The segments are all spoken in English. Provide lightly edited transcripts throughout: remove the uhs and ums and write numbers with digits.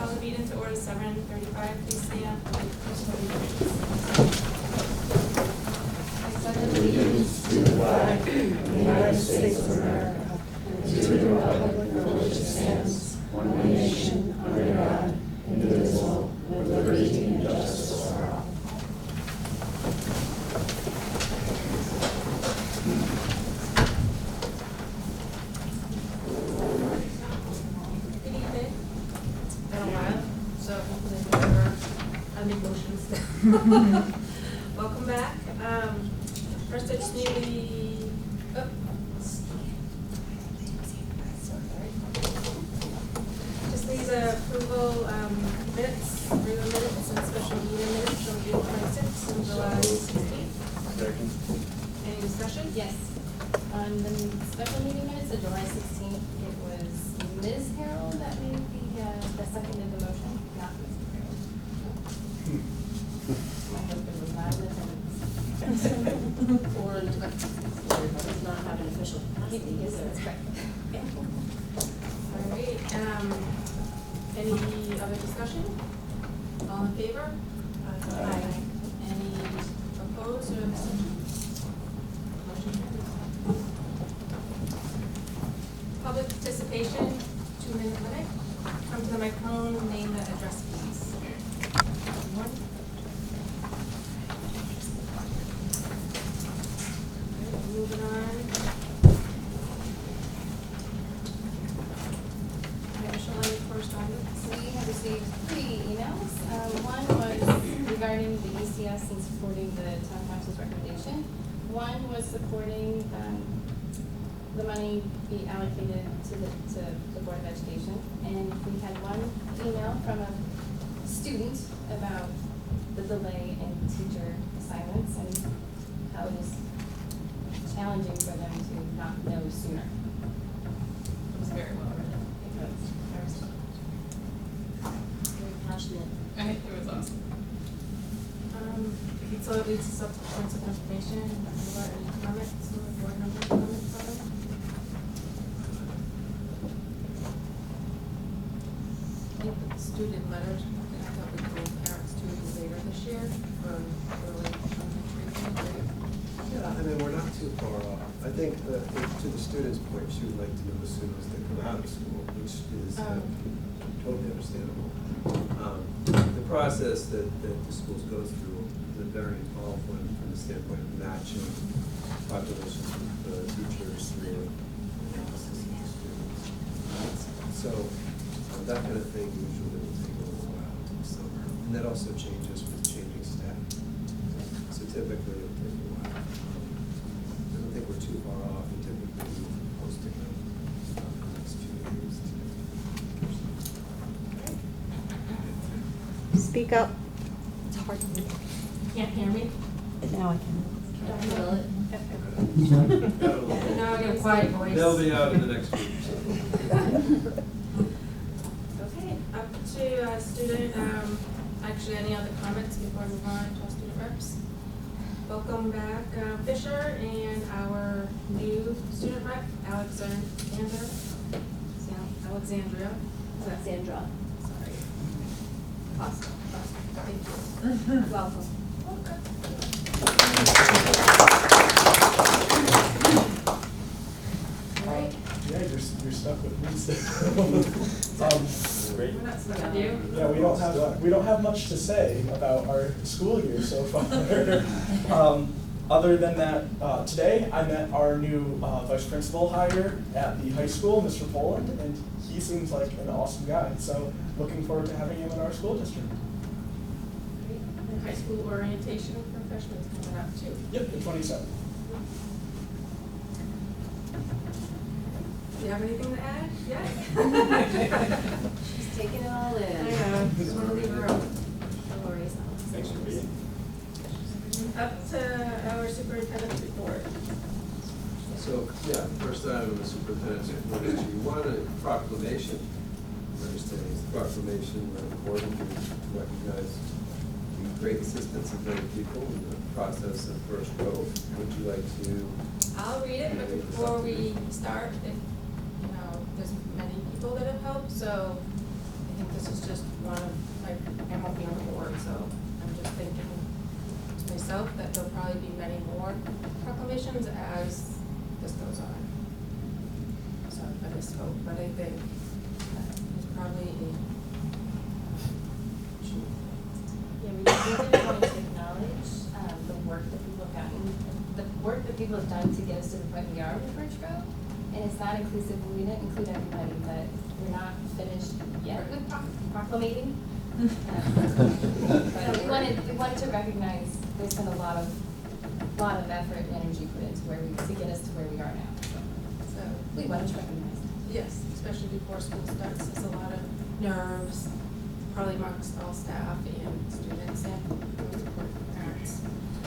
Call the meeting to order 7:35, please stand. I pledge allegiance to the flag of the United States of America, and to the republic for which it stands, one nation, under God, indivisible, with liberty and justice for all. Good evening. Been a while, so hopefully whatever I make motions. Welcome back. First I just need just need the approval minutes, regular minutes and special meeting minutes from June 26th and July 16th. Second. Any discussion? Yes. On the special meeting minutes of July 16th, it was Ms. Harrell that made the second of the motion, not Mr. Harrell. My husband was not in attendance. Or does not have an official capacity, is there? That's correct. All right, any other discussion? All in favor? Aye. Any opposed or abstentions? Motion carries. Public participation, 2-minute limit. Come to the microphone, name and address, please. One. Okay, moving on. Michelle, any correspondence? We have received 3 emails. One was regarding the ECS and supporting the town council's recommendation. One was supporting the money be allocated to the Board of Education. And we had one email from a student about the delay in teacher assignments and how it is challenging for them to not know sooner. It was very well written. Very passionate. It was awesome. So it leads to subsequent information. Any comments or board member comments on it? I think the student letter, I thought we told parents to do later this year for early elementary grade. Yeah, I mean, we're not too far off. I think that to the student's point, she would like to know as soon as they come out of school, which is totally understandable. The process that the schools go through is a very involved one from the standpoint of matching populations with the teachers through analysis of the students. So that kind of thing usually will take a little while until the summer. And that also changes with changing staff. So typically it'll take a while. I don't think we're too far off, and typically we're posting them the next 2 days. Speak up. It's hard to hear. Can't hear me? Now I can. Don't feel it. Now I got a quiet voice. They'll be out in the next week. Okay, up to student, actually any other comments before we move on to our student reps? Welcome back, Fisher, and our new student rep, Alexandria. Is that Sandra. Sorry. Awesome. Thank you. Welcome. All right. Yeah, you're stuck with me still. We're not stuck with you. Yeah, we don't have much to say about our school year so far. Other than that, today I met our new vice principal hire at the high school, Mr. Tolland, and he seems like an awesome guy. So looking forward to having him in our school district. Great. And high school orientation for freshmen is coming up too. Yep, the 27th. Do you have anything to add? Yeah. She's taking it all in. I know, just want to leave her alone. No worries. Thanks for being. Up to our superintendent's report. So, yeah, first item of the superintendent's report is you want a proclamation. My understanding is the proclamation where the board will recognize the great assistance of many people in the process of first growth. Would you like to? I'll read it, but before we start, if, there's many people that have helped, so it think this is just one of, like, I'm on the board, so I'm just thinking to myself that there'll probably be many more proclamations as this goes on. So I just hope, but I think it's probably in June. Yeah, we really want to acknowledge the work that people have gotten, the work that people have done to get us to the point we are with Birch Grove. And it's not inclusive, we didn't include everybody, but we're not finished yet with proclamating. But we wanted to recognize there's been a lot of effort and energy put into to get us to where we are now. So we wanted to recognize that. Yes, especially before school starts, there's a lot of nerves, probably amongst all staff and students and most important parents.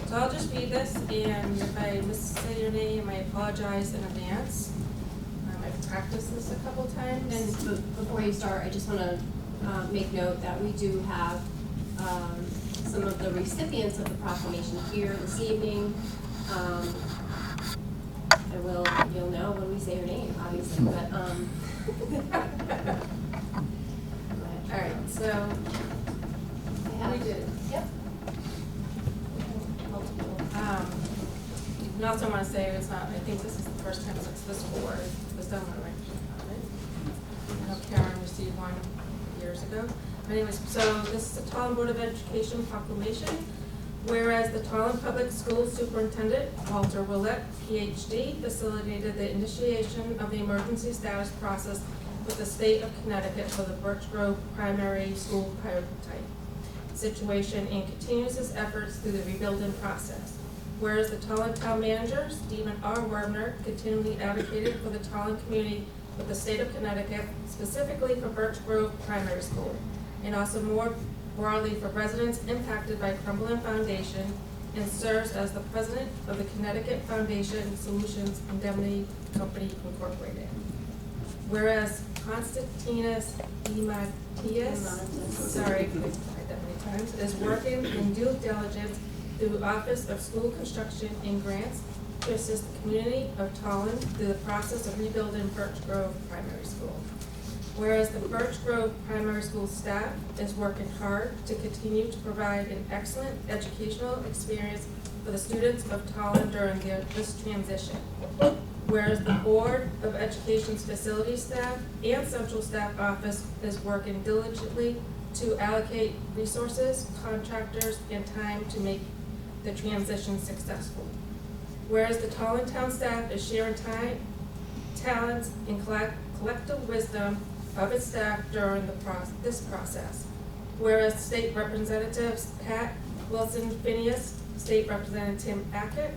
So I'll just read this, and if I missay your name, I apologize in advance. I've practiced this a couple times. And before you start, I just want to make note that we do have some of the recipients of the proclamation here this evening. You'll know when we say your name, obviously, but All right, so we did. Yep. Multiple. And also want to say it's not, I think this is the first time since this board was done one right on it. I know Karen received one years ago. Anyways, so this is the Tolland Board of Education proclamation. Whereas the Tolland Public Schools Superintendent, Walter Willett, PhD, facilitated the initiation of the emergency status process with the state of Connecticut for the Birch Grove primary school prototype situation and continues its efforts through the rebuilding process. Whereas the Tolland Town Manager, Stephen R. Werner, continually advocated for the Tolland community with the state of Connecticut, specifically for Birch Grove Primary School, and also more broadly for residents impacted by crumbling foundation, and serves as the president of the Connecticut Foundation Solutions Indemnity Company Incorporated. Whereas Constantinos Dematias, sorry, I've tried that many times, is working in due diligence through Office of School Construction and Grants to assist the community of Tolland through the process of rebuilding Birch Grove Primary School. Whereas the Birch Grove Primary School staff is working hard to continue to provide an excellent educational experience for the students of Tolland during this transition. Whereas the Board of Education's facility staff and central staff office is working diligently to allocate resources, contractors, and time to make the transition successful. Whereas the Tolland Town staff is sharing time, talents, and collective wisdom of its staff during this process. Whereas State Representatives Pat Wilson-Phineas, State Representative Tim Ackett,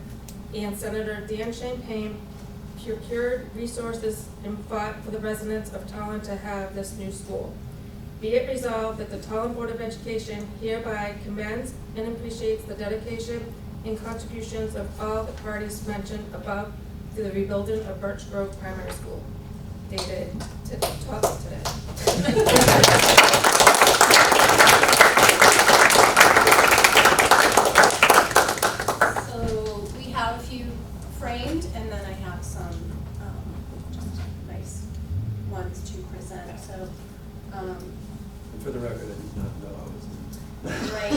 and Senator Dan Champagne procured resources and fought for the residents of Tolland to have this new school. Be it resolved that the Tolland Board of Education hereby commends and appreciates the dedication and contributions of all the parties mentioned above to the rebuilding of Birch Grove Primary School. Dated today. So we have a few framed, and then I have some just nice ones to present. So, For the record, I did not know I was. right,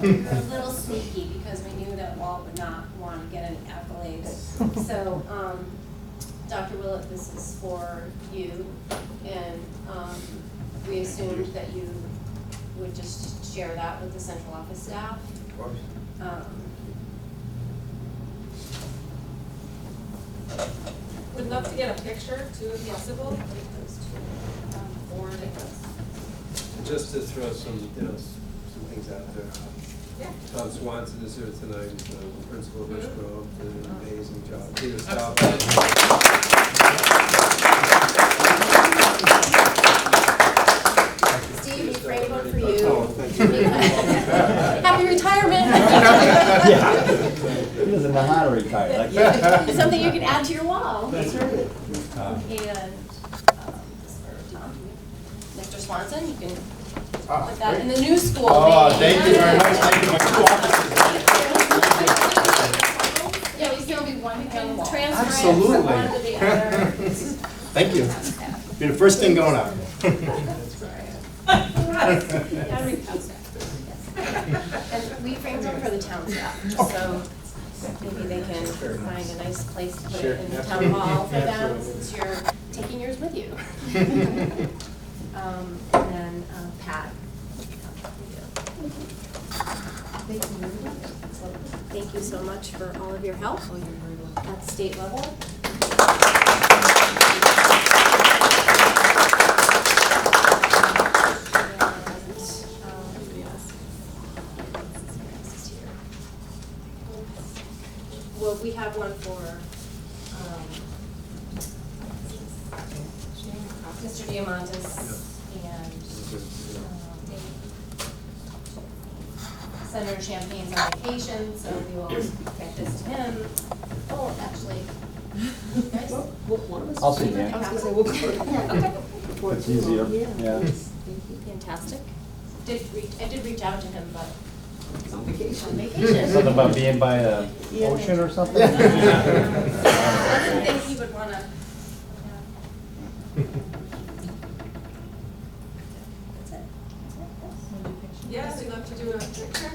we were a little sneaky because we knew that Walt would not want to get any accolades. So, Dr. Willett, this is for you, and we assumed that you would just share that with the central office staff. Of course. Would love to get a picture too, if possible. Take those two, or take those. Just to throw some things out there. Yeah. Tom Swanson is here tonight, he's the principal of Birch Grove, did an amazing job. Peter Stout. Steve, we framed one for you. Oh, thank you. Happy retirement. Yeah. He doesn't know how to retire. Like It's something you can add to your wall. That's right. And this for Tom. Mr. Swanson, you can put that in the new school. Oh, maybe. thank you very much. Thank you, my two officers. Yeah, we still be one can transfer it Absolutely. from one to the other. Thank you. Be the first thing going up. That's right. Gotta read town staff. Yes. And we framed them for the town staff, so maybe they can find a nice place to put it in the town hall for them, since you're taking yours with you. And then Pat. Thank you so much for all of your help at the state level. Well, we have one for Mr. Diamantis and Senator Champagne's on vacation, so we will get this to him. Oh, actually, you guys? I'll see you. I was gonna say, we'll It's easier, yeah. Fantastic. I did reach out to him, but It's on vacation. on vacation. Something about being by the ocean or something? Doesn't think he would wanna, yeah. That's it. Yes, we'd love to do a picture.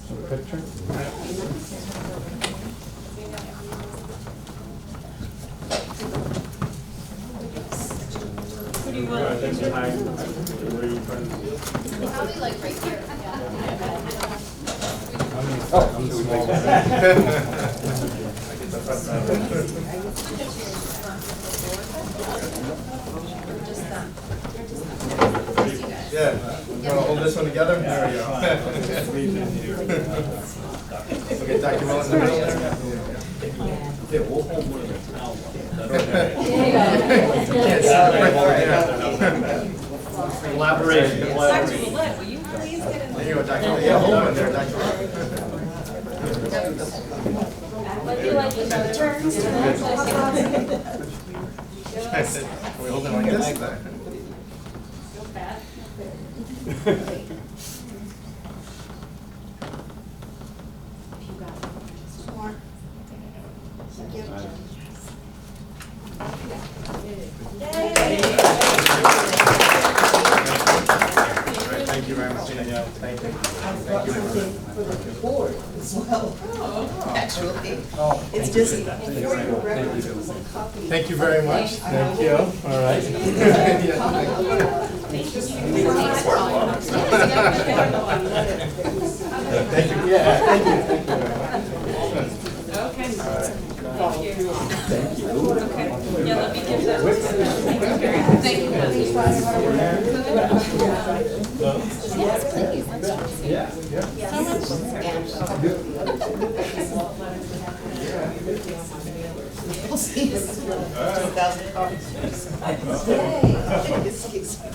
A picture? Who do you want? Probably like right here, yeah. Just them. Just you guys. Yeah, you wanna hold this one together? There we go. Okay, Dr. Willis in the middle there. Yeah, we'll hold one of the towels. Can't see it right there. Collaboration, Dr. collaboration. Willett, will you please get in? There you go, Dr. Yeah, hold one there, Dr. Like you like each other. Can we hold it like this? Go fat. If you got it. Thank you very much. Thank you. I've got something for the board as well, actually. Oh. It's just for your records, it was a copy. Thank you very much. Thank you. All right. Thank you. Yeah, thank you. Thank you very much. Okay. Thank you. Thank you. Okay. Yeah, let me give that. Thank you. Yes, please, let's talk. Yeah, yeah. So much. We'll see. 2,000 copies. Yay. Excuse me.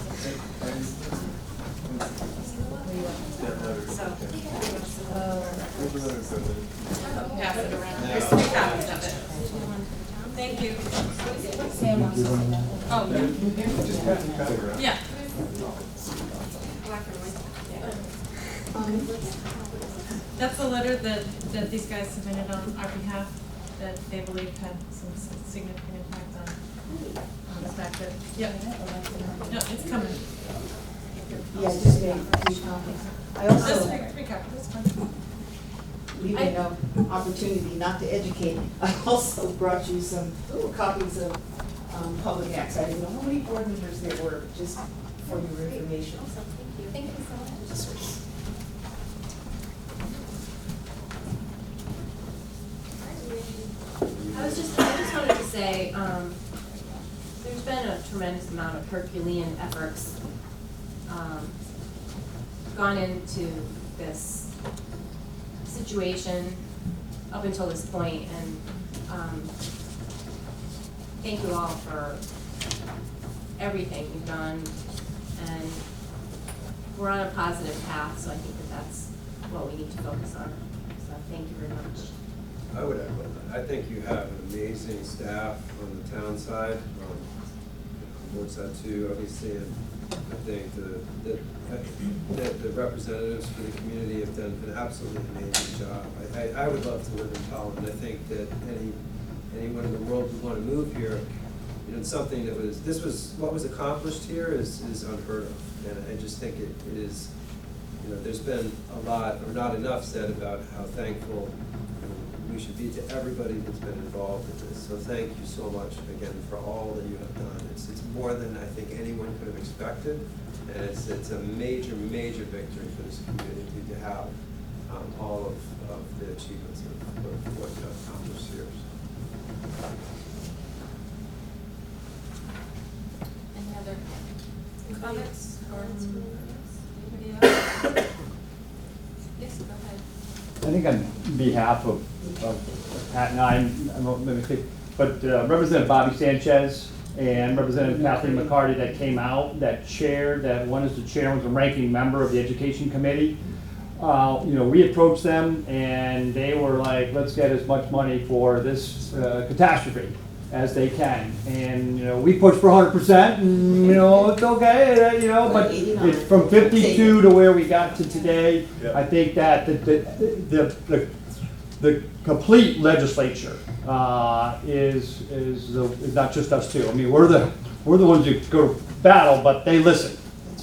Pass it around. There's 3 copies of it. Thank you. Oh, yeah. Yeah. Black and white. That's the letter that these guys submitted on our behalf, that they believe had some significant impact on the fact that, yep. No, it's coming. Yeah, just made 3 copies. I Just also, 3 copies, that's fine. leaving no opportunity not to educate, I also brought you some copies of public acts. I didn't know how many board members there were, just for your information. Awesome, thank you. Thank you so much. I just wanted to say, there's been a tremendous amount of Herculean efforts, gone into this situation up until this point, and, thank you all for everything you've done, and we're on a positive path, so I think that that's what we need to focus on, so thank you very much. I would echo that. I think you have an amazing staff on the town side, board side too, obviously, and I think the representatives for the community have done an absolutely amazing job. I would love to live in Tolland. I think that anyone in the world who want to move here you know, something that was, what was accomplished here is unheard of. And I just think it is, you know, there's been a lot, or not enough said about how thankful we should be to everybody that's been involved in this. So thank you so much again for all that you have done. It's more than I think anyone could have expected, and it's a major, major victory for this community to have all of the achievements of what you have accomplished here. Any other comments or anybody else? Yes, go ahead. I think on behalf of Pat and I don't let me think, but Representative Bobby Sanchez and Representative Kathleen McCarty that came out, that chaired, that one is the chair, was a ranking member of the Education Committee. You know, we approached them and they were like, let's get as much money for this catastrophe as they can. And, you know, we pushed for 100% and, you know, it's okay, you know, but it's from 52 to where we got to today. Yeah. I think that the complete legislature is not just us two. I mean, we're the ones who go to battle, but they listen.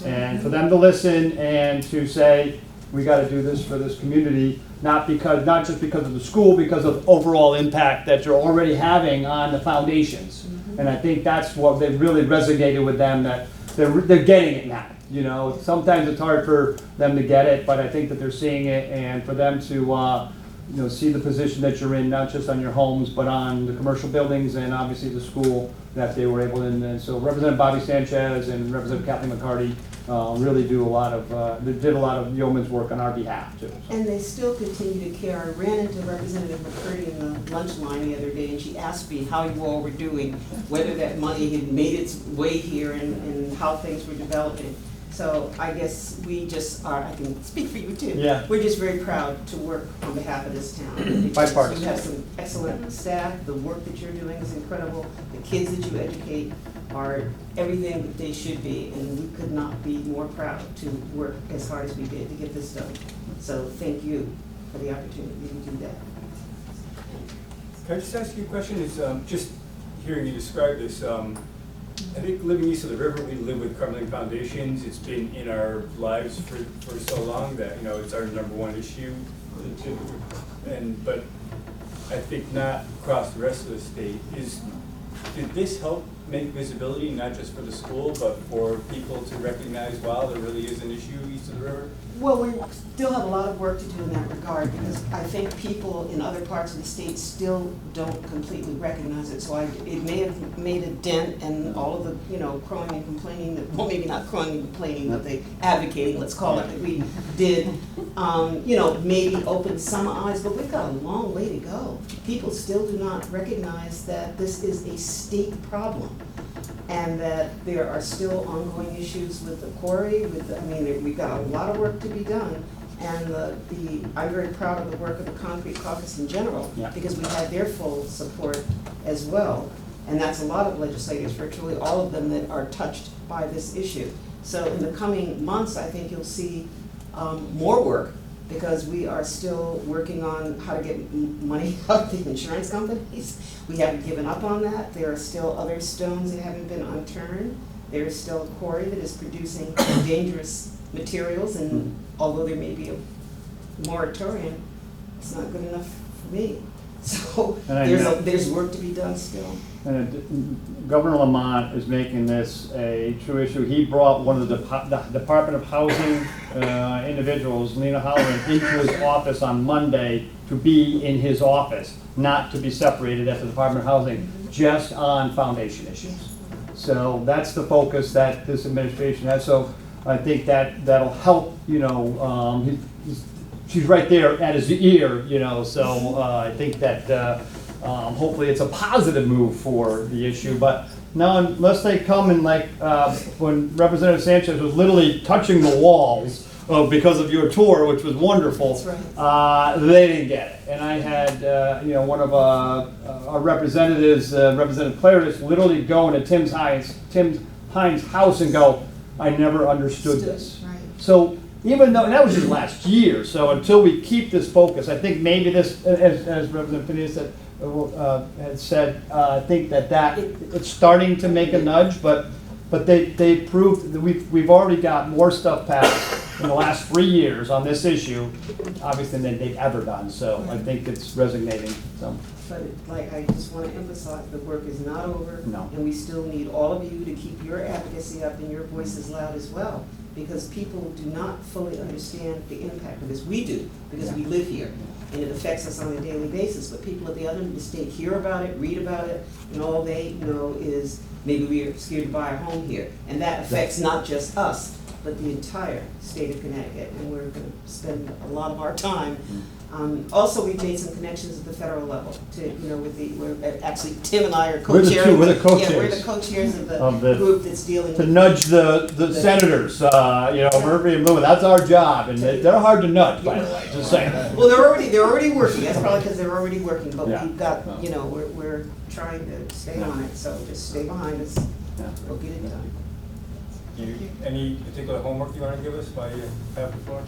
And for them to listen and to say, we got to do this for this community, not just because of the school, because of overall impact that you're already having on the foundations. And I think that's what they really resonated with them, that they're getting it now. You know, sometimes it's hard for them to get it, but I think that they're seeing it, and for them to you know, see the position that you're in, not just on your homes, but on the commercial buildings and obviously the school, that they were able to. And so Representative Bobby Sanchez and Representative Kathleen McCarty really did a lot of yeoman's work on our behalf too. So. And they still continue to care. I ran into Representative McCurdy in the lunch line the other day, and she asked me how you all were doing, whether that money had made its way here, and how things were developing. So I guess we just are, I can speak for you too. Yeah. We're just very proud to work on behalf of this town. Bipartisan. You have some excellent staff. The work that you're doing is incredible. The kids that you educate are everything that they should be, and we could not be more proud to work as hard as we did to get this done. So thank you for the opportunity to do that. Can I just ask you a question? Is just hearing you describe this, I think living east of the river, we live with crumbling foundations. It's been in our lives for so long that, you know, it's our #1 issue. But I think not across the rest of the state. Did this help make visibility, not just for the school, but for people to recognize, wow, there really is an issue east of the river? Well, we still have a lot of work to do in that regard, because I think people in other parts of the state still don't completely recognize it. So it may have made a dent in all of the, you know, crowing and complaining, well, maybe not crowing and complaining, but the advocating, let's call it, that we did, you know, maybe open some eyes, but we've got a long way to go. People still do not recognize that this is a state problem, and that there are still ongoing issues with the quarry, we've got a lot of work to be done. And I'm very proud of the work of the Concrete Caucus in general, Yeah. because we had their full support as well. And that's a lot of legislators, virtually all of them, that are touched by this issue. So in the coming months, I think you'll see more work, because we are still working on how to get money out of the insurance companies. We haven't given up on that. There are still other stones that haven't been unturned. There is still a quarry that is producing dangerous materials, and although there may be a moratorium, it's not good enough for me. So there's work to be done still. And Governor Lamont is making this a true issue. He brought one of the Department of Housing individuals, Lena Holland, into his office on Monday to be in his office, not to be separated at the Department of Housing, just on foundation issues. So that's the focus that this administration has. So I think that'll help, you know, she's right there at his ear, you know, so I think that hopefully it's a positive move for the issue. But now, unless they come and like when Representative Sanchez was literally touching the walls because of your tour, which was wonderful, That's right. they didn't get it. And I had, you know, one of our representatives, Representative Claridge, literally go into Tim Hines' house and go, I never understood this. Right. So even though, and that was just last year, so until we keep this focus, I think maybe this, as Representative Pineda said, had said, I think that it's starting to make a nudge, but they proved that we've already got more stuff passed in the last 3 years on this issue, obviously, than they've ever done, so I think it's resonating, so. But like, I just want to emphasize, the work is not over. No. And we still need all of you to keep your advocacy up and your voices loud as well, because people do not fully understand the impact of this. We do, because we live here, and it affects us on a daily basis, but people at the other end of the state hear about it, read about it, and all they know is maybe we're scared to buy a home here. And that affects not just us, but the entire state of Connecticut, and we're gonna spend a lot of our time. Also, we've made some connections at the federal level to, actually, Tim and I are co-chairs. We're the co-chairs. Yeah, we're the co-chairs of Of the the- group that's dealing To with. nudge the senators, Murphy and Lewin, that's our job, and they're hard to nudge, by the way, just saying. Well, they're already working, that's probably because they're already working, but Yeah. we've got, we're trying to stay on it, so just stay behind us, Yeah. we'll get it done. Any particular homework you want to give us while you have the floor?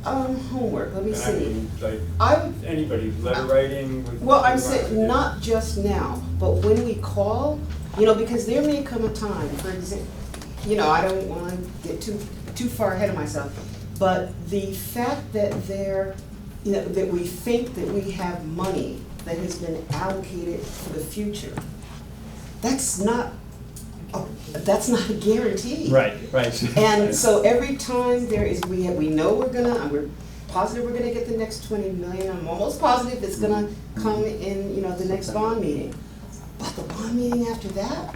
Homework, let me And I see. mean, like, I would anybody, letter writing? Well, I'm saying, not just now, but when we call, because there may come a time, for example, I don't want to get too far ahead of myself, but the fact that that we think that we have money that has been allocated for the future, that's not a guarantee. Right. And so every time we know we're positive we're gonna get the next 20 million, I'm almost positive it's gonna come in, the next bond meeting. But the bond meeting after that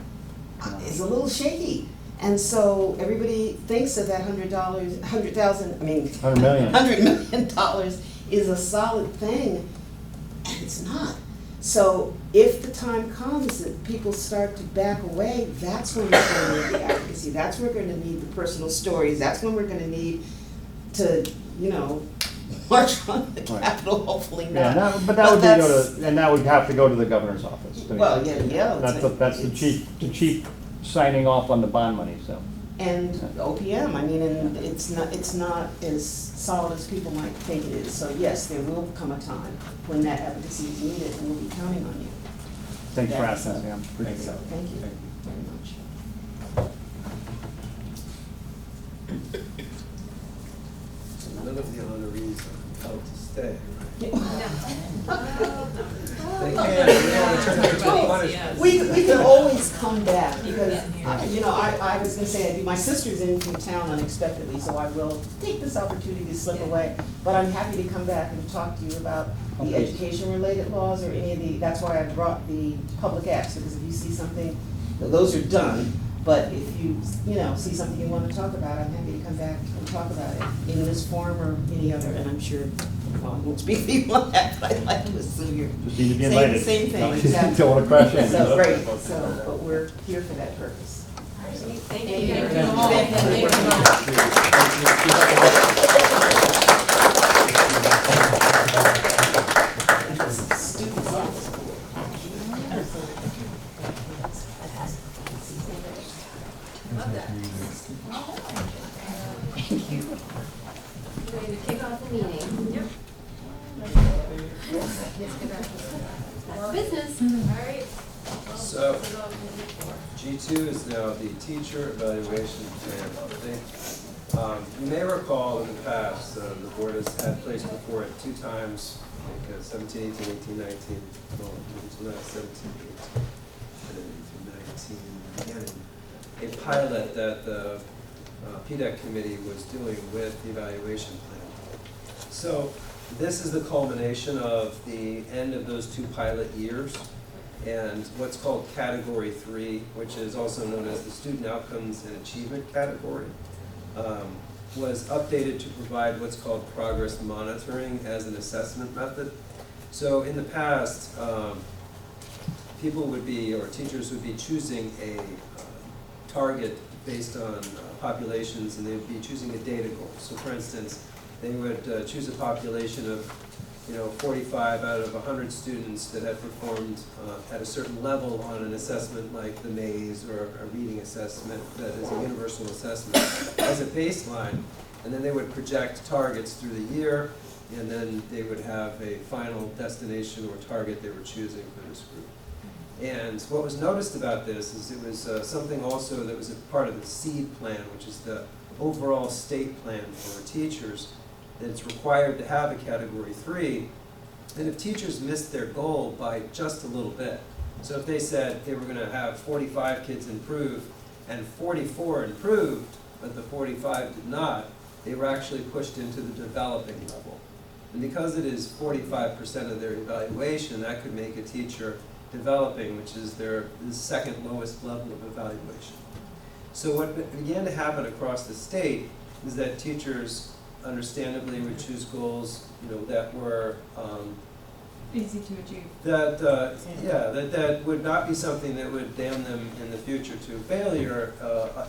is a little shaky. And so everybody thinks that that $100 million is a solid thing, and it's not. So if the time comes that people start to back away, that's when we're going to need the advocacy, that's when we're going to need the personal stories, that's when we're going to need to, march on the Capitol, hopefully not. Yeah, but that would have to go to the governor's office. Well, yeah. That's the chief signing off on the bond money, so. And OPM, and it's not as solid as people might think it is. So yes, there will come a time when that advocacy is needed, and we'll be counting on you. Thanks for That's- asking, Sam. Appreciate So, it. thank you very much. So none of the honorees are out to stay, right? They can't, We can always come back, because, I was gonna say, my sister's in from town unexpectedly, so I will take this opportunity to slip away. But I'm happy to come back and talk to you about the Okay. education-related laws, or any of that's why I brought the public acts, because if you see something, those are done. But if you, see something you wanna talk about, I'm happy to come back and talk about it in this form or any other, and I'm sure, I won't speak for you on that, but I'd like to assume you're. Just need to be invited. Same thing, exactly. Don't want to crash in. So, right, but we're here for that purpose. Thank Thank you. you. Thank you. Ready to kick off the meeting? Yep. Business. All right. So, G2 is now the teacher evaluation plan update. You may recall in the past, the board has had placed before it 2 times, like 17, 18, 18, 19, well, until now 17, 18, and then 18, 19, beginning. A pilot that the PDEC committee was doing with the evaluation plan. So this is the culmination of the end of those 2 pilot years, and what's called Category 3, which is also known as the Student Outcomes and Achievement category, was updated to provide what's called progress monitoring as an assessment method. So in the past, people would be, or teachers would be choosing a target based on populations, and they would be choosing a data goal. So for instance, they would choose a population of 45 out of 100 students that had performed at a certain level on an assessment like the maze or a reading assessment that is a universal assessment as a baseline, and then they would project targets through the year, and then they would have a final destination or target they were choosing for this group. And what was noticed about this is it was something also that was a part of the SEED plan, which is the overall state plan for teachers, that it's required to have a category 3. And if teachers missed their goal by just a little bit, so if they said they were going to have 45 kids improve and 44 improved, but the 45 did not, they were actually pushed into the developing level. And because it is 45% of their evaluation, that could make a teacher developing, which is the second lowest level of evaluation. So what began to happen across the state is that teachers understandably would choose goals, that were Easy to achieve. that would not be something that would damn them in the future to failure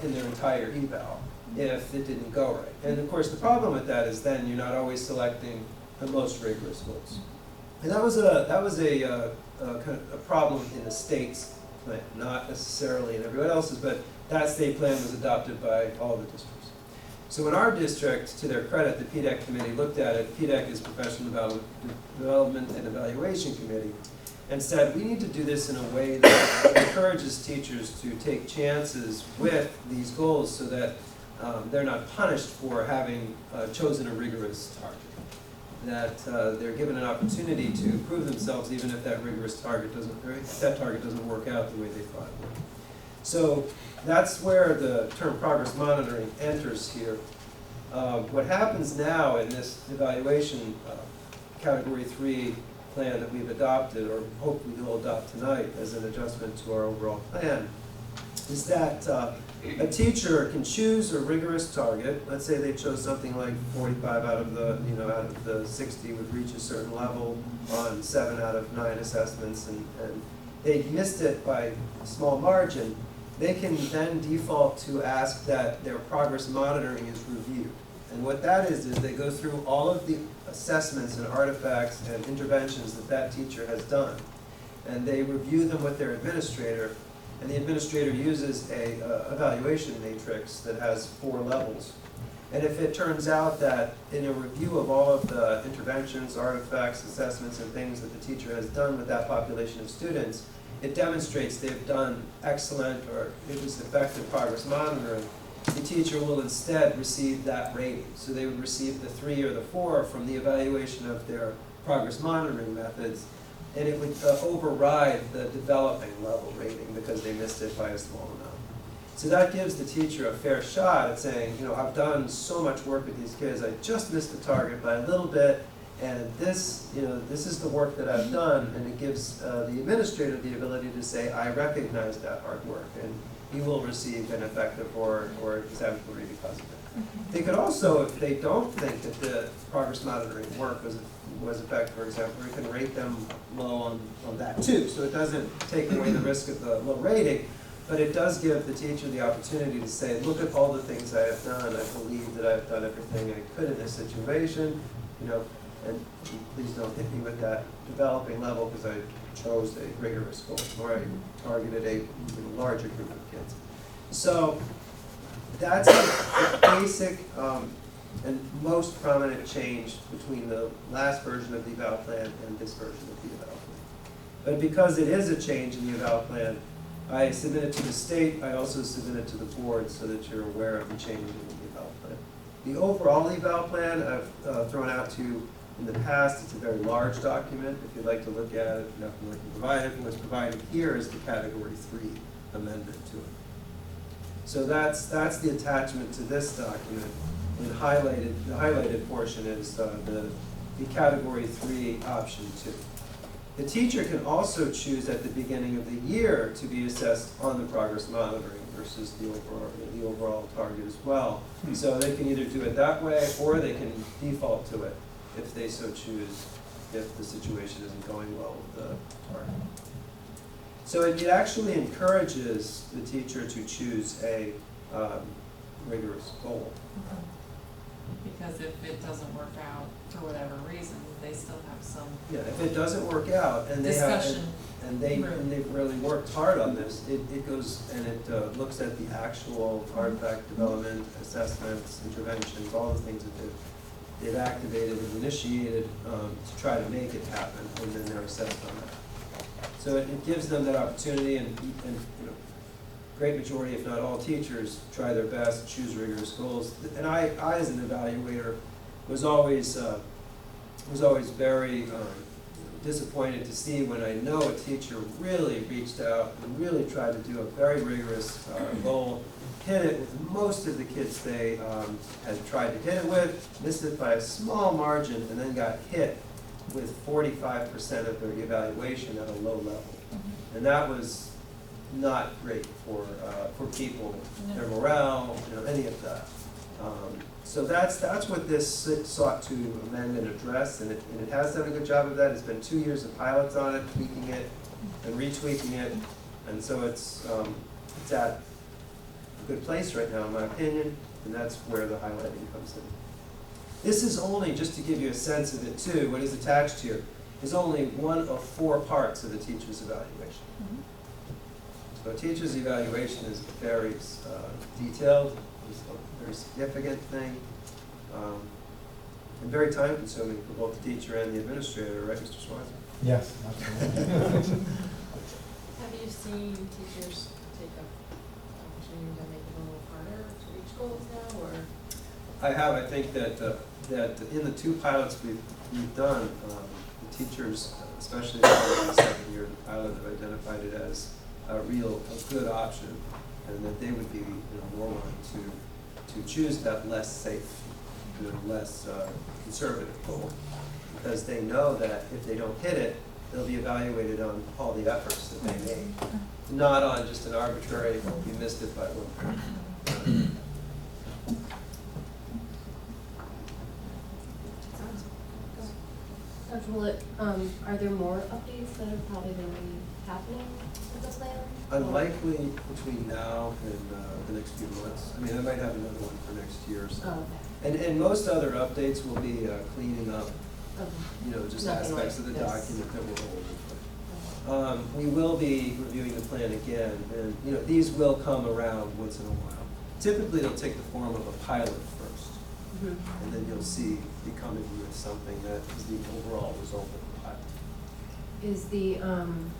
in their entire eval if it didn't go right. And of course, the problem with that is then you're not always selecting the most rigorous goals. And that was a kind of a problem in the state's plan, not necessarily in everyone else's, but that state plan was adopted by all the districts. So in our district, to their credit, the PDEC committee looked at it. PDEC is Professional Development and Evaluation Committee, and said we need to do this in a way that encourages teachers to take chances with these goals so that they're not punished for having chosen a rigorous target. That they're given an opportunity to improve themselves even if that rigorous target doesn't work out the way they thought it would. So that's where the term progress monitoring enters here. What happens now in this evaluation category 3 plan that we've adopted, or hopefully we'll adopt tonight as an adjustment to our overall plan, is that a teacher can choose a rigorous target. Let's say they chose something like 45 out of the 60 would reach a certain level on 7 out of 9 assessments, and they missed it by a small margin. They can then default to ask that their progress monitoring is reviewed. And what that is they go through all of the assessments and artifacts and interventions that teacher has done, and they review them with their administrator. And the administrator uses a evaluation matrix that has 4 levels. And if it turns out that in a review of all of the interventions, artifacts, assessments, and things that the teacher has done with that population of students, it demonstrates they've done excellent or it was effective progress monitoring, the teacher will instead receive that rating. So they would receive the 3 or the 4 from the evaluation of their progress monitoring methods, and it would override the developing level rating because they missed it by a small amount. So that gives the teacher a fair shot at saying, I've done so much work with these kids, I just missed the target by a little bit, and this is the work that I've done, and it gives the administrator the ability to say, I recognize that hard work, and he will receive an effective or exemplary because of it. They could also, if they don't think that the progress monitoring work was effective or exemplary, can rate them low on that too. So it doesn't take away the risk of the low rating, but it does give the teacher the opportunity to say, look at all the things I have done. I believe that I've done everything I could in this situation, and please don't hit me with that developing level because I chose a rigorous goal, or I targeted a even larger group of kids. So that's the basic and most prominent change between the last version of the eval plan and this version of the eval plan. But because it is a change in the eval plan, I submit it to the state. I also submit it to the board so that you're aware of the change in the eval plan. The overall eval plan I've thrown out to you in the past. It's a very large document. If you'd like to look at it, nothing I can provide it. What's provided here is the category 3 amendment to it. So that's the attachment to this document. And the highlighted portion is the category 3 option 2. The teacher can also choose at the beginning of the year to be assessed on the progress monitoring versus the overall target as well. So they can either do it that way or they can default to it if they so choose, if the situation isn't going well with the target. So it actually encourages the teacher to choose a rigorous goal. Because if it doesn't work out for whatever reason, they still have some Yeah, if it doesn't work out and discussion. they've really worked hard on this, it goes and it looks at the actual artifact development, assessments, interventions, all the things that they've activated and initiated to try to make it happen, and then they're assessed on that. So it gives them that opportunity, and you know, great majority, if not all teachers, try their best, choose rigorous goals. And I as an evaluator, was always very disappointed to see when I know a teacher really reached out and really tried to do a very rigorous goal, hit it with most of the kids they had tried to hit it with, missed it by a small margin, and then got hit with 45% of their evaluation at a low level. And that was not great for people, their morale, you know, any of that. So that's what this sought to amend and address, and it has done a good job of that. It's been 2 years of pilots on it, tweaking it and retweaking it, and so it's at a good place right now, in my opinion, and that's where the highlighting comes in. This is only, just to give you a sense of it too, what is attached here is only one of 4 parts of the teacher's evaluation. So a teacher's evaluation is very detailed, it's a very significant thing, and very time consuming for both the teacher and the administrator, right, Mr. Swanson? Yes, absolutely. Have you seen teachers take up opportunity to make it a little harder to reach goals now, or? I have. I think that in the 2 pilots we've done, the teachers, especially in the second year of the pilot, have identified it as a good option, and that they would be more willing to choose that less safe, less conservative goal, because they know that if they don't hit it, they'll be evaluated on all the efforts that they made, not on just an arbitrary, you missed it by 1 point. Dr. Willett, are there more updates that are probably going to be happening with the plan? Unlikely between now and the next few months. I mean, I might have another one for next year or so. Oh, okay. And most other updates will be cleaning up, Okay. just Nothing aspects like of the this. document that were old. We will be reviewing the plan again, and these will come around once in a while. Typically, they'll take the form of a pilot first, and then you'll see becoming with something that is the overall result of the pilot.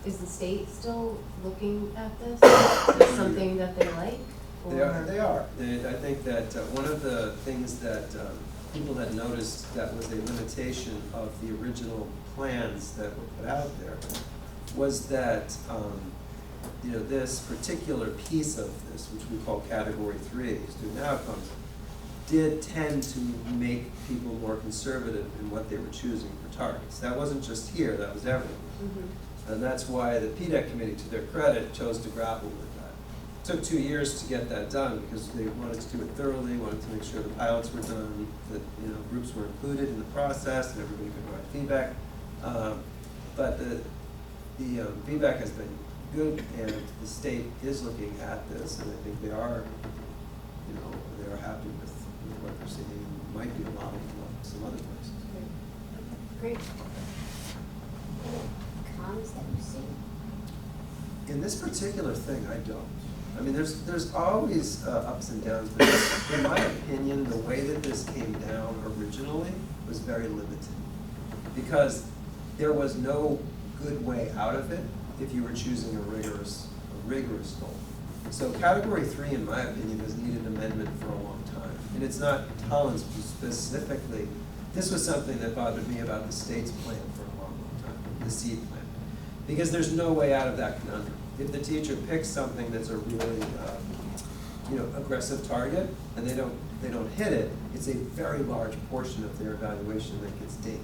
Is the state still looking at this? Is it something that they like? They are. I think that one of the things that people had noticed that was a limitation of the original plans that were put out there was that this particular piece of this, which we call Category 3, student outcomes, did tend to make people more conservative in what they were choosing for targets. That wasn't just here, that was everywhere. And that's why the PDEC committee, to their credit, chose to grapple with that. It took 2 years to get that done because they wanted to do it thoroughly, wanted to make sure the pilots were done, that groups were included in the process, and everybody could provide feedback. But the feedback has been good, and the state is looking at this, and I think they are, they are happy with what they're seeing. It might be a model for some other places. Great. Cons that you see? In this particular thing, I don't. I mean, there's always ups and downs, but in my opinion, the way that this came down originally was very limited, because there was no good way out of it if you were choosing a rigorous goal. So Category 3, in my opinion, has needed amendment for a long time, and it's not Tolland specifically. This was something that bothered me about the state's plan for a long time, the SEED plan, because there's no way out of that conundrum. If the teacher picks something that's a really aggressive target and they don't hit it, it's a very large portion of their evaluation that gets dinged.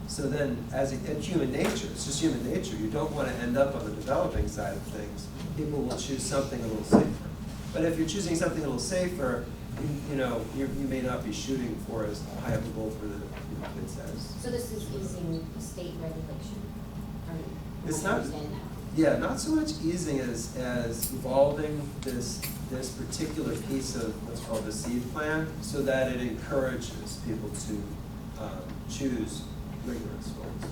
So then, as human nature, it's just human nature. You don't want to end up on the developing side of things. People will choose something a little safer. But if you're choosing something a little safer, you may not be shooting for as high of a goal for the kids as. So this is using state regulation? It's not. Yeah, not so much easing as evolving this particular piece of what's called the SEED plan, so that it encourages people to choose rigorous goals.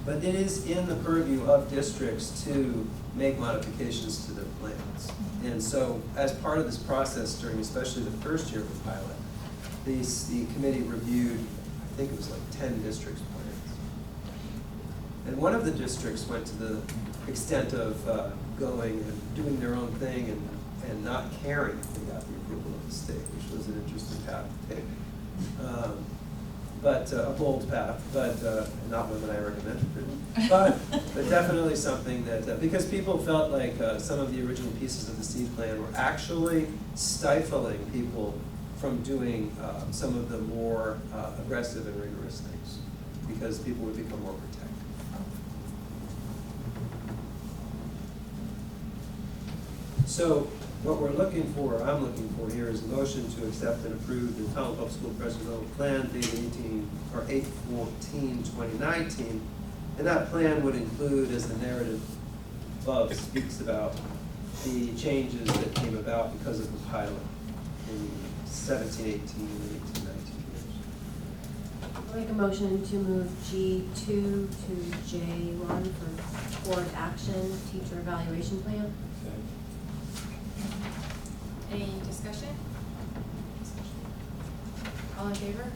But it is in the purview of districts to make modifications to their plans. And so, as part of this process, during especially the first year of the pilot, the committee reviewed, I think it was like 10 districts' plans. And one of the districts went to the extent of going and doing their own thing and not caring if they got the approval of the state, which was an interesting path to take. But a bold path, but not one that I recommend. But definitely something that, because people felt like some of the original pieces of the seed plan were actually stifling people from doing some of the more aggressive and rigorous things, because people would become more protected. So what we're looking for, I'm looking for here, is a motion to accept and approve the Tolland Public School Presidential Development Plan dated 8/14/2019. And that plan would include, as the narrative above speaks about, the changes that came about because of the pilot in 17-18 and 18-19 years. I'll make a motion to move G2 to J1 for board action, teacher evaluation plan. Any discussion? All in favor?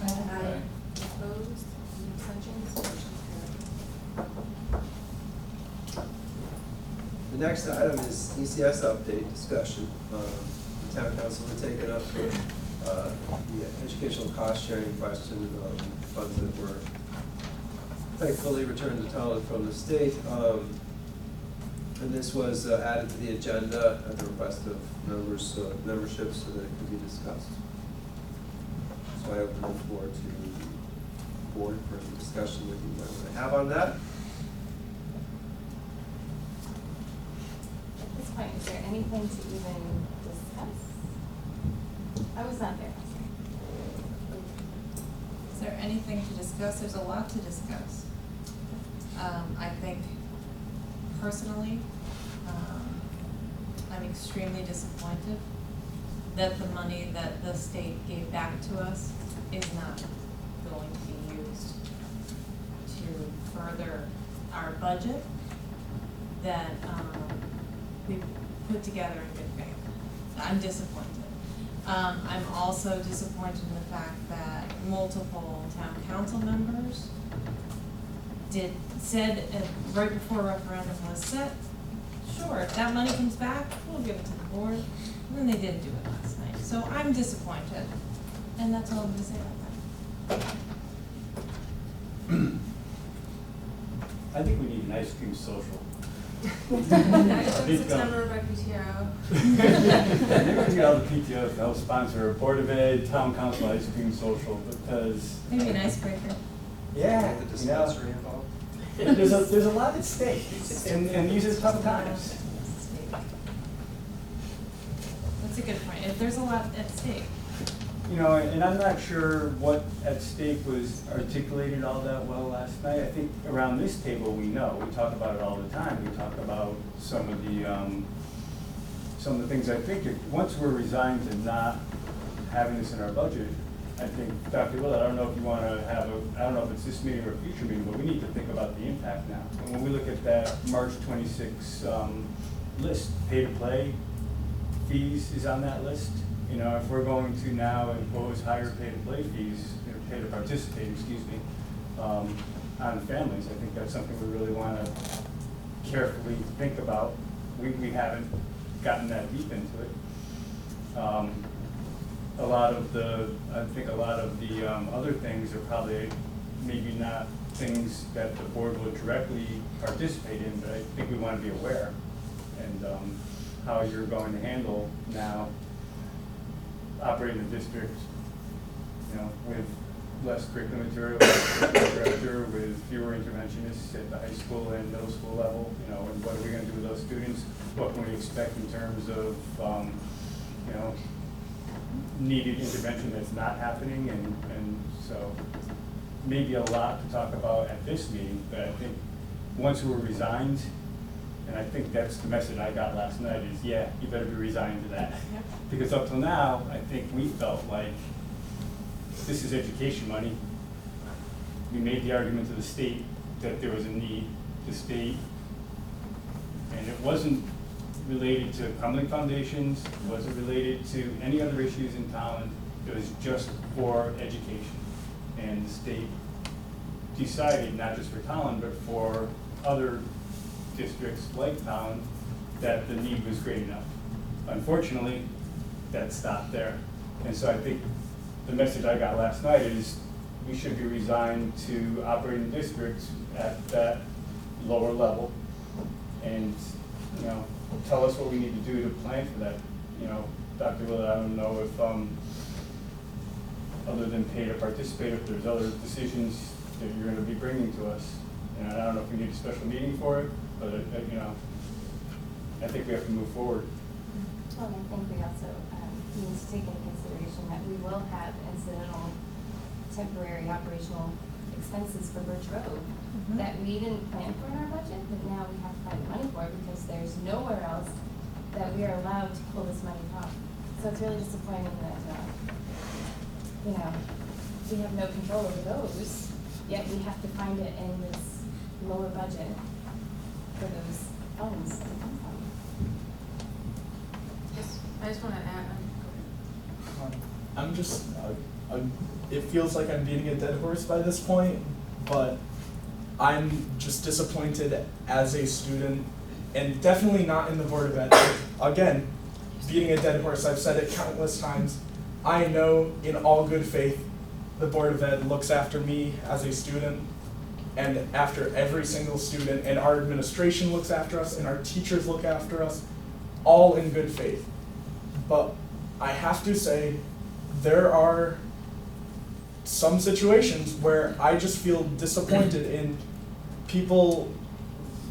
Aye. Opposed? Any abstentions? Motion carried. The next item is ECS update discussion. The town council had taken up the educational cost sharing question of funds that were thankfully returned to Tolland from the state. And this was added to the agenda at the request of members, membership, so that it could be discussed. So I open the floor to the board for any discussion that you might want to have on that. At this point, is there anything to even discuss? I was not there last night. Is there anything to discuss? There's a lot to discuss. I think personally, I'm extremely disappointed that the money that the state gave back to us is not going to be used to further our budget that we put together in good faith. I'm disappointed. I'm also disappointed in the fact that multiple town council members said right before referendum was set, sure, if that money comes back, we'll give it to the board. And then they didn't do it last night. So I'm disappointed. And that's all I'm gonna say about that. I think we need an ice cream social. Next in September by PTO. Maybe we get all the PTOs to help sponsor a Board of Ed, Town Council ice cream social, because, Maybe an icebreaker. yeah, The you know, dispensary involved. there's a lot at stake, and these are tough times. That's a good point. If there's a lot at stake. You know, and I'm not sure what at stake was articulated all that well last night. I think around this table we know, we talk about it all the time. We talk about some of the things. I think once we're resigned to not having this in our budget, I think, Dr. Willett, I don't know if you want to have I don't know if it's this meeting or a future meeting, but we need to think about the impact now. And when we look at that March 26 list, pay to play fees is on that list. You know, if we're going to now impose higher pay to play fees, or pay to participate, on families, I think that's something we really want to carefully think about. We haven't gotten that deep into it. I think a lot of the other things are probably maybe not things that the board will directly participate in, but I think we want to be aware and how you're going to handle now operating the district, you know, with less curriculum material, less curriculum director, with fewer interventionists at the high school and middle school level, you know, and what are we going to do with those students? What can we expect in terms of, you know, needed intervention that's not happening, and so maybe a lot to talk about at this meeting, but I think once we're resigned, and I think that's the message I got last night is, yeah, you better be resigned to that. Yep. Because up till now, I think we felt like this is education money. We made the argument to the state that there was a need. The state, and it wasn't related to crumbling foundations, it wasn't related to any other issues in Tolland. that was just for education. And the state decided, not just for Tolland, but for other districts like Tolland, that the need was great enough. Unfortunately, that stopped there. And so I think the message I got last night is we should be resigned to operating districts at that lower level. And, you know, tell us what we need to do to plan for that. You know, Dr. Willett, I don't know if, other than pay to participate, if there's other decisions that you're gonna be bringing to us. And I don't know if we need a special meeting for it, but, you know, I think we have to move forward. Well, I think we also need to take into consideration that we will have incidental temporary operational expenses for Birch Road that we didn't plan for in our budget, but now we have to find the money for because there's nowhere else that we are allowed to pull this money from. So it's really disappointing that, you know, we have no control over those, yet we have to find it in this lower budget for those funds to come from. I just wanna add, I'm just, it feels like I'm beating a dead horse by this point, but I'm just disappointed as a student, and definitely not in the Board of Ed. Again, beating a dead horse, I've said it countless times. I know in all good faith, the Board of Ed looks after me as a student, and after every single student, and our administration looks after us, and our teachers look after us, all in good faith. But I have to say, there are some situations where I just feel disappointed in people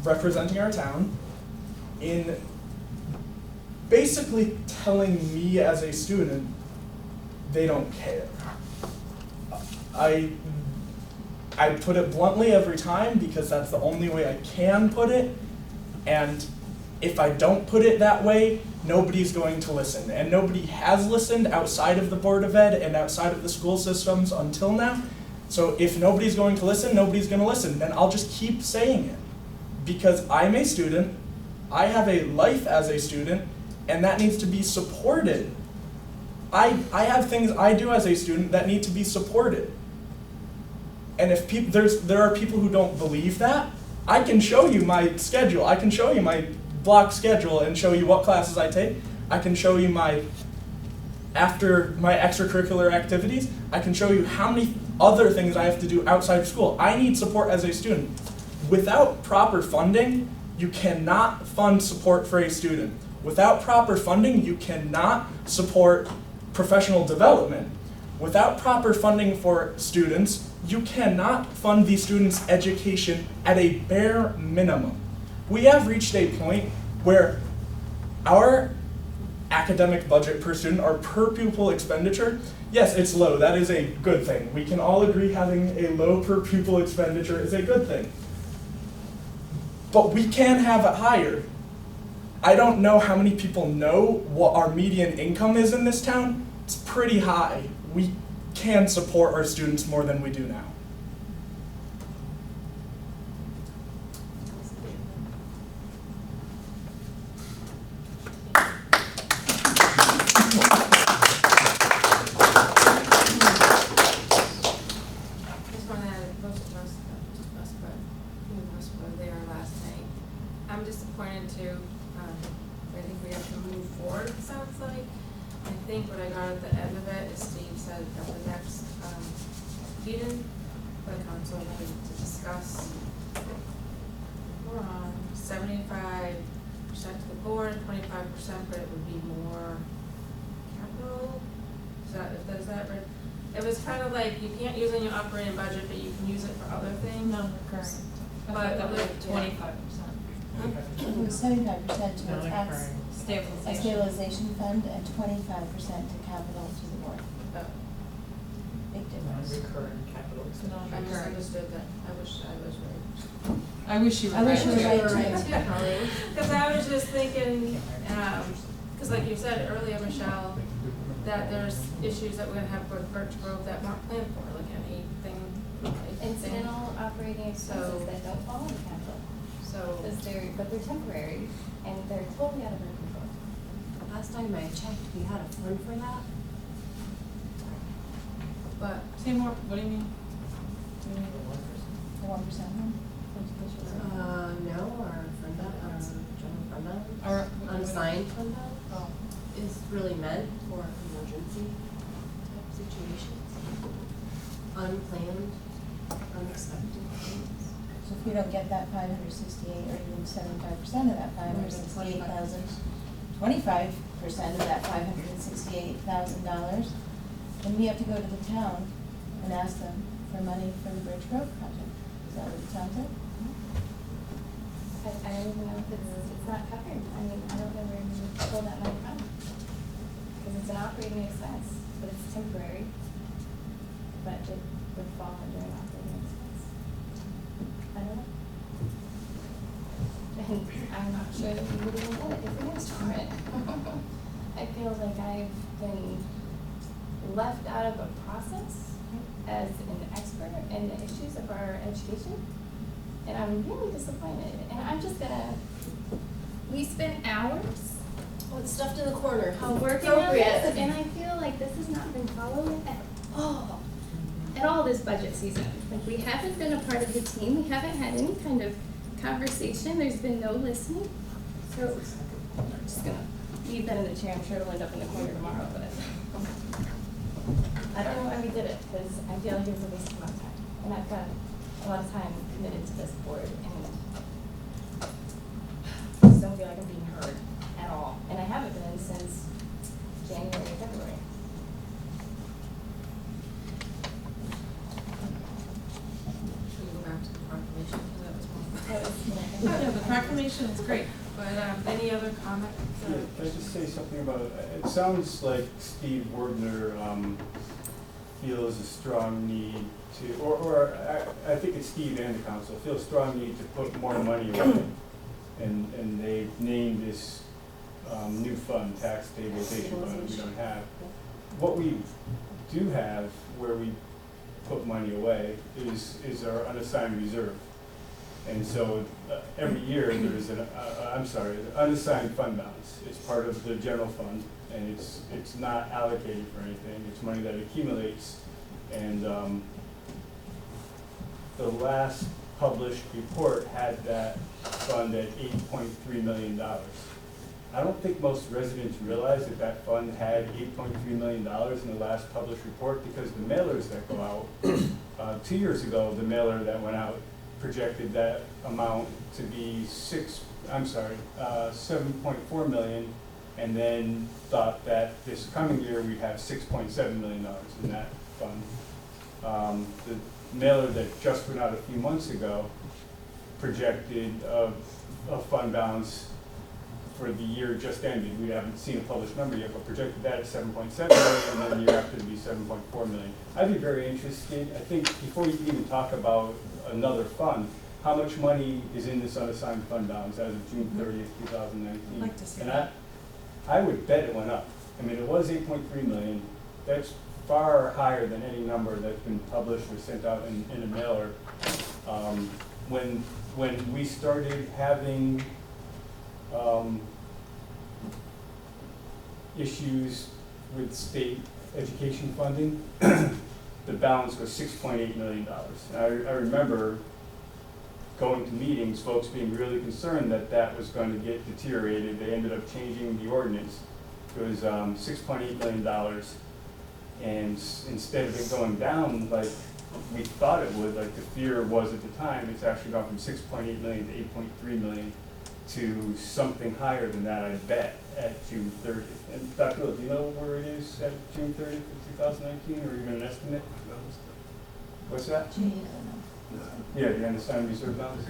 representing our town in basically telling me as a student they don't care. I put it bluntly every time because that's the only way I can put it, and if I don't put it that way, nobody's going to listen. And nobody has listened outside of the Board of Ed and outside of the school systems until now. So if nobody's going to listen, nobody's going to listen. Then I'll just keep saying it. Because I'm a student, I have a life as a student, and that needs to be supported. I have things I do as a student that need to be supported. And if there are people who don't believe that, I can show you my schedule. I can show you my block schedule and show you what classes I take. I can show you after my extracurricular activities. I can show you how many other things I have to do outside of school. I need support as a student. Without proper funding, you cannot fund support for a student. Without proper funding, you cannot support professional development. Without proper funding for students, you cannot fund the students' education at a bare minimum. We have reached a point where our academic budget per student, our per pupil expenditure, yes, it's low. That is a good thing. We can all agree having a low per pupil expenditure is a good thing. But we can have it higher. I don't know how many people know what our median income is in this town. It's pretty high. We can support our students more than we do now. I'm disappointed too. I think we have to move forward, it sounds like. I think what I got at the end of it is Steve said at the next meeting, the council wanted to discuss, we're on 75% to the board, 25%, but it would be more capital. Is that right? It was kind of like you can't use it in your operating budget, but you can use it for other things. Non-recurring. But that was like 25%. It was 75% to a tax, a Stabilization. stabilization fund, and 25% to capital to the board. Oh, Big difference. Non-recurring capital. I misunderstood that. I wish I was right. I wish you were I right. wish you were too. right too. Colleen. Because I was just thinking, because like you said earlier, Michelle, that there's issues that we're gonna have with Birch Grove that weren't planned for, like anything. Incidental operating expenses So- that don't fall into capital. So, But they're temporary and they're totally out of our control. Last time I checked, we had a fund for that. I but Say more, what do you mean? Do you mean the 1% one? No, our fund balance, general fund balance, Our unassigned fund balance Oh, is really meant for emergency type situations. Unplanned, unexpected things. So if we don't get that 568, or even 75% of that 568,000, 25% of that $568,000, then we have to go to the town and ask them for money for the Bridge Grove project. Is that what it sounds like? I don't even know if it's not covered. I mean, I don't know where we would pull that money from. Because it's an operating expense, but it's temporary. But it would fall under an operating expense. I don't know. And I'm not sure that we would even get it if we asked for it. I feel like I've been left out of a process as an expert in the issues of our education. And I'm really disappointed. And I'm just gonna, we spent hours Oh, it's stuffed in the corner. working on this, and I feel like this has not been followed at all this budget season. Like, we haven't been a part of the team, we haven't had any kind of conversation, there's been no listening. So, I'm just gonna leave that in the chair, I'm sure it'll end up in the corner tomorrow, but I don't know why we did it, because I feel like it was a waste of my time. And I've got a lot of time committed to this board, and I just don't feel like I'm being heard at all. And I haven't been since January, February. Should we go back to the proclamation, because that was one. That was, oh, no, the proclamation is great, but, any other comments? Yeah, can I just say something about, it sounds like Steve Wardner, feels a strong need to, or I think it's Steve and the council, feel a strong need to put more money away. And they've named this, new fund, tax stabilization fund, we don't have. What we do have where we put money away is our unassigned reserve. And so, every year there's an unassigned fund balance. It's part of the general fund, and it's not allocated for anything. It's money that accumulates. And, the last published report had that fund at $8.3 million. I don't think most residents realize that that fund had $8.3 million in the last published report, because the mailers that go out, 2 years ago, the mailer that went out projected that amount to be 7.4 million, and then thought that this coming year we'd have $6.7 million in that fund. The mailer that just went out a few months ago projected a fund balance for the year just ended. We haven't seen a published number yet, but projected that at 7.7 million, and then the year after to be 7.4 million. I'd be very interested, I think, before you even talk about another fund, how much money is in this unassigned fund balance as of June 30th, 2019? I'd like to see And that. I would bet it went up. I mean, it was 8.3 million. That's far higher than any number that's been published or sent out in a mailer. When we started having issues with state education funding, the balance was $6.8 million. I remember going to meetings, folks being really concerned that that was going to get deteriorated. They ended up changing the ordinance. It was $6.8 million. And instead of it going down like we thought it would, like the fear was at the time, it's actually gone from 6.8 million to 8.3 million to something higher than that, I bet, at June 30th. And Dr. Will, do you know where it is at June 30th of 2019, or even an estimate? What's that? Yeah, the unassigned reserve balance.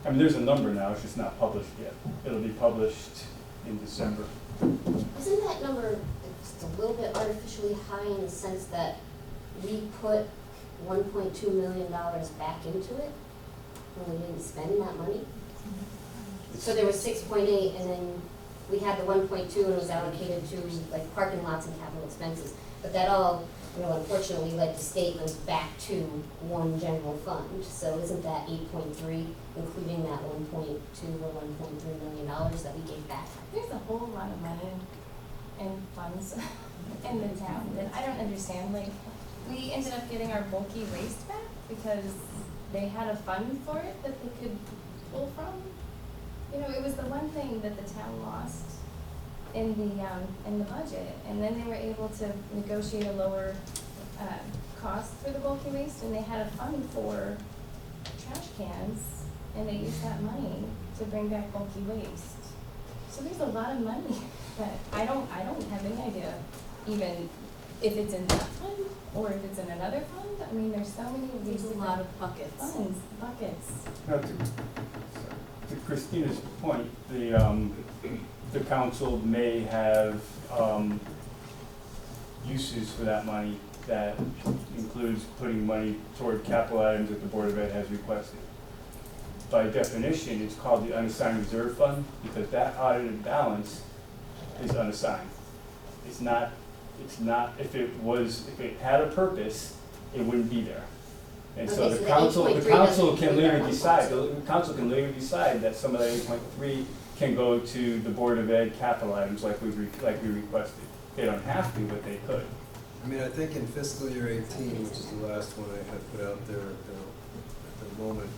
I mean, there's a number now, it's just not published yet. It'll be published in December. Isn't that number just a little bit artificially high in the sense that we put $1.2 million back into it when we didn't spend that money? So there was 6.8, and then we had the 1.2, and it was allocated to like parking lots and capital expenses. But that all, unfortunately led to statements back to one general fund. So isn't that 8.3, including that 1.2 or $1.3 million that we gave back? There's a whole lot of money and funds in the town that I don't understand. Like, we ended up getting our bulky waste back because they had a fund for it that they could pull from. You know, it was the one thing that the town lost in the budget, and then they were able to negotiate a lower, cost for the bulky waste, and they had a fund for trash cans, and they used that money to bring back bulky waste. So there's a lot of money that I don't have any idea even if it's in that fund or if it's in another fund. I mean, there's so many of these There's a lot of buckets. funds, buckets. Now, to Christina's point, the council may have, uses for that money that includes putting money toward capital items that the Board of Ed has requested. By definition, it's called the unassigned reserve fund, because that audited balance is unassigned. It's not, if it had a purpose, it wouldn't be there. And so Okay, the so the council, 8.3 the council doesn't can include later that decide, 1.2. the council can later decide that some of that 8.3 can go to the Board of Ed capital items like we requested. They don't have to, but they could. I mean, I think in fiscal year 18, which is the last one I had put out there, at the moment,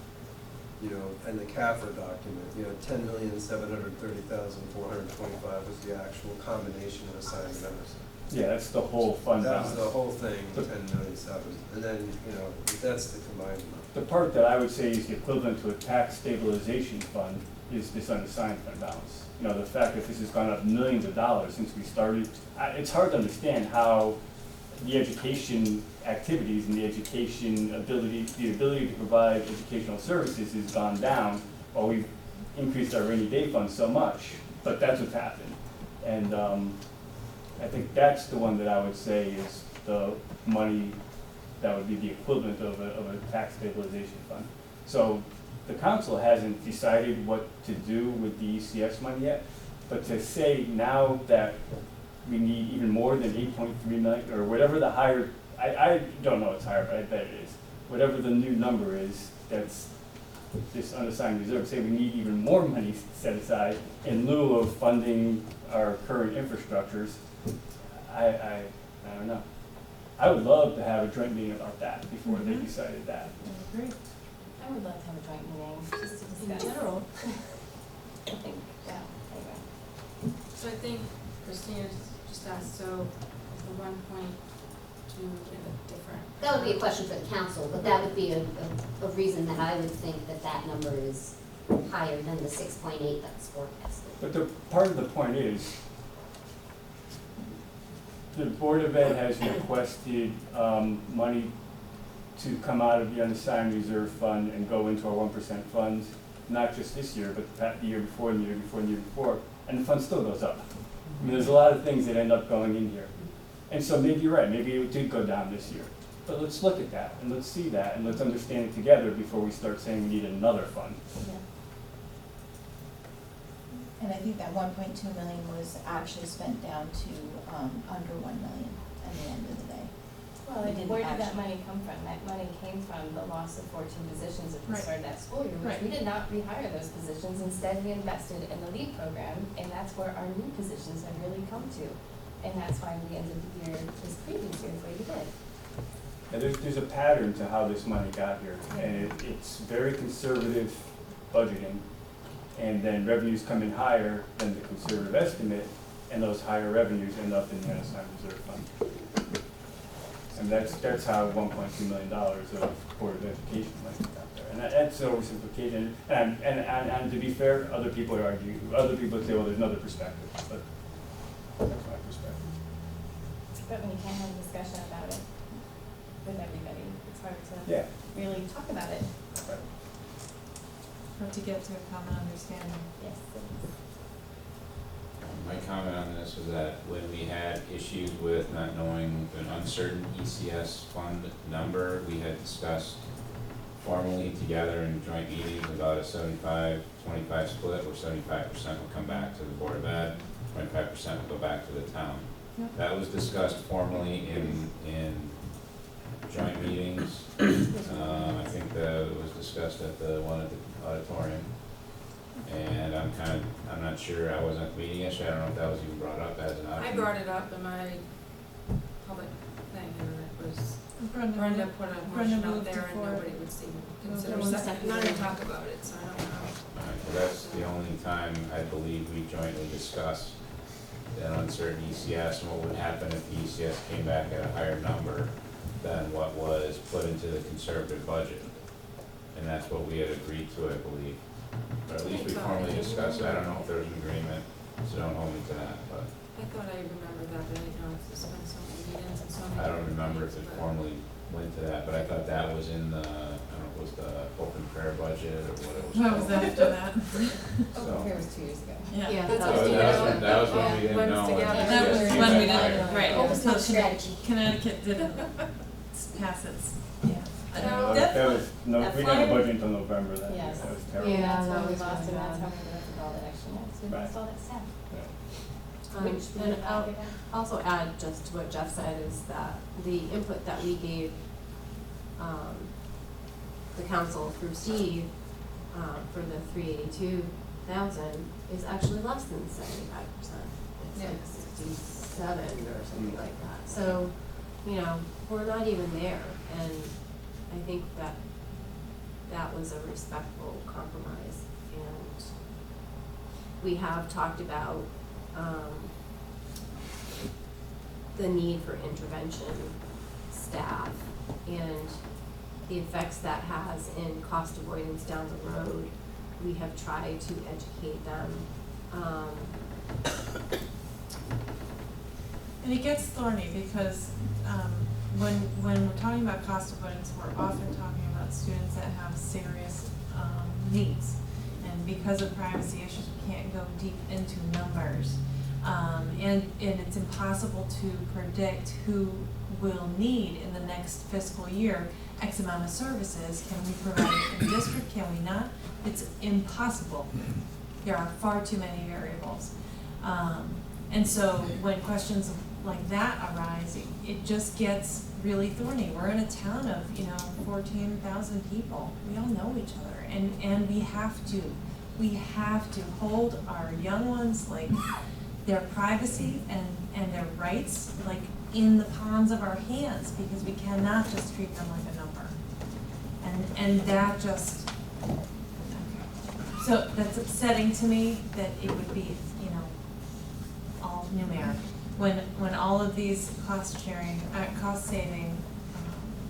you know, and the CAFR document, you know, 10,730,425 was the actual combination of assigned and unassigned. Yeah, that's the whole fund That balance. was the whole thing, 10,000,007, and then, you know, that's the combined amount. The part that I would say is the equivalent to a tax stabilization fund is this unassigned fund balance. You know, the fact that this has gone up millions of dollars since we started, it's hard to understand how the education activities and the education ability, the ability to provide educational services has gone down while we've increased our rainy day fund so much, but that's what's happened. And I think that's the one that I would say is the money that would be the equivalent of a tax stabilization fund. So the council hasn't decided what to do with the ECS money yet, but to say now that we need even more than 8.3 million, or whatever the higher, I don't know it's higher, but I bet it is. Whatever the new number is, that's this unassigned reserve, say we need even more money set aside in lieu of funding our current infrastructures. I don't know. I would love to have a joint meeting about that before they decided that. I agree. I would love to have a joint meeting, just to discuss. In general. I think, yeah, anyway. So I think Christina just asked, so is the 1.2 different? That would be a question for the council, but that would be a reason that I would think that that number is higher than the 6.8 that's forecasted. But the part of the point is, the Board of Ed has requested money to come out of the unassigned reserve fund and go into our 1% funds, not just this year, but the year before, and the year before, and the year before, and the fund still goes up. I mean, there's a lot of things that end up going in here. And so maybe you're right, maybe it did go down this year. But let's look at that, and let's see that, and let's understand it together before we start saying we need another fund. Yeah. And I think that 1.2 million was actually spent down to, under 1 million at the end of the day. Well, We and didn't where did that actually- money come from? That money came from the loss of 14 positions at the Right. start of that school year, which Right. we did not rehire those positions. Instead, we invested in the LEAD program, and that's where our new positions have really come to. And that's why we ended the year, this previous year, the way we did. And there's a pattern to how this money got here, and it's very conservative budgeting, and then revenues come in higher than the conservative estimate, and those higher revenues end up in the unassigned reserve fund. And that's how $1.2 million of Board of Education money got there. And that's oversimplification, and to be fair, other people would argue, other people would say, well, there's another perspective, but that's my perspective. But when you can't have a discussion about it with everybody, it's hard to Yeah. really talk about it. Right. Or to get to a common understanding. Yes. My comment on this was that when we had issues with not knowing an uncertain ECS fund number, we had discussed formally together in joint meetings about a 75-25 split, where 75% would come back to the Board of Ed, 25% would go back to the town. Yep. That was discussed formally in joint meetings. I think that it was discussed at the one at the auditorium. And I'm not sure, I wasn't at the meeting yesterday, I don't know if that was even brought up as an option. I brought it up in my public thing, and it was Brenda put a Brenda motion out moved there it and forward. nobody would see, consider one second, second. not even talk about it, so I don't know. So that's the only time I believe we jointly discussed an uncertain ECS and what would happen if the ECS came back at a higher number than what was put into the conservative budget. And that's what we had agreed to, I believe. Or at least we formally discussed it. I don't know if there was an agreement, so don't hold me to that, but I thought I remembered that, but I didn't know if it's been so many meetings and so many. I don't remember if it meetings, but- formally went to that, but I thought that was in the, I don't know, was the open prayer budget or what it was What called. was after that? So, was 2 years ago. Yeah. That's so what we that was when we didn't Blends know. together. and That the was ECS when we came back didn't, higher. right, Open so house strategy. Connecticut didn't pass its, yeah. I don't know. That was, no, That we didn't have a flyer- budget until November then. Yes. That was terrible. Yeah, That's that why we was lost, really and that's bad. how we ended up with all that extra money, so we Right. lost all that staff. And I'll also add just to what Jeff said is that the input that we gave, the council through Steve, for the 382,000 is actually less than 75%. It's like 67 or something like that. So, you know, we're not even there, and I think that that was a respectful compromise. And we have talked about, the need for intervention staff and the effects that has in cost avoidance down the road. We have tried to educate them. And it gets thorny because when we're talking about cost avoidance, we're often talking about students that have serious needs. And because of privacy issues, we can't go deep into numbers. And it's impossible to predict who will need in the next fiscal year X amount of services. Can we provide it in district, can we not? It's impossible. There are far too many variables. And so when questions like that arise, it just gets really thorny. We're in a town of, 14,000 people. We all know each other, and we have to hold our young ones, like, their privacy and their rights, like, in the palms of our hands, because we cannot just treat them like a number. And that just, so that's upsetting to me that it would be, all numeric. When all of these cost saving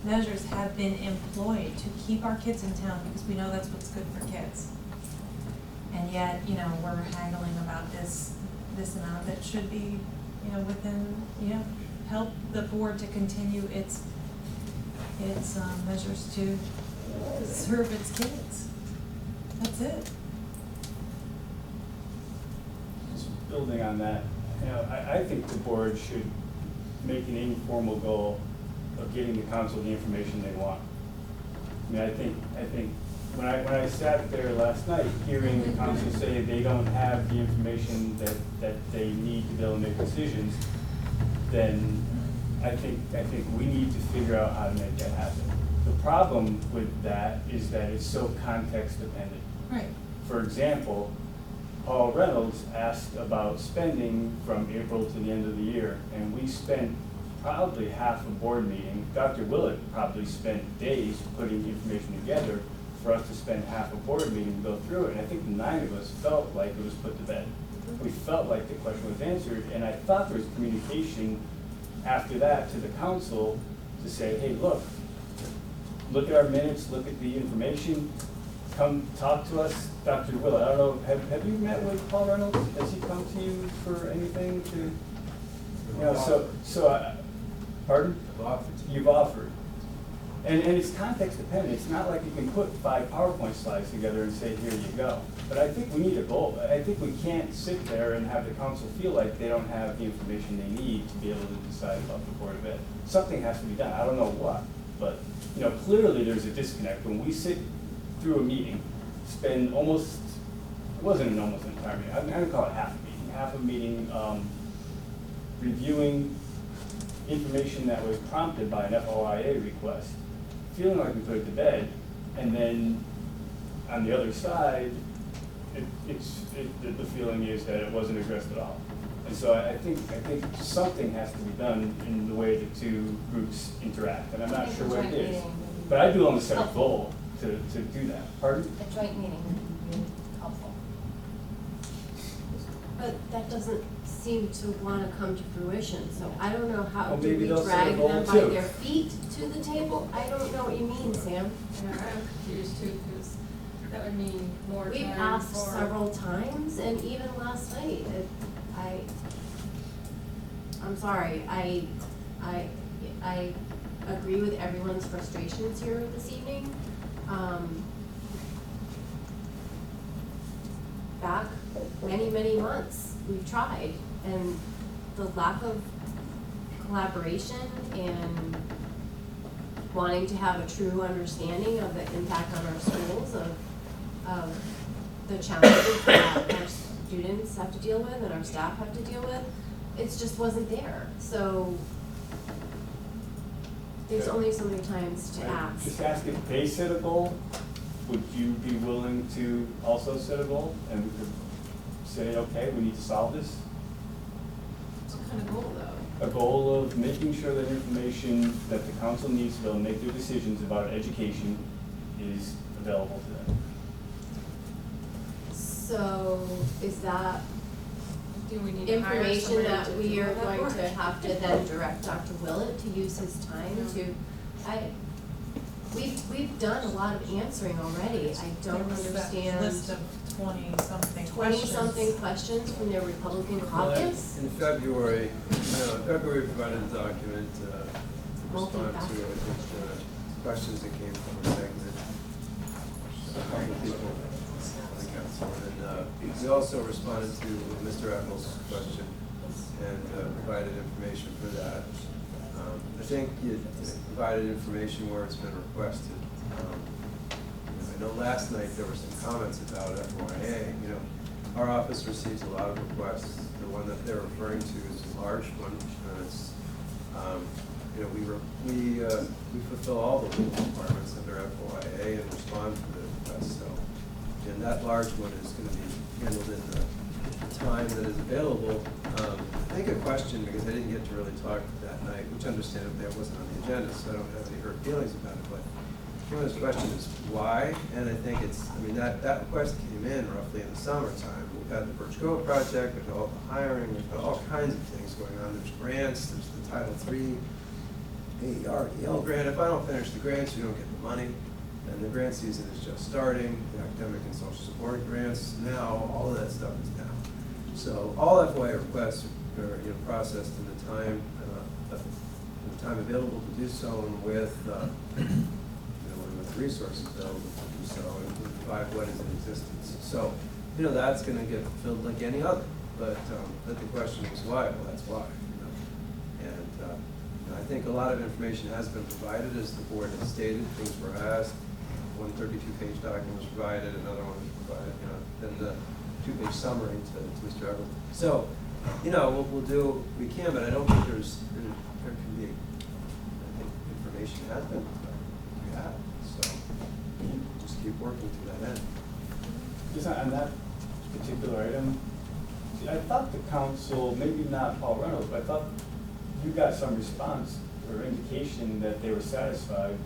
measures have been employed to keep our kids in town, because we know that's what's good for kids. And yet, we're haggling about this amount that should be, within, help the board to continue its measures to serve its kids. That's it. Just building on that, I think the board should make an informal goal of getting the council the information they want. I mean, I think when I sat there last night, hearing the council say they don't have the information that they need to be able to make decisions, then I think we need to figure out how to make that happen. The problem with that is that it's so context dependent. Right. For example, Paul Reynolds asked about spending from April to the end of the year, and we spent probably half a board meeting. Dr. Willett probably spent days putting information together for us to spend half a board meeting to go through it. And I think the 9 of us felt like it was put to bed. We felt like the question was answered, and I thought there was communication after that to the council to say, hey, look at our minutes, look at the information, come talk to us. Dr. Willett, I don't know, have you met with Paul Reynolds? Has he come to you for anything to, pardon? I've offered to. You've offered. And it's context dependent. It's not like you can put 5 PowerPoint slides together and say, here you go. But I think we need a goal. I think we can't sit there and have the council feel like they don't have the information they need to be able to decide about the Board of Ed. Something has to be done. I don't know what, but clearly there's a disconnect. When we sit through a meeting, spend almost, it wasn't almost an entire meeting, I'm gonna call it half a meeting, reviewing information that was prompted by an FOIA request, feeling like we put it to bed, and then on the other side, the feeling is that it wasn't addressed at all. And so I think something has to be done in the way the two groups interact, and I'm not sure what it is. But I do want to set a goal to do that. Pardon? A joint meeting would be really helpful. But that doesn't seem to wanna come to fruition, so I don't know how, Well, do maybe we they'll set a drag goal them by too. their feet to the table? I don't know what you mean, Sam. Yeah, I'm confused too, because that would mean more time for. We've asked several times, and even last night, I'm sorry, I agree with everyone's frustrations here this evening. Back many months, we've tried, and the lack of collaboration and wanting to have a true understanding of the impact on our schools, of the challenges that our students have to deal with and our staff have to deal with, it just wasn't there. So there's only so many times to ask. Just ask if they set a goal, would you be willing to also set a goal? And we could say, okay, we need to solve this. What kind of goal though? A goal of making sure that information that the council needs to be able to make their decisions about education is available to them. So is that Do we need to hire information somebody that to we do are that going work? to have to then direct Dr. Willett to use his time to, we've done a lot of answering already. I don't There was that understand. list of 20-something questions. 20-something questions from their Republican caucus. In February, we provided a document, response to, I think, questions that came from a segment, a couple of people on the council. And we also responded to Mr. Eccles' question and provided information for that. I think you provided information where it's been requested. I know last night there were some comments about FYA. Our office receives a lot of requests. The one that they're referring to is a large one. It's, we fulfill all the legal requirements under FYA and respond to the requests. So, and that large one is going to be handled in the time that is available. I think a question, because I didn't get to really talk that night, which understandably I wasn't on the agenda, so I don't have any hurt feelings about it, but this question is why, and I think that request came in roughly in the summertime. We've had the Birch Grove project, we've got all the hiring, we've got all kinds of things going on. There's grants, there's the Title III, AEL grant. If I don't finish the grants, you don't get the money. And the grant season is just starting, the academic and social support grants, now all of that stuff is down. So all FYI requests are processed in the time available to do so, and with with resources available to do so, and provide what is in existence. So that's going to get fulfilled like any other. But the question was why? Well, that's why. And I think a lot of information has been provided, as the board has stated. Things were asked. One 32-page document was provided, another one was provided, then the 2-page summary to Mr. Everett. So, we'll do what we can, but I don't think there can be, I think information has been provided. We have, so just keep working to that end. Just on that particular item, I thought the council, maybe not Paul Reynolds, but I thought you got some response or indication that they were satisfied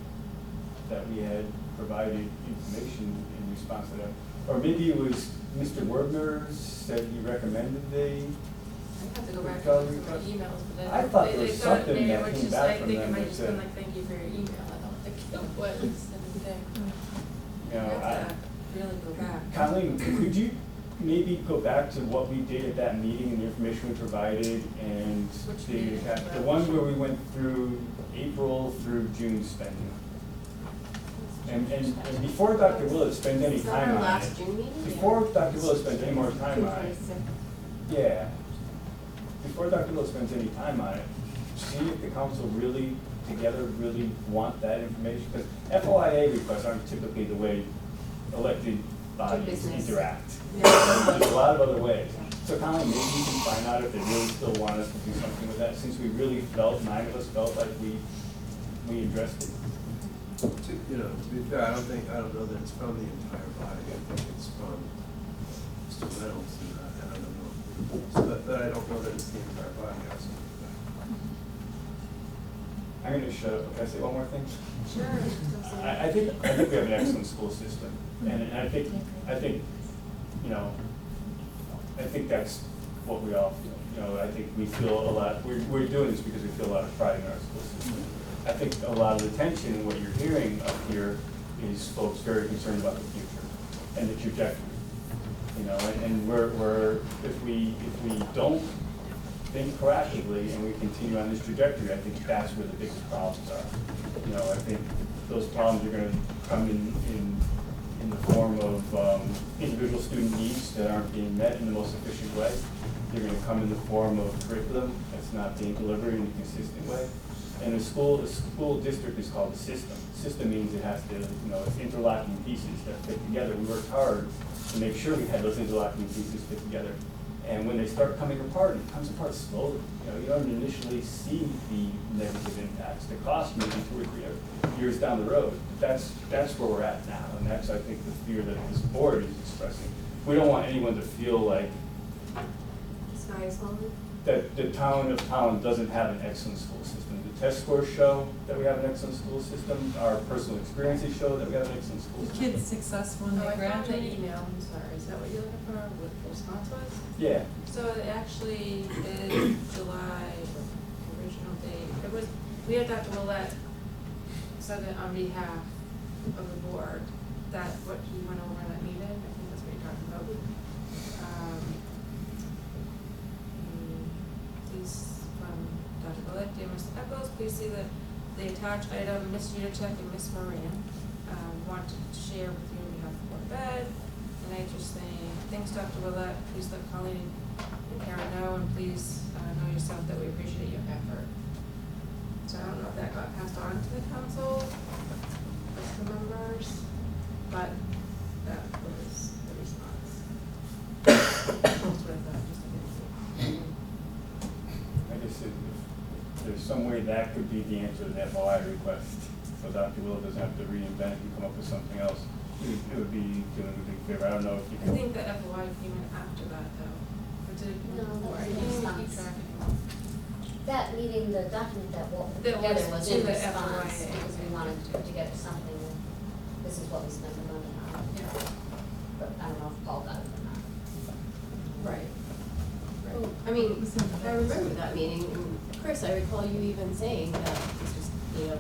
that we had provided information in response to that. Or maybe it was Mr. Werner said he recommended they. I have to go back and look through my emails, but I thought there was something maybe that it was came just, back I from think it them might that have just been said- like, thank you for your email. I don't think it was anything. You know, I have to really go back. Colleen, could you maybe go back to what we did at that meeting and the information we provided and Which the meeting? one where we went through April through June spending? And before Dr. Willett spends any Is that time our on last it, June meeting? before Dr. Willett spends any more time on it, 26th. yeah, before Dr. Willett spends any time on it, see if the council really want that information, because FOIA requests aren't typically the way elected bodies business. interact. Yeah. There's a lot of other ways. So Colin, maybe you can find out if they really still want us to do something with that, since we really nine of us felt like we addressed it. To be fair, I don't know that it's from the entire body. I think it's from Mr. Reynolds, and I don't know. So, but I don't know that it's the entire body, absolutely. I'm gonna shut up. Can I say one more thing? Sure. I think we have an excellent school system, and I think, you know, I think that's what we all feel. You know, I think we feel a lot, we're doing this because we feel a lot of pride in our school system. I think a lot of the tension, what you're hearing up here, is folks very concerned about the future and the trajectory. You know, and if we don't think proactively and we continue on this trajectory, I think that's where the biggest problems are. You know, I think those problems are gonna come in the form of individual student needs that aren't being met in the most efficient way. They're gonna come in the form of curriculum that's not being delivered in a consistent way. And the school district is called a system. System means it has to, you know, it's interlocking pieces that fit together. We worked hard to make sure we had those interlocking pieces fit together. And when they start coming apart, it comes apart slowly. You know, you don't initially see the negative impacts. The cost maybe 2 or 3 years down the road. That's where we're at now, and that's, I think, the fear that this board is expressing. We don't want anyone to feel like Sky is falling. that the town of Tolland doesn't have an excellent school system. The test scores show that we have an excellent school system. Our personal experiences show that we have an excellent school system. Kids successful when Oh, they I found the graduate. email, I'm sorry, is that what you're looking for, what the response was? Yeah. So it actually is July, original date, it was, we had Dr. Willett said it on behalf of the board, that what he went over that meeting, I think that's what you're talking about. Please, from Dr. Willett, dear Mr. Eccles, please see that the attached item, Ms. Udacek and Ms. Moran, want to share with you on behalf of the Board of Ed. And I just saying, thanks, Dr. Willett, please let Colleen and Karen know, and please know yourself that we appreciate your effort. So I don't know if that got passed on to the council, as the members, but that was the response. That's what I thought, just a bit. I guess if there's some way that could be the answer to the FOI request, so Dr. Will doesn't have to reinvent and come up with something else, it would be doing a big favor. I don't know if you I can. think the FOI came in after that, though. Or did, No, that or was I in can't even response. keep track anymore. That meeting, the document that Walt put That together was was to in the response, FYA. because we wanted to put together something, and this is what we spent the money on. Yeah. But I don't know if Paul got it or not. Right. Well, I mean, I remember that meeting, and Chris, I recall you even saying that this was, you know,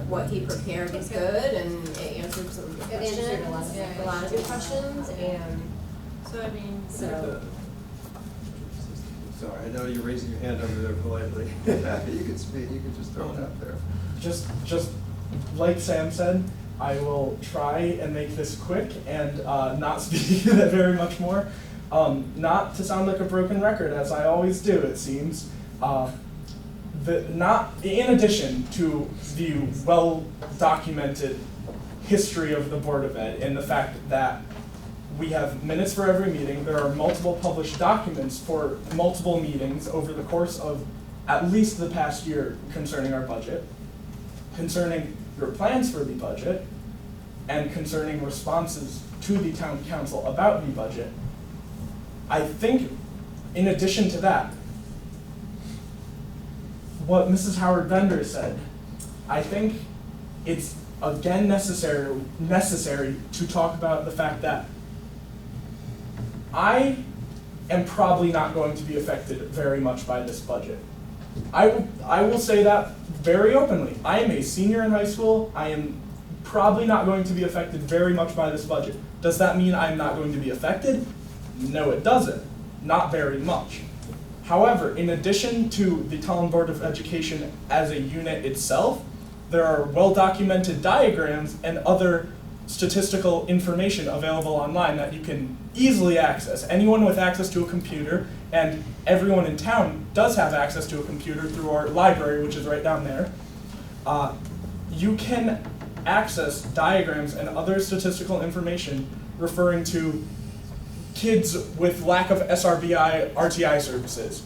what he prepared was good, and it answered some of your It answered questions, a lot of a lot of your questions, and So I mean, so. Sorry, I know you're raising your hand over there politely. You could speak, you could just throw it out there. Just like Sam said, I will try and make this quick and not speak that very much more. Not to sound like a broken record, as I always do, it seems. In addition to the well-documented history of the Board of Ed and the fact that we have minutes for every meeting, there are multiple published documents for multiple meetings over the course of at least the past year concerning our budget, concerning your plans for the budget, and concerning responses to the town council about the budget. I think, in addition to that, what Mrs. Howard Bender said, I think it's again necessary to talk about the fact that I am probably not going to be affected very much by this budget. I will say that very openly. I am a senior in high school. I am probably not going to be affected very much by this budget. Does that mean I'm not going to be affected? No, it doesn't. Not very much. However, in addition to the Tolland Board of Education as a unit itself, there are well-documented diagrams and other statistical information available online that you can easily access. Anyone with access to a computer, and everyone in town does have access to a computer through our library, which is right down there, you can access diagrams and other statistical information referring to kids with lack of SRBI RTI services.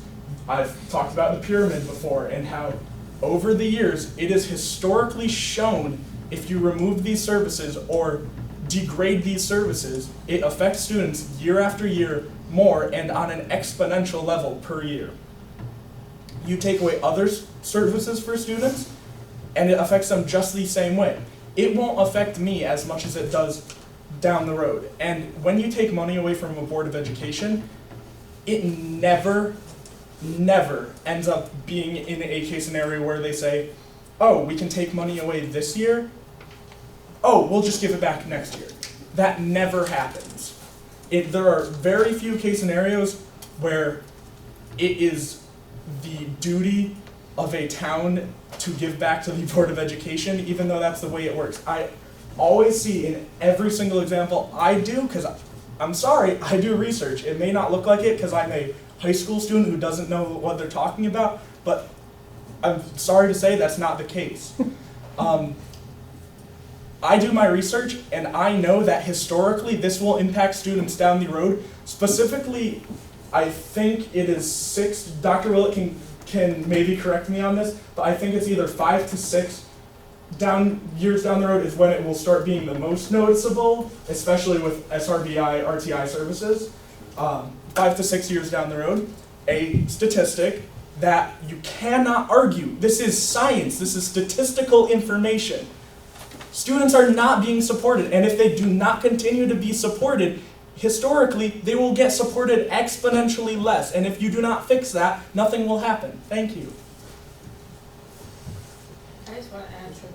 I've talked about the pyramid before and how over the years it is historically shown if you remove these services or degrade these services, it affects students year after year more and on an exponential level per year. You take away other services for students, and it affects them just the same way. It won't affect me as much as it does down the road. And when you take money away from a Board of Education, it never ends up being in a case scenario where they say, oh, we can take money away this year. Oh, we'll just give it back next year. That never happens. There are very few case scenarios where it is the duty of a town to give back to the Board of Education, even though that's the way it works. I always see in every single example I do, because I'm sorry, I do research. It may not look like it because I'm a high school student who doesn't know what they're talking about, but I'm sorry to say that's not the case. I do my research, and I know that historically this will impact students down the road. Specifically, I think it is 6, Dr. Willett can maybe correct me on this, but I think it's either 5 to 6 years down the road is when it will start being the most noticeable, especially with SRBI, RTI services. 5 to 6 years down the road, a statistic that you cannot argue. This is science, this is statistical information. Students are not being supported, and if they do not continue to be supported, historically, they will get supported exponentially less, and if you do not fix that, nothing will happen. Thank you. I just want to add to that.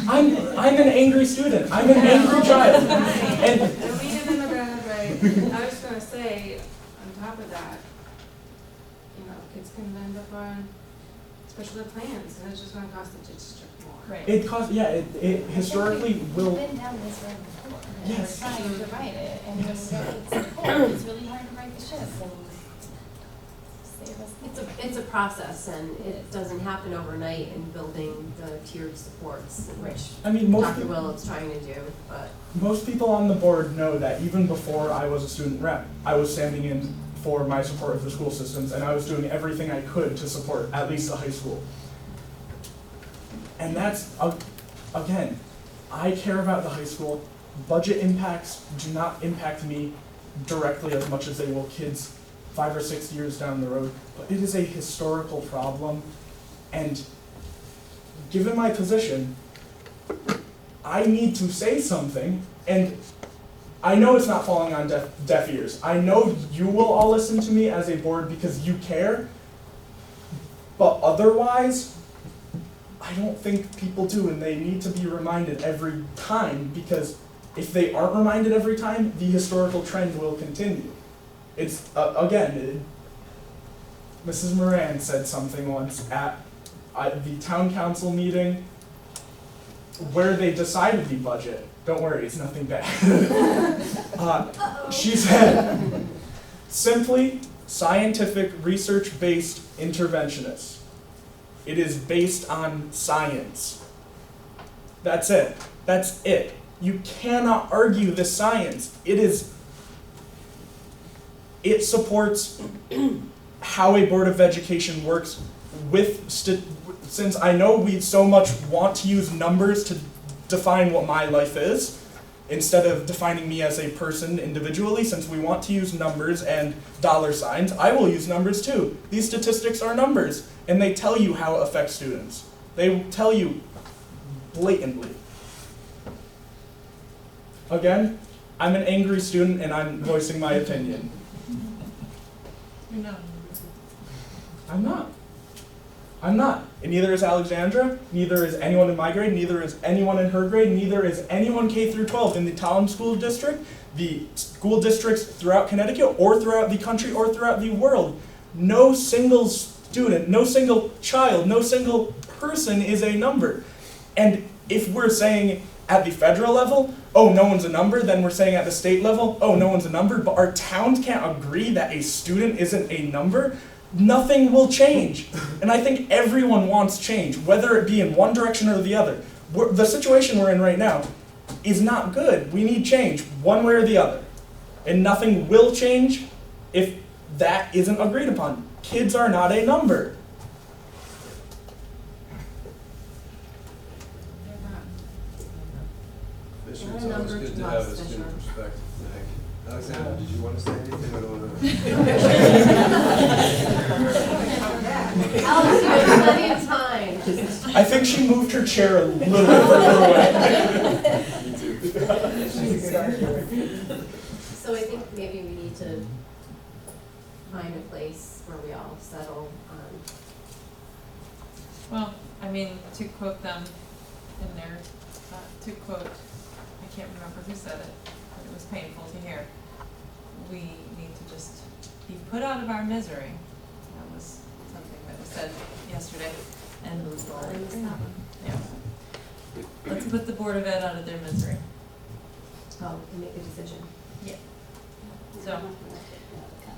I'm an angry student. I'm an angry child. And I don't mean it in a bad way. I was going to say, on top of that, kids can end up on special ed plans, and it's just going to cost the district more. Right. it costs, it historically will. We've been down this road before, and Yes. we're trying to write it, and when we don't get support, it's really hard to write the ship, and save us. It's a process, and it doesn't happen overnight in building the tiered supports, which I mean, most Dr. people, Willett's trying to do, but. most people on the board know that even before I was a student rep, I was standing in for my support of the school systems, and I was doing everything I could to support at least the high school. And that's, again, I care about the high school. Budget impacts do not impact me directly as much as they will kids 5 or 6 years down the road, but it is a historical problem, and given my position, I need to say something, and I know it's not falling on deaf ears. I know you will all listen to me as a board because you care, but otherwise, I don't think people do, and they need to be reminded every time, because if they aren't reminded every time, the historical trend will continue. It's, again, Mrs. Moran said something once at the town council meeting where they decided the budget. Don't worry, it's nothing bad. She said, simply scientific research-based interventionists. It is based on science. That's it. That's it. You cannot argue the science. It supports how a Board of Education works since I know we so much want to use numbers to define what my life is, instead of defining me as a person individually, since we want to use numbers and dollar signs, I will use numbers too. These statistics are numbers, and they tell you how it affects students. They tell you blatantly. Again, I'm an angry student and I'm voicing my opinion. You're not. I'm not. And neither is Alexandra, neither is anyone in my grade, neither is anyone in her grade, neither is anyone K through 12 in the Tolland School District, the school districts throughout Connecticut, or throughout the country, or throughout the world. No single student, no single child, no single person is a number. And if we're saying at the federal level, oh, no one's a number, then we're saying at the state level, oh, no one's a number, but our towns can't agree that a student isn't a number, nothing will change. And I think everyone wants change, whether it be in one direction or the other. The situation we're in right now is not good. We need change, one way or the other. And nothing will change if that isn't agreed upon. Kids are not a number. Fisher, Not a it's always number good to to us, have a Fisher. student perspective, Meg. Alexander, did you want to say anything? I don't want to. Alex, you have plenty of time. Just I think she moved her chair a little bit further away. Me too. She's a good arguer. So I think maybe we need to find a place where we all settle on. Well, I mean, to quote them in their, to quote, I can't remember who said it, but it was painful to hear. We need to just be put out of our misery. That was something that was said yesterday, and move forward. Yeah. Let's put the Board of Ed out of their misery. Oh, and make a decision. Yeah.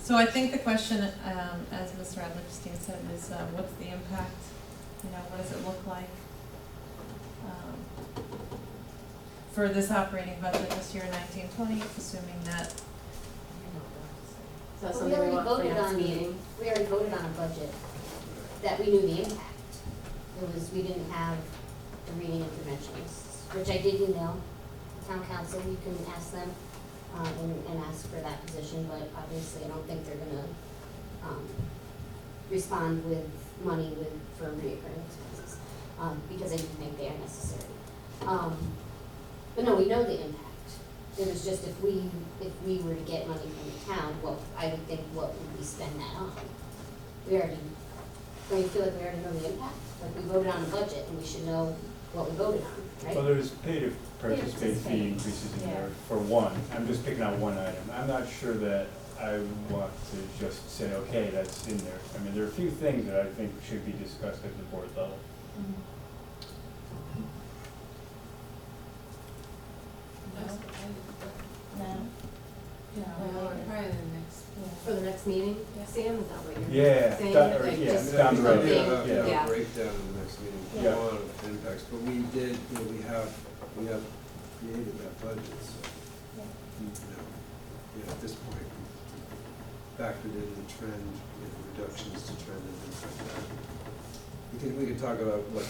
So I think the question, as Ms. Radler-Christine said, is what's the impact? You know, what does it look like for this operating budget this year, 1920, assuming that. So that's Well, something we want for next meeting. We already voted on a budget that we knew the impact. It was, we didn't have the reading interventionists, which I did email town council. You can ask them, and ask for that position, but obviously I don't think they're gonna, respond with money for reoccurring expenses, because I do think they are necessary. But no, we know the impact. It was just if we were to get money from the town, I would think, what would we spend that on? Don't you feel like we already know the impact? Like, we voted on a budget and we should know what we voted on, right? Well, there's pay to participate fee increases in there for one. I'm just picking out one item. I'm not sure that I want to just say, okay, that's in there. I mean, there are a few things that I think should be discussed at the board level. No. For the next meeting, Sam, is that what you're Yeah, saying? that- or- Like, yeah, just down the road. something- Yeah, yeah. breakdown in the next meeting, a Yeah. lot of impacts, but we did, we have created that budget, so, at this point, we factored in the trend, reductions to trend and things like that. We could talk about what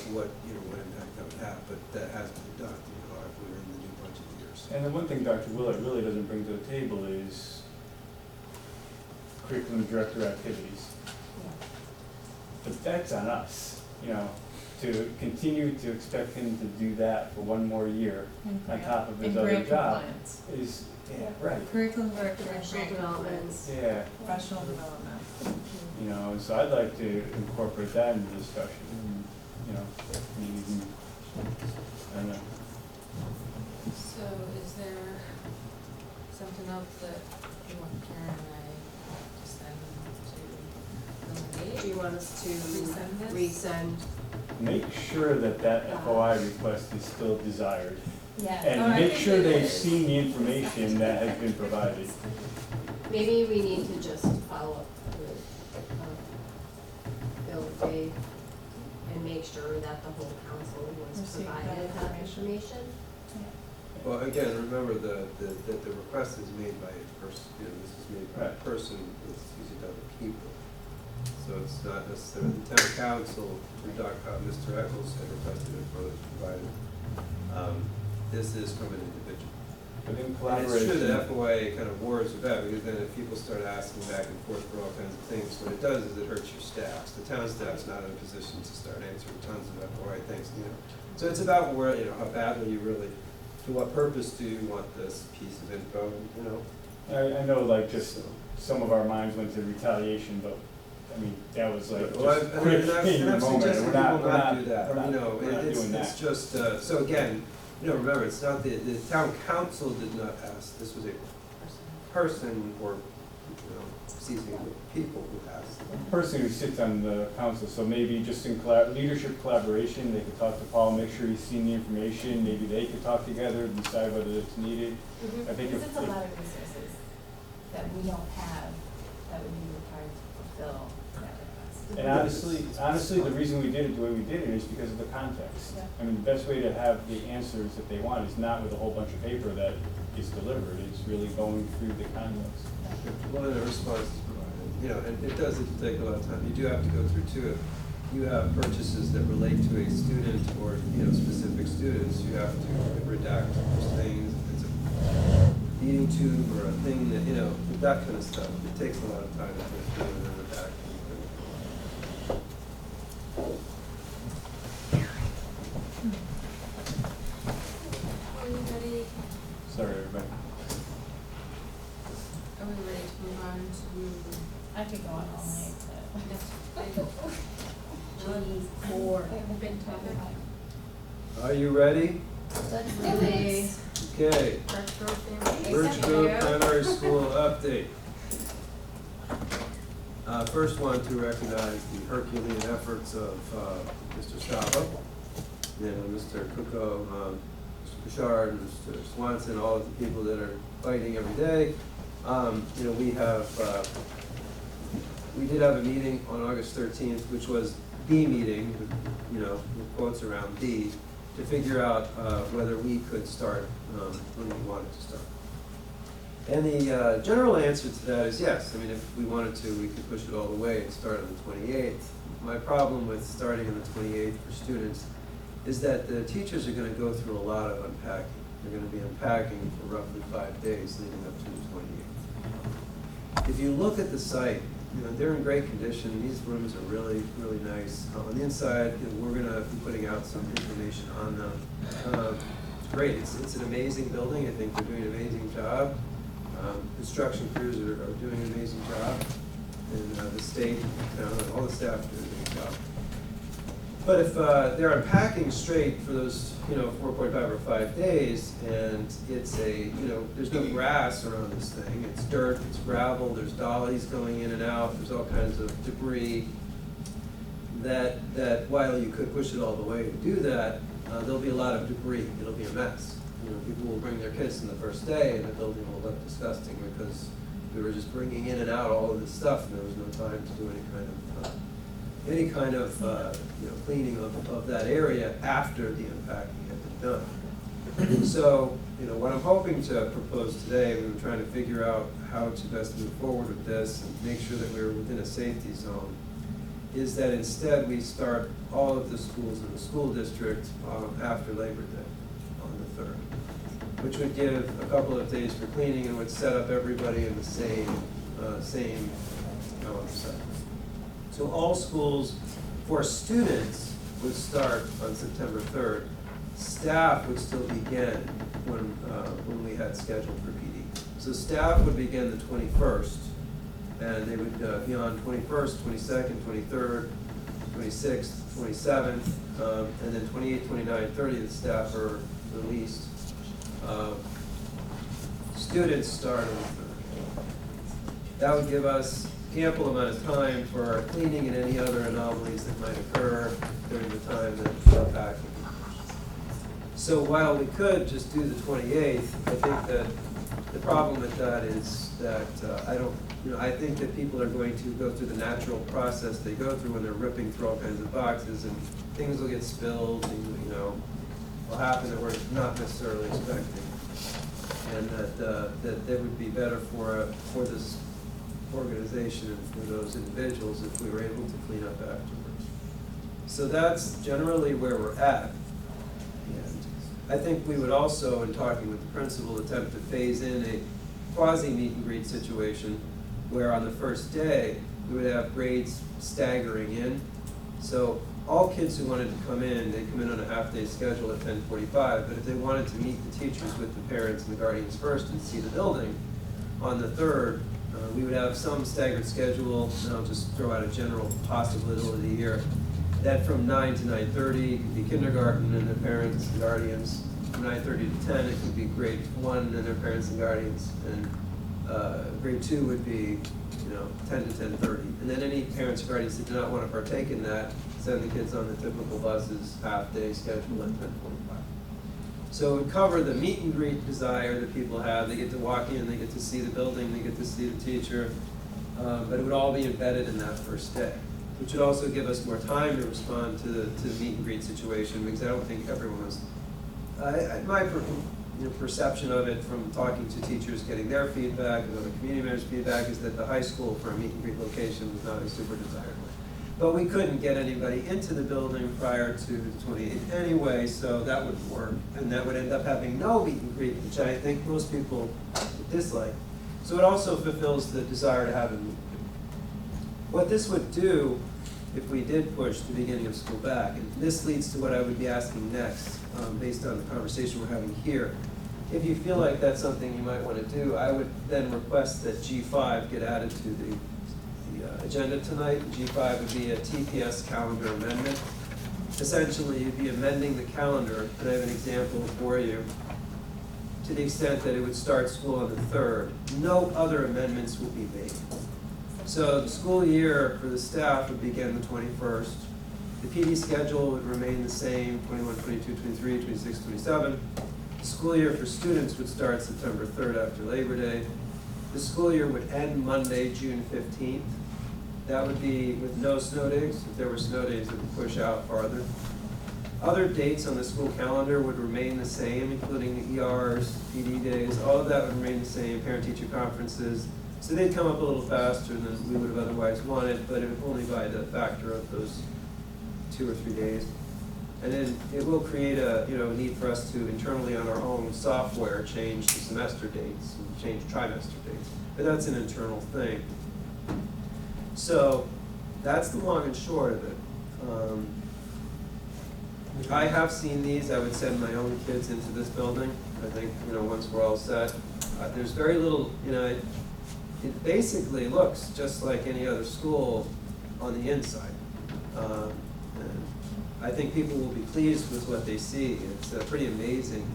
impact that would have, but that has been done, if we're in the new budget years. And the one thing Dr. Willett really doesn't bring to the table is curriculum director activities. But that's on us, to continue to expect him to do that for one more year on top of his other job is, right. Curriculum director, Professional development. Yeah, professional development. so I'd like to incorporate that into the discussion, maybe even, I don't know. So is there something else that you want Karen and I to send to eliminate? Do you want us to Resend this? resend? Make sure that FOI request is still desired. Yeah. And Oh, I make think sure it they've is. seen the information that has been provided. Maybe we need to just follow up with Bill, Dave, and make sure that the whole council was Received that provided that information. information. Well, again, remember that the request is made by a person, this is made by a Right. person with usually other people. So it's not necessarily the town council, Mr. Eccles had requested it for provided. This is from an individual. But in And collaboration. it's true that FOA kind of worries with that, because then if people start asking back and forth for all kinds of things, what it does is it hurts your staffs. The town staff's not in a position to start answering tons of FOA things, So it's about where, how badly you really, to what purpose do you want this piece of info, I know, like, just some of our minds went to retaliation, but, that was like Well, just and quick in the I'm moment. suggesting We're not, people we're not not, do that, we're not doing it's that. just, so again, remember, it's not the town council did not ask, this was a person or, seizing people who asked. Person who sits on the council, so maybe just in leadership collaboration, they could talk to Paul, make sure he's seen the information, maybe they could talk together, decide whether it's needed. I think Because if, it's a lot of resources that we don't have, that would be required to fulfill that request. and honestly, the reason we did it the way we did it is because of the context. Yeah. The best way to have the answers that they want is not with a whole bunch of paper that is delivered, it's really going through the context. Well, and a response is provided, and it does take a lot of time. You do have to go through too. If you have purchases that relate to a student or, specific students, you have to redact those things. It's a heating tube or a thing that, you know, that kind of stuff. It takes a lot of time to put through and then the back. Are we ready, Sorry, everybody. are we ready to move on to? I could go on all night, but. G4. We've been talking about. Are you ready? Let's do Okay. it. Okay. Birch Grove family. Birch Grove Primary School update. First one to recognize the Herculean efforts of Mr. Saba, and Mr. Kuko, Mr. Bouchard, and Mr. Swanson, all of the people that are fighting every day. You know, we did have a meeting on August 13th, which was the meeting, you know, with quotes around the, to figure out whether we could start when we wanted to start. And the general answer to that is yes. I mean, if we wanted to, we could push it all the way and start on the 28th. My problem with starting on the 28th for students is that the teachers are going to go through a lot of unpacking. They're going to be unpacking for roughly 5 days leading up to the 28th. If you look at the site, you know, they're in great condition. These rooms are really, really nice. On the inside, you know, we're going to be putting out some information on them. It's great. It's an amazing building. I think they're doing an amazing job. Construction crews are doing an amazing job. And the state, all the staff do a good job. But if they're unpacking straight for those, you know, 4.5 or 5 days, and it's a, you know, there's no grass around this thing. It's dirt, it's gravel, there's dollies going in and out, there's all kinds of debris. That while you could push it all the way to do that, there'll be a lot of debris. It'll be a mess. You know, people will bring their kids in the first day, and the building will look disgusting because we were just bringing in and out all of this stuff, and there was no time to do any kind of you know, cleaning of that area after the unpacking had been done. So, you know, what I'm hoping to propose today, we were trying to figure out how to best move forward with this and make sure that we're within a safety zone, is that instead we start all of the schools in the school district after Labor Day on the 3rd, which would give a couple of days for cleaning and would set up everybody in the same site. So all schools for students would start on September 3rd. Staff would still begin when we had scheduled for PD. So staff would begin the 21st, and they would be on 21st, 22nd, 23rd, 26th, 27th, and then 28th, 29th, 30th, staff are released. Students start on the 3rd. That would give us ample amount of time for our cleaning and any other anomalies that might occur during the time that we're packing. So while we could just do the 28th, I think that the problem with that is that I think that people are going to go through the natural process they go through when they're ripping through all kinds of boxes, and things will get spilled, and, you know, will happen that we're not necessarily expecting. And that they would be better for this organization and for those individuals if we were able to clean up afterwards. So that's generally where we're at. And I think we would also, in talking with the principal, attempt to phase in a quasi meet and greet situation where on the first day we would have grades staggering in. So all kids who wanted to come in, they come in on a half-day schedule at 10:45, but if they wanted to meet the teachers with the parents and the guardians first and see the building on the 3rd, we would have some staggered schedule, and I'll just throw out a general possibility here, that from 9 to 9:30 could be kindergarten and their parents and guardians. From 9:30 to 10, it could be grade 1 and their parents and guardians, and grade 2 would be, you know, 10 to 10:30. And then any parents or guardians that do not want to partake in that, send the kids on the typical buses, half-day schedule at 10:45. So it would cover the meet and greet desire that people have. They get to walk in, they get to see the building, they get to see the teacher, but it would all be embedded in that first day, which would also give us more time to respond to the meet and greet situation, because I don't think everyone was, my perception of it from talking to teachers, getting their feedback, and other community members' feedback, is that the high school for a meet and greet location was not a super desired one. But we couldn't get anybody into the building prior to the 28th anyway, so that would work. And that would end up having no meet and greet, which I think most people dislike. So it also fulfills the desire to have a meeting. What this would do, if we did push the beginning of school back, and this leads to what I would be asking next, based on the conversation we're having here. If you feel like that's something you might want to do, I would then request that G5 get added to the agenda tonight. G5 would be a TPS calendar amendment. Essentially, you'd be amending the calendar, and I have an example for you, to the extent that it would start school on the 3rd. No other amendments will be made. So the school year for the staff would begin the 21st. The PD schedule would remain the same, 21, 22, 23, 26, 27. The school year for students would start September 3rd after Labor Day. The school year would end Monday, June 15th. That would be with no snow days. If there were snow days, it would push out farther. Other dates on the school calendar would remain the same, including the ERs, PD days. All of that would remain the same, parent-teacher conferences. So they'd come up a little faster than we would have otherwise wanted, but only by the factor of those 2 or 3 days. And then it will create a need for us to internally on our own software change the semester dates and change trimester dates. But that's an internal thing. So that's the long and short of it. I have seen these. I would send my own kids into this building. I think once we're all set, there's very little. It basically looks just like any other school on the inside. And I think people will be pleased with what they see. It's a pretty amazing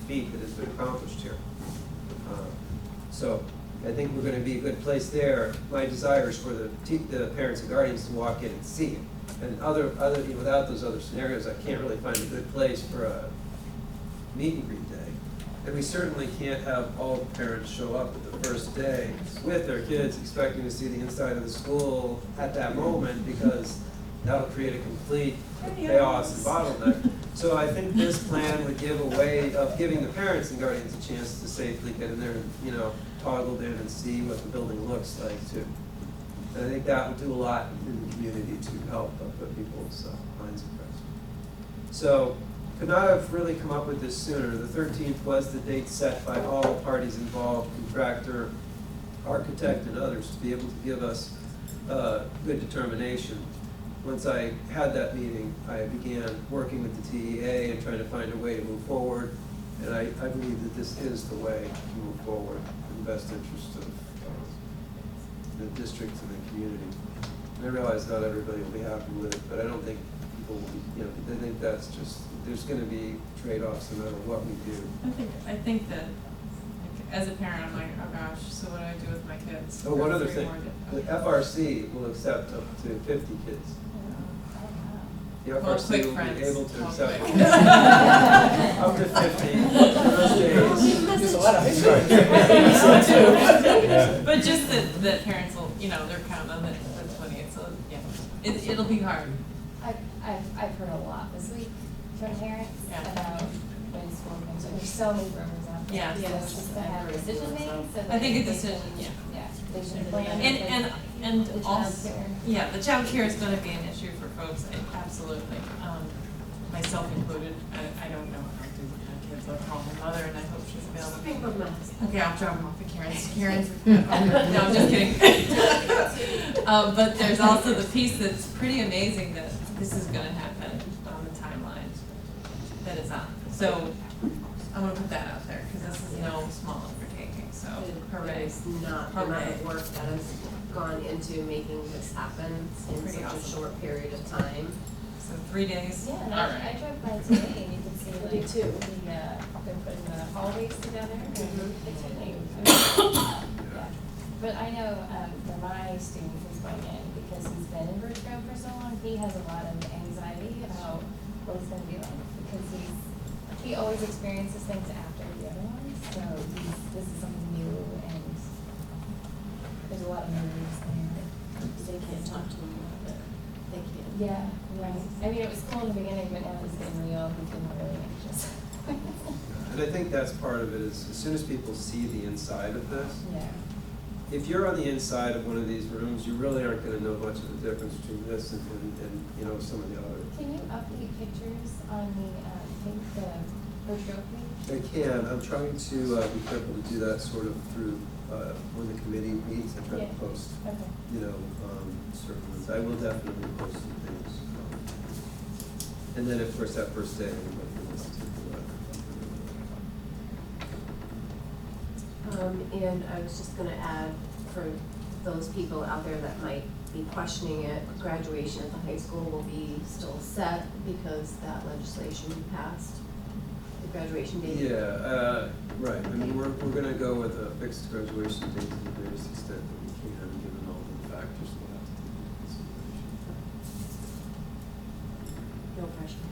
feat that has been accomplished here. So I think we're going to be a good place there. My desire is for the parents and guardians to walk in and see it. And without those other scenarios, I can't really find a good place for a meet and greet day. And we certainly can't have all the parents show up at the first day with their kids expecting to see the inside of the school at that moment, because that'll create a complete chaos and bottleneck. So I think this plan would give a way of giving the parents and guardians a chance to safely get in there and, toggled in and see what the building looks like too. And I think that would do a lot in the community to help put people's minds at rest. So could not have really come up with this sooner. The 13th was the date set by all parties involved, contractor, architect, and others, to be able to give us good determination. Once I had that meeting, I began working with the TEA and trying to find a way to move forward. And I believe that this is the way to move forward in the best interest of the district and the community. And I realize not everybody will be happy with it, but I don't think people will be, they think that's just, there's going to be trade-offs no matter what we do. I think that, as a parent, I'm like, oh gosh, so what do I do with my kids? Oh, one other 3 thing, more the FRC will accept up to 50 kids. The Well, FRC quick will friends. be able to Well, accept quick. up to 50 those days. There's a lot of high school. But just that parents will, they're counting on the 20th, so yeah, it'll be hard. I've heard a lot this week from parents Yeah. about when school comes, there's so many rumors out there. Yeah. So Yes. it's just to have a decision made, so that I think a they decision, can- yeah. Yeah, they should plan. And The also, childcare. yeah, the childcare is gonna be an issue for folks, absolutely. Myself included, I don't know how to do with my kids, I'll call my mother and I hope she's available. Okay, I'll drop them off at Karen's, no, I'm just kidding. But there's also the piece that's pretty amazing that this is gonna happen on the timeline that it's on. So I'm gonna put that out there, because this is no small undertaking, so hooray. It's not the amount of work that has gone into making this happen in Pretty such a awesome. short period of time. So 3 days? Yeah, and All I right. drove by today and you can see I did like too. they're putting the hallways together and Mhm. it's really, yeah. But I know, my student who's going in, because he's been in Birch Grove for so long, he has a lot of anxiety about what it's gonna be like, because he always experiences things after the other ones, so this is something new and there's a lot of nerves there. They can't talk to them about it. They can't. Yeah, right. I mean, it was cool in the beginning, but now it's getting real, he's getting really anxious. And I think that's part of it, is as soon as people see the inside of this, Yeah. if you're on the inside of one of these rooms, you really aren't going to know much of the difference between this and some of the other. Can you update pictures on the virtual? I can, I'm trying to be careful to do that sort of through, when the committee meets, I try to Yeah. post, Okay. certain ones. I will definitely post some things. And then, of course, that first day, everybody wants to do that. And I was just gonna add, for those people out there that might be questioning it, graduation at the high school will be still set because that legislation passed, the graduation date. Yeah, right, I mean, we're gonna go with a fixed graduation date to the greatest extent that we can, given all the factors we'll have to take into consideration. No pressure.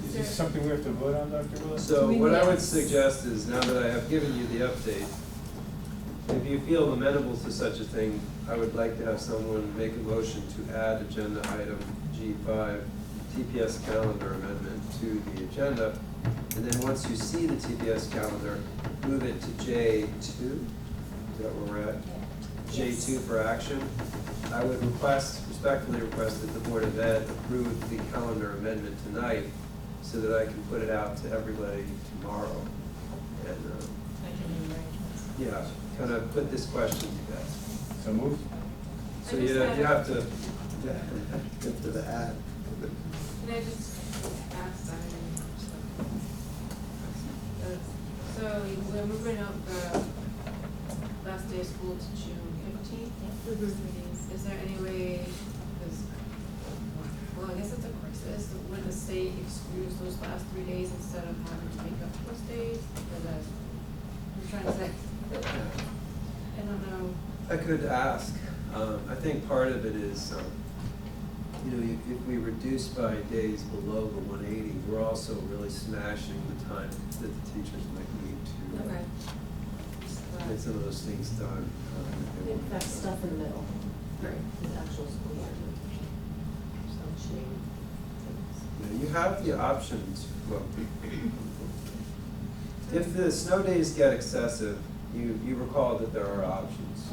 Is this something we have to vote on, Dr. Willis? So what I would suggest is, now that I have given you the update, if you feel amenable to such a thing, I would like to have someone make a motion to add agenda item G5, TPS calendar amendment to the agenda. And then once you see the TPS calendar, move it to J2, is that where we're at? J2 for action. I would respectfully request that the Board of Ed approve the calendar amendment tonight so that I can put it out to everybody tomorrow. And, yeah, kind of put this question to bed. So moved? So you have to, get to the ad. Can I just ask that? So we're moving up the last day of school to June 15th. Is there any way, well, I guess it's a crisis, would the state excuse those last 3 days instead of having to make up those days? I'm trying to say, I don't know. I could ask. I think part of it is, if we reduce by days below the 180, we're also really smashing the time that the teachers might need to get some of those things done. In fact, stuff in the middle, right, the actual school year. You have the options. Well, if the snow days get excessive, you recall that there are options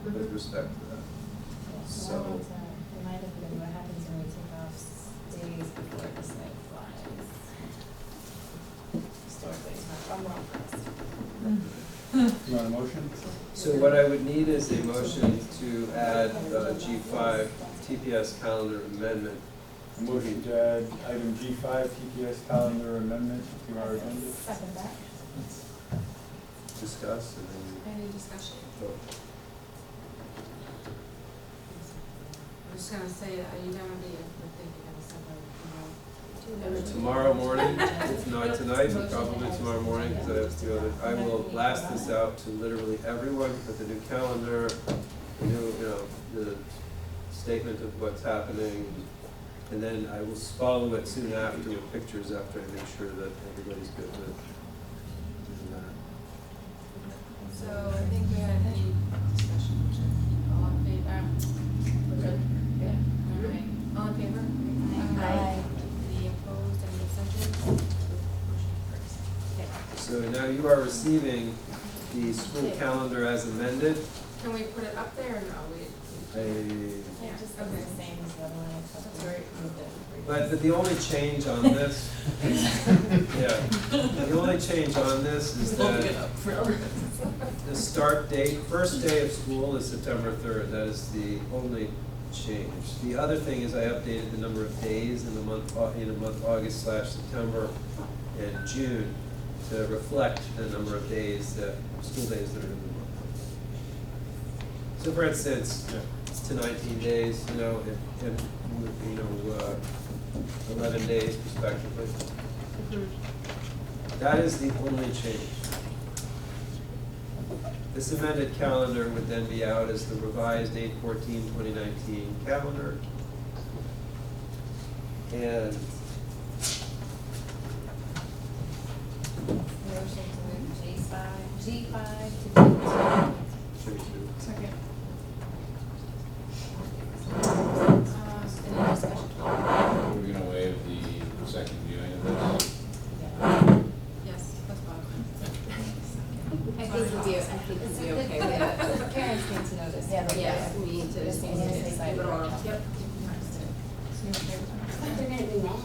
with respect to that. So. Remind everybody what happens when we take off days before the snow flies. Historically, it's not wrong for us. You want a motion? So what I would need is a motion to add G5 TPS calendar amendment. A motion to add item G5, TPS calendar amendment to our agenda. Second that. Discuss and then Any discussion? vote. I'm just gonna say, are you gonna be, I think you're gonna send Tomorrow morning, if not tonight, probably tomorrow morning, because I have to go to, I will blast this out to literally everyone with the new calendar, the new, the statement of what's happening, and then I will follow it soon after with pictures after I make sure that everybody's good with doing that. So I think we had any discussion, all in favor? We're good? Yeah. All right, all in favor? Aye. Any opposed, any abstentions? Motion carries. Okay. So now you are receiving the school calendar as amended. Can we put it up there or no? Yeah, just the same as the other one. except That's we right. moved it. But the only change on this, the only change on this is that the start date, first day of school is September 3rd. That is the only change. The other thing is I updated the number of days in the month, August/September and June to reflect the number of days school days that are in the month. So for instance, it's to 19 days, and 11 days respectively. That is the only change. This amended calendar would then be out as the revised 8/14/2019 calendar. And Motion to move G5 to G2. Second. Any discussion? We're gonna waive the second viewing of this. Yes, that's Bob. I think we'll be okay with it. Parents need to know this. Yes, we need to This just needs to be decided. Keep it on. Yep. So They're gonna be mad.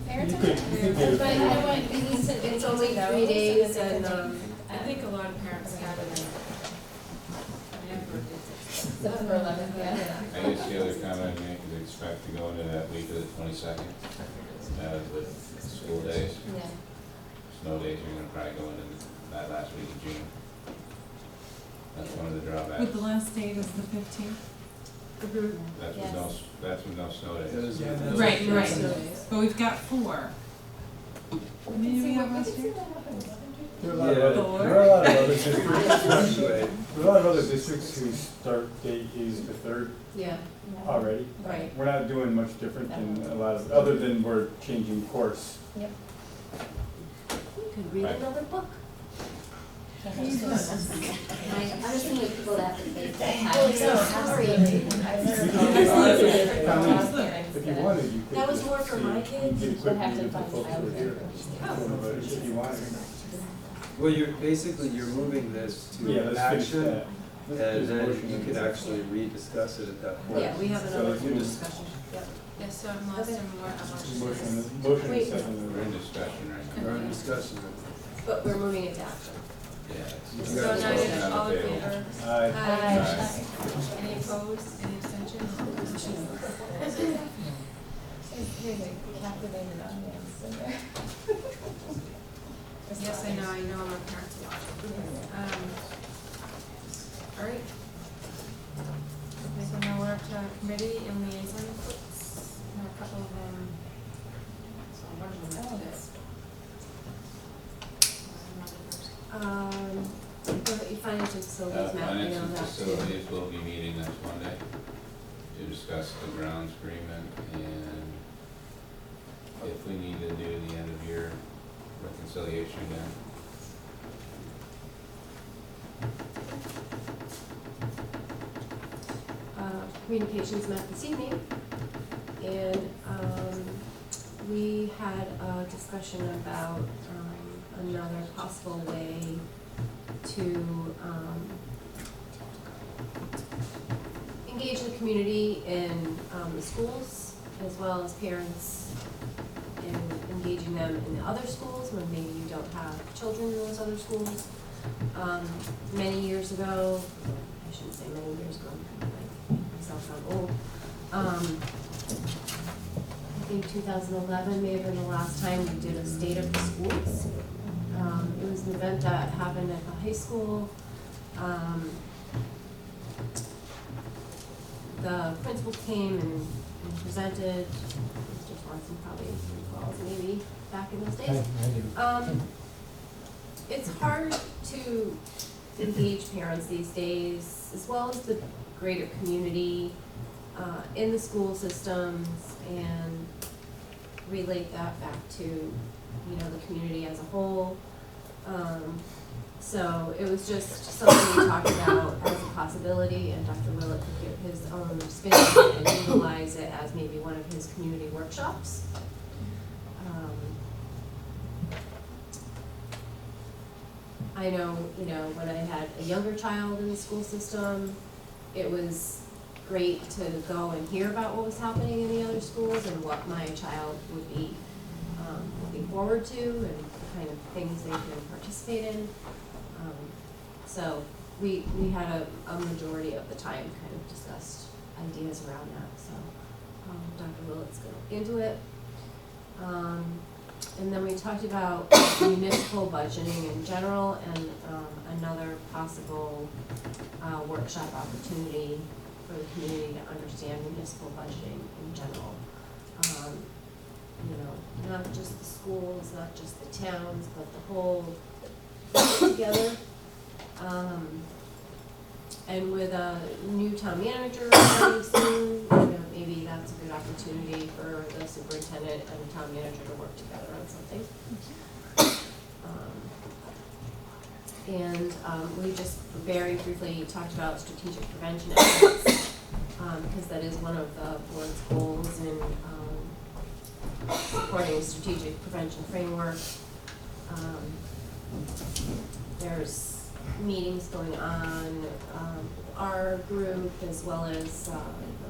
Parents You are. could- you could do- But you know what, we need to, It's only 3 days and, I think a lot of parents have it in. September 11th, yeah. I guess the other comment I make is expect to go into that week of the 22nd, with school days. Yeah. Snow days, you're gonna probably go into that last week of June. That's one of the drawbacks. With the last date is the 15th? That's with no, that's with no snow days. That is- Yeah, that's- Right, right. Snow But we've got 4. Maybe we have last year? There are a lot of Yeah. other, there are a lot of other districts, Fluctuate. there are a lot of other districts whose start date is the 3rd Yeah, already. right. We're not doing much different than a lot of, other than we're changing course. You could read Right. another book. I was thinking of people that would take that. Oh, so sorry. If you wanted, you could. That was just more for see- my kids. you could Would have equip to the find folks who are here. childcare. If you wanted. Well, you're moving this Yeah, to let's finish action, that. and There's a then motion you and could a second. actually rediscuss it at that point. Yeah, we have So another let's move. discussion. Yep. Yes, so I'm lost in what Motion and Wait. second. We're in discussion right now. We're in discussion. But we're moving it to action. Yeah. You So got now it. you're all in favor? Aye. Aye. Any opposed, any abstentions? There's a captivated audience in there. Yes, I know my parents watch. All right. Okay, so now we're up to committee and liaison reports. There are a couple of them. So one of them today. The financial facilities map, you know, Finance and that too. facilities will be meeting next Monday to discuss the grounds agreement and if we need to do the end of year reconciliation again. Communications met this evening, and, we had a discussion about, another possible way to, engage the community in, the schools, as well as parents, and engaging them in the other schools when maybe you don't have children in those other schools. Many years ago, I shouldn't say many years ago, I make myself sound old. I think 2011 may have been the last time we did a state of the schools. It was an event that happened at the high school. The principal came and presented. Mr. Swanson probably recalls maybe back in those days. It's hard to engage parents these days, as well as the greater community, in the school systems, and relate that back to, you know, the community as a whole. So it was just something we talked about as a possibility, and Dr. Willett could give his own spin on it and utilize it as maybe one of his community workshops. I know, you know, when I had a younger child in the school system, it was great to go and hear about what was happening in the other schools and what my child would be looking forward to and the kind of things they can participate in. So we had a majority of the time kind of discussed ideas around that, so Dr. Willett's gonna look into it. And then we talked about municipal budgeting in general and another possible workshop opportunity for the community to understand municipal budgeting in general. You know, not just the schools, not just the towns, but the whole together. And with a new town manager coming soon, you know, maybe that's a good opportunity for the superintendent and the town manager to work together on something. We just very briefly talked about strategic prevention efforts, because that is one of the board's goals in supporting a strategic prevention framework. There's meetings going on, our group as well as the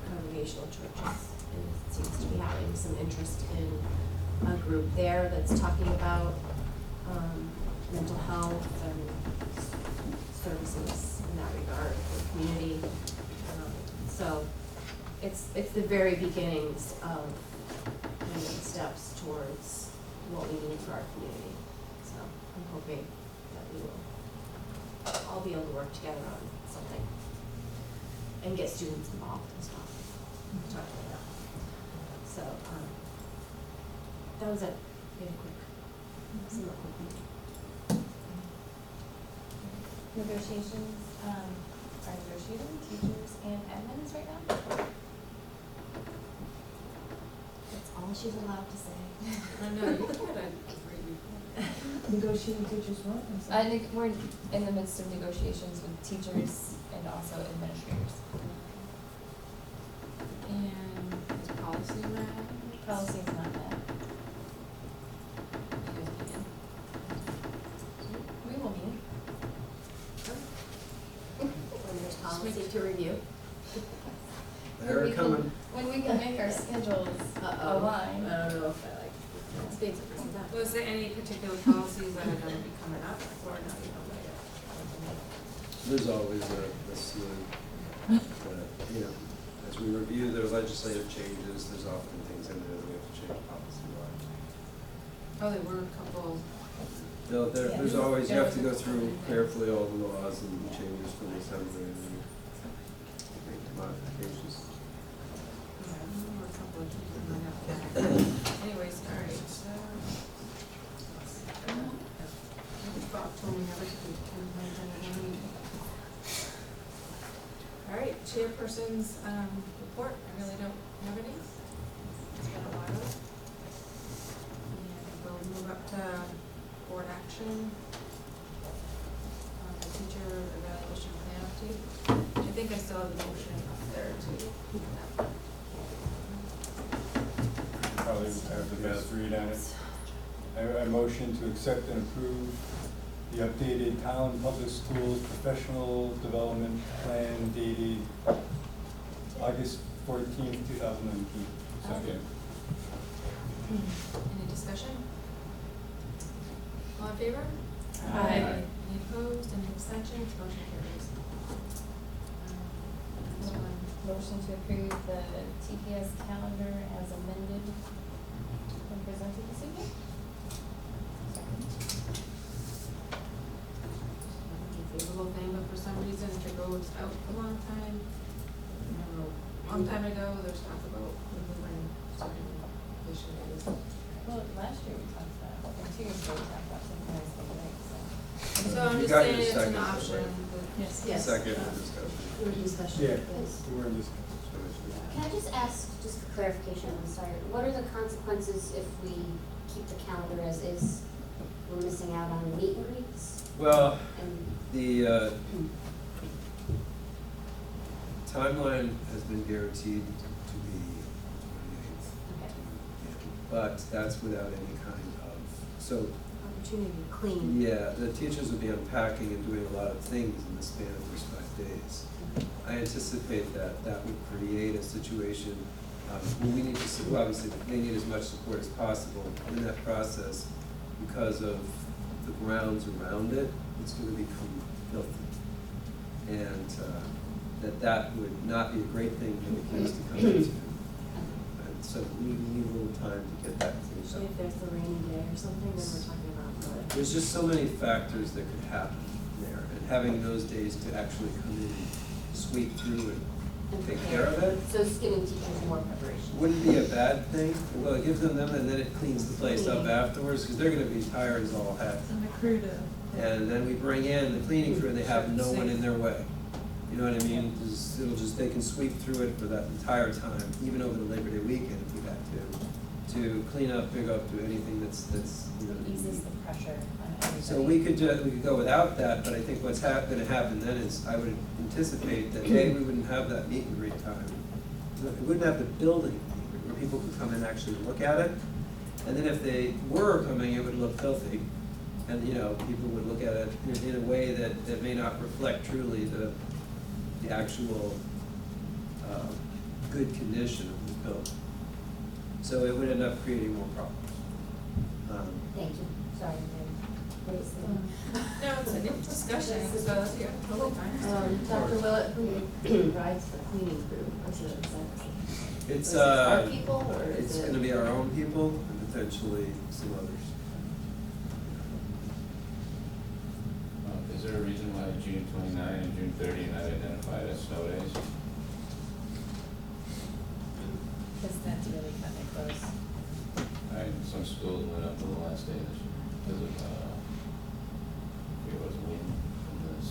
congregational churches. and it seems to be having some interest in a group there that's talking about, mental health and services in that regard for the community. So it's the very beginnings of moving steps towards what we need for our community. So I'm hoping that we will all be able to work together on something and get students involved as well. Talk about that. So, that was it. Really quick. Somewhat quick meeting. Negotiations, are negotiating teachers and admins right now? That's all she's allowed to say. I know, you had a great report. Negotiating teachers what? I'm sorry. I think we're in the midst of negotiations with teachers and also administrators. And is policy met? Policy is not met. You guys begin. We will meet. When there's policy to review. They're coming. When we can make our schedules align. I don't know if I like, states are pretty tough. Was there any particular policies that are gonna be coming up, or not, you don't know yet? There's always a ceiling. You know, as we review their legislative changes, there's often things in there that we have to change policy-wise. Oh, there were a couple. No, there's always, you have to go through carefully all the laws and changes from the assembly and then make modifications. Yeah, there were a couple of things in my anyways, all right, so. Bob told me never to do 10 meeting. All right, chairperson's report, I really don't have any. It's been a while. And we'll move up to board action. The teacher evaluation plan update. I think I still have the motion up there too. Probably have the best read on it. I motion to accept and approve the updated Tolland Public Schools Professional Development Plan dated August 14th, 2019. Second. Any discussion? All in favor? Aye. Any opposed, any abstentions, motion carries. Next one. Motion to approve the TPS calendar as amended and presented this evening. Favorable thing, but for some reason it goes out a long time. I don't know, long time ago, there's talk about when starting this year. Well, last year we talked about, or 2 years ago we talked about something else, so. So I'm You just got saying your it's an second, option. right? Yes. Second for discussion. We're in discussion. Yeah, Yes. we're in this. Can I just ask, just for clarification, I'm sorry, what are the consequences if we keep the calendar as is? We're missing out on meet and greets Well, and, the timeline has been guaranteed to be 28th. okay. But that's without any kind of, so, Opportunity to clean. yeah, the teachers will be unpacking and doing a lot of things in the span of those 5 days. I anticipate that that would create a situation, where we need to, well, obviously, they need as much support as possible in that process because of the grounds around it, it's gonna become filthy. And, that would not be a great thing for the kids to come into. And so we need a little time to get that cleaned Especially up. if there's the rainy day or something, then we're talking about mud. There's just so many factors that could happen there, and having those days to actually come in, sweep through and take care of it, So it's giving teachers more preparation. wouldn't be a bad thing. Well, it gives them and then it cleans the place up afterwards, because they're gonna be tired as all heck. And the crew to. And then we bring in the cleaning crew, and they have no one in their way. You know what I mean? They can sweep through it for that entire time, even over the Labor Day weekend if we had to clean up, pick up, do anything that's, you know. Eases the pressure on everybody. So we could go without that, but I think what's gonna happen then is, I would anticipate that, A, we wouldn't have that meet and greet time. We wouldn't have the building where people could come and actually look at it. And then if they were coming, it would look filthy. And, you know, people would look at it in a way that may not reflect truly the actual good condition of the building. So it would end up creating more problems. Thank you, sorry, what is the? No, it's a new discussion, so you're totally fine. Dr. Willett, who rides the cleaning crew, is it, It's, is it our people, or it's is it? gonna be our own people and potentially some others. Is there a reason why June 29 and June 30 are not identified as snow days? Because that's really kind of close. Some schools went up to the last day this year because of, it was wind from the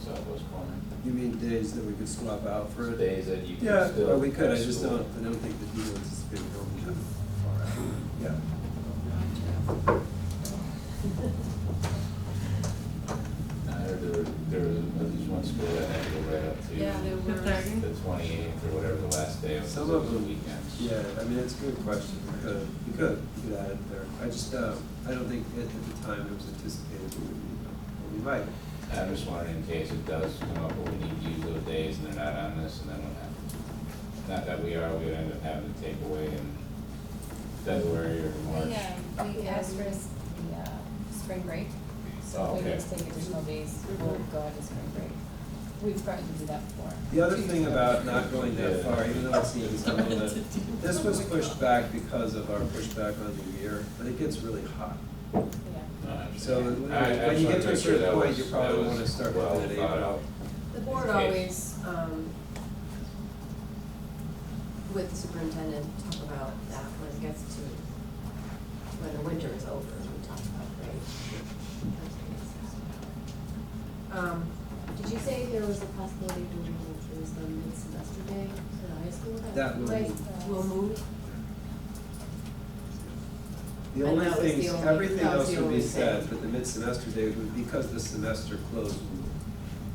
southwest corner. You mean days that we could swap out for For it? days that you Yeah, can still. well, we could, I have just school. don't think the deal anticipated going that far out. Yeah. I heard there was at least one school that had to go right up to. Yeah, there were. The 28th or whatever the last day of Some the of them, weekend. yeah, I mean, it's a good question, we could add it there. I just, I don't think at the time it was anticipated we would need them, but we might. I'm just wondering in case it does come up, where we need to use those days and they're not on this, and then what happens? Not that we would end up having to take away in February or March. We asked for the spring break, so if we need to take additional days, we'll go into spring break. We've started to do that before. The other thing about not going that far, even though it seems a little bit, this was pushed back because of our pushback on the year, but it gets really hot. Yeah. No, I So understand. when you get to a just wanted make sure certain that point, was- you probably that want to was start well looking at thought April. out. The board Okay. always, with the superintendent, talk about that when it gets to, when the winter is over, we talk about, right? Did you say there was a possibility to move towards the mid-semester day to the high school? That will might- move. Will move? The And only that was things, the only- everything that was else the would be only said, thing. but the mid-semester day would, because the semester closed.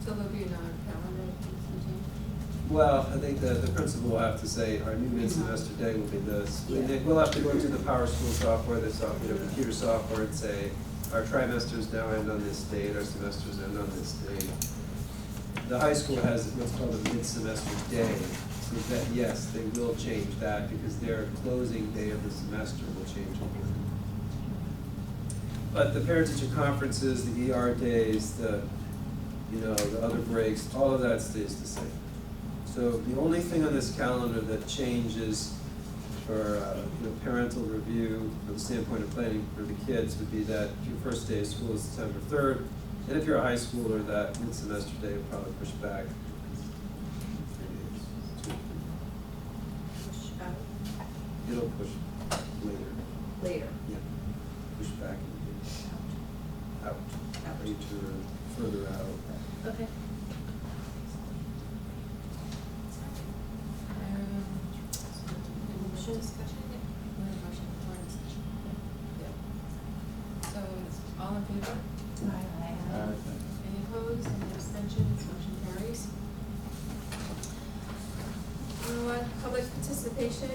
So there'll be another calendar change? Well, I think the principal will have to say, our new mid-semester day will be this. We'll have to go into the Power School software, computer software, and say, our trimesters now end on this date, our semesters end on this date. The high school has what's called a mid-semester day, so that, yes, they will change that, because their closing day of the semester will change again. But the parent-teacher conferences, the ER days, the other breaks, all of that stays the same. So the only thing on this calendar that changes for parental review from the standpoint of planning for the kids would be that your first day of school is September 3rd. And if you're a high schooler, that mid-semester day will probably push back 3 days. Push out It'll push later. later. Yeah. Push back out. Later, further out. Okay. Motion discussion, yeah. We're in motion for discussion. Yeah. So, all in favor? Any opposed, any abstentions, motion carries. Public participation,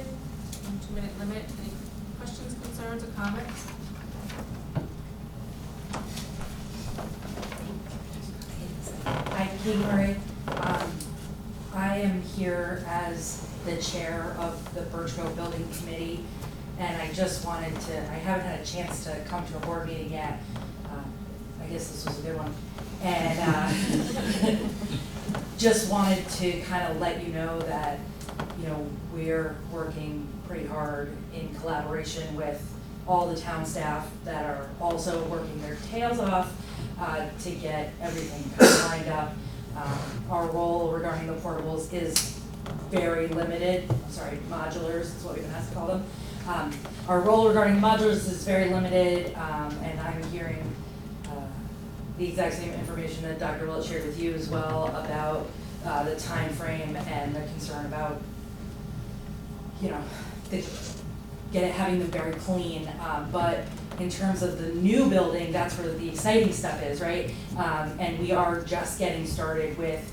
2-minute limit, any questions, concerns, or comments? Hi, Kate Murray. I am here as the chair of the Birch Grove Building Committee, and I just wanted to, I haven't had a chance to come to a board meeting yet. I guess this was a good one. And just wanted to kind of let you know that, we're working pretty hard in collaboration with all the town staff that are also working their tails off to get everything kind of lined up. Our role regarding the portables is very limited, modulars is what we've been asked to call them. Our role regarding modulars is very limited, and I'm hearing the exact same information that Dr. Willett shared with you as well about the time frame and the concern about, having them very clean. But in terms of the new building, that's where the exciting stuff is, right? And we are just getting started with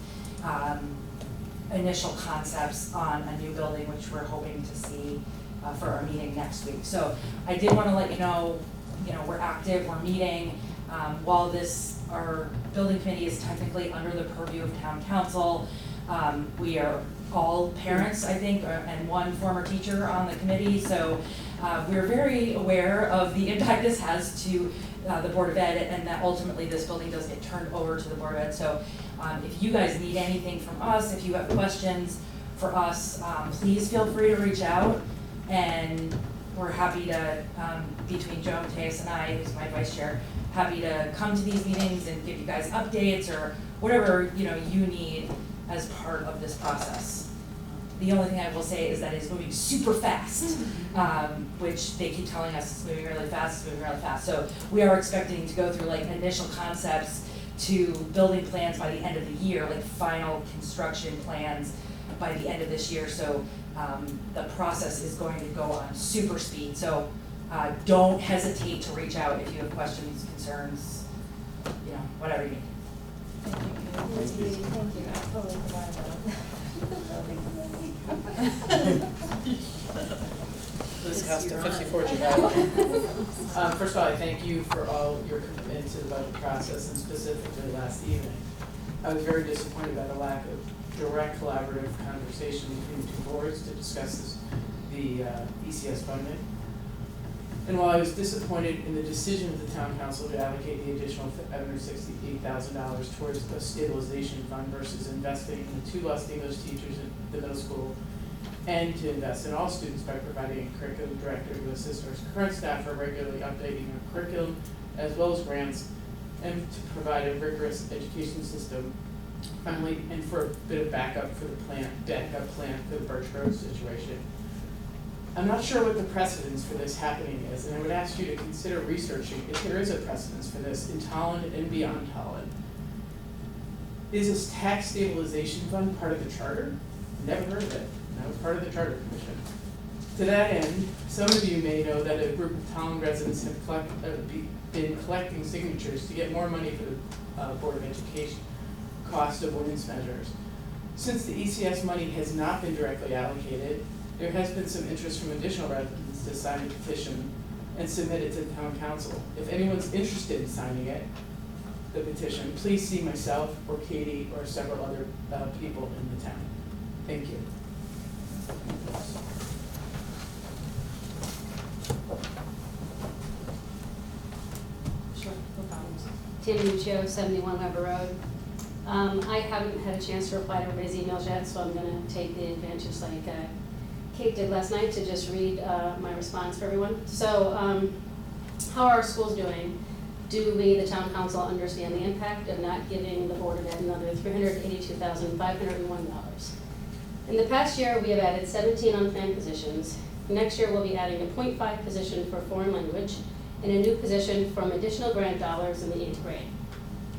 initial concepts on a new building, which we're hoping to see for our meeting next week. So I did want to let you know, we're active, we're meeting. While our building committee is technically under the purview of town council, We are all parents, I think, and one former teacher on the committee, so we're very aware of the impact this has to the Board of Ed, and that ultimately this building does get turned over to the Board of Ed. So if you guys need anything from us, if you have questions for us, please feel free to reach out, and we're happy to, between Joe Mateus and I, who's my vice chair, happy to come to these meetings and give you guys updates or whatever you need as part of this process. The only thing I will say is that it's moving super fast, which they keep telling us it's moving really fast, it's moving really fast. So we are expecting to go through like initial concepts to building plans by the end of the year, like final construction plans by the end of this year. So the process is going to go on super speed. So don't hesitate to reach out if you have questions, concerns, whatever you need. Thank you. Thank you. I totally forgot Liz Costa, 54 Chicago. First of all, I thank you for all your commitment to the budget process, and specifically last evening. I was very disappointed by the lack of direct collaborative conversation between the two boards to discuss the ECS funding. And while I was disappointed in the decision of the town council to allocate the additional $568,000 towards a stabilization fund versus investing in the 2 lost English teachers at the middle school, and to invest in all students by providing a curriculum director to assist our current staff are regularly updating our curriculum, as well as grants, and to provide a rigorous education system, finally, and for a bit of backup for the backup plan for the Birch Grove situation. I'm not sure what the precedence for this happening is, and I would ask you to consider researching if there is a precedence for this in Tolland and beyond Tolland. Is this tax stabilization fund part of the charter? Never heard of it. That was part of the Charter Commission. To that end, some of you may know that a group of Tolland residents have been collecting signatures to get more money for the Board of Education cost of women's measures. Since the ECS money has not been directly allocated, there has been some interest from additional residents to sign a petition and submit it to the town council. If anyone's interested in signing it, the petition, please see myself or Katie or several other people in the town. Thank you. Sure, no problems. Tammy Lucio, 71 Weber Road. I haven't had a chance to reply to everybody's emails yet, so I'm going to take the advantage like Kate did last night to just read my response for everyone. So, how are our schools doing? Do we, the town council, understand the impact of not giving the Board of Ed another $382,501? In the past year, we have added 17 unplanned positions. Next year, we'll be adding a .5 position for foreign language and a new position from additional grant dollars in the 8th grade.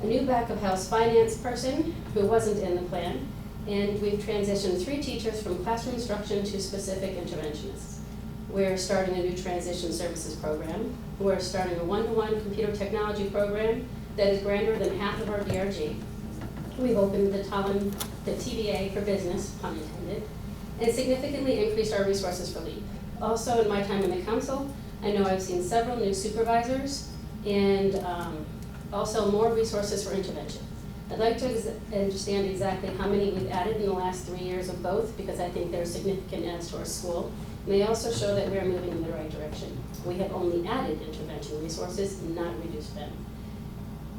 A new back-of-house finance person who wasn't in the plan, and we've transitioned 3 teachers from classroom instruction to specific interventionists. We're starting a new transition services program. We're starting a one-to-one computer technology program that is grander than half of our DRG. We've opened the Tolland, the TBA for business, pun intended, and significantly increased our resources for LEAP. Also, in my time in the council, I know I've seen several new supervisors and also more resources for intervention. I'd like to understand exactly how many we've added in the last 3 years of both, because I think they're significant adds to our school. And they also show that we're moving in the right direction. We have only added intervention resources, not reduced them.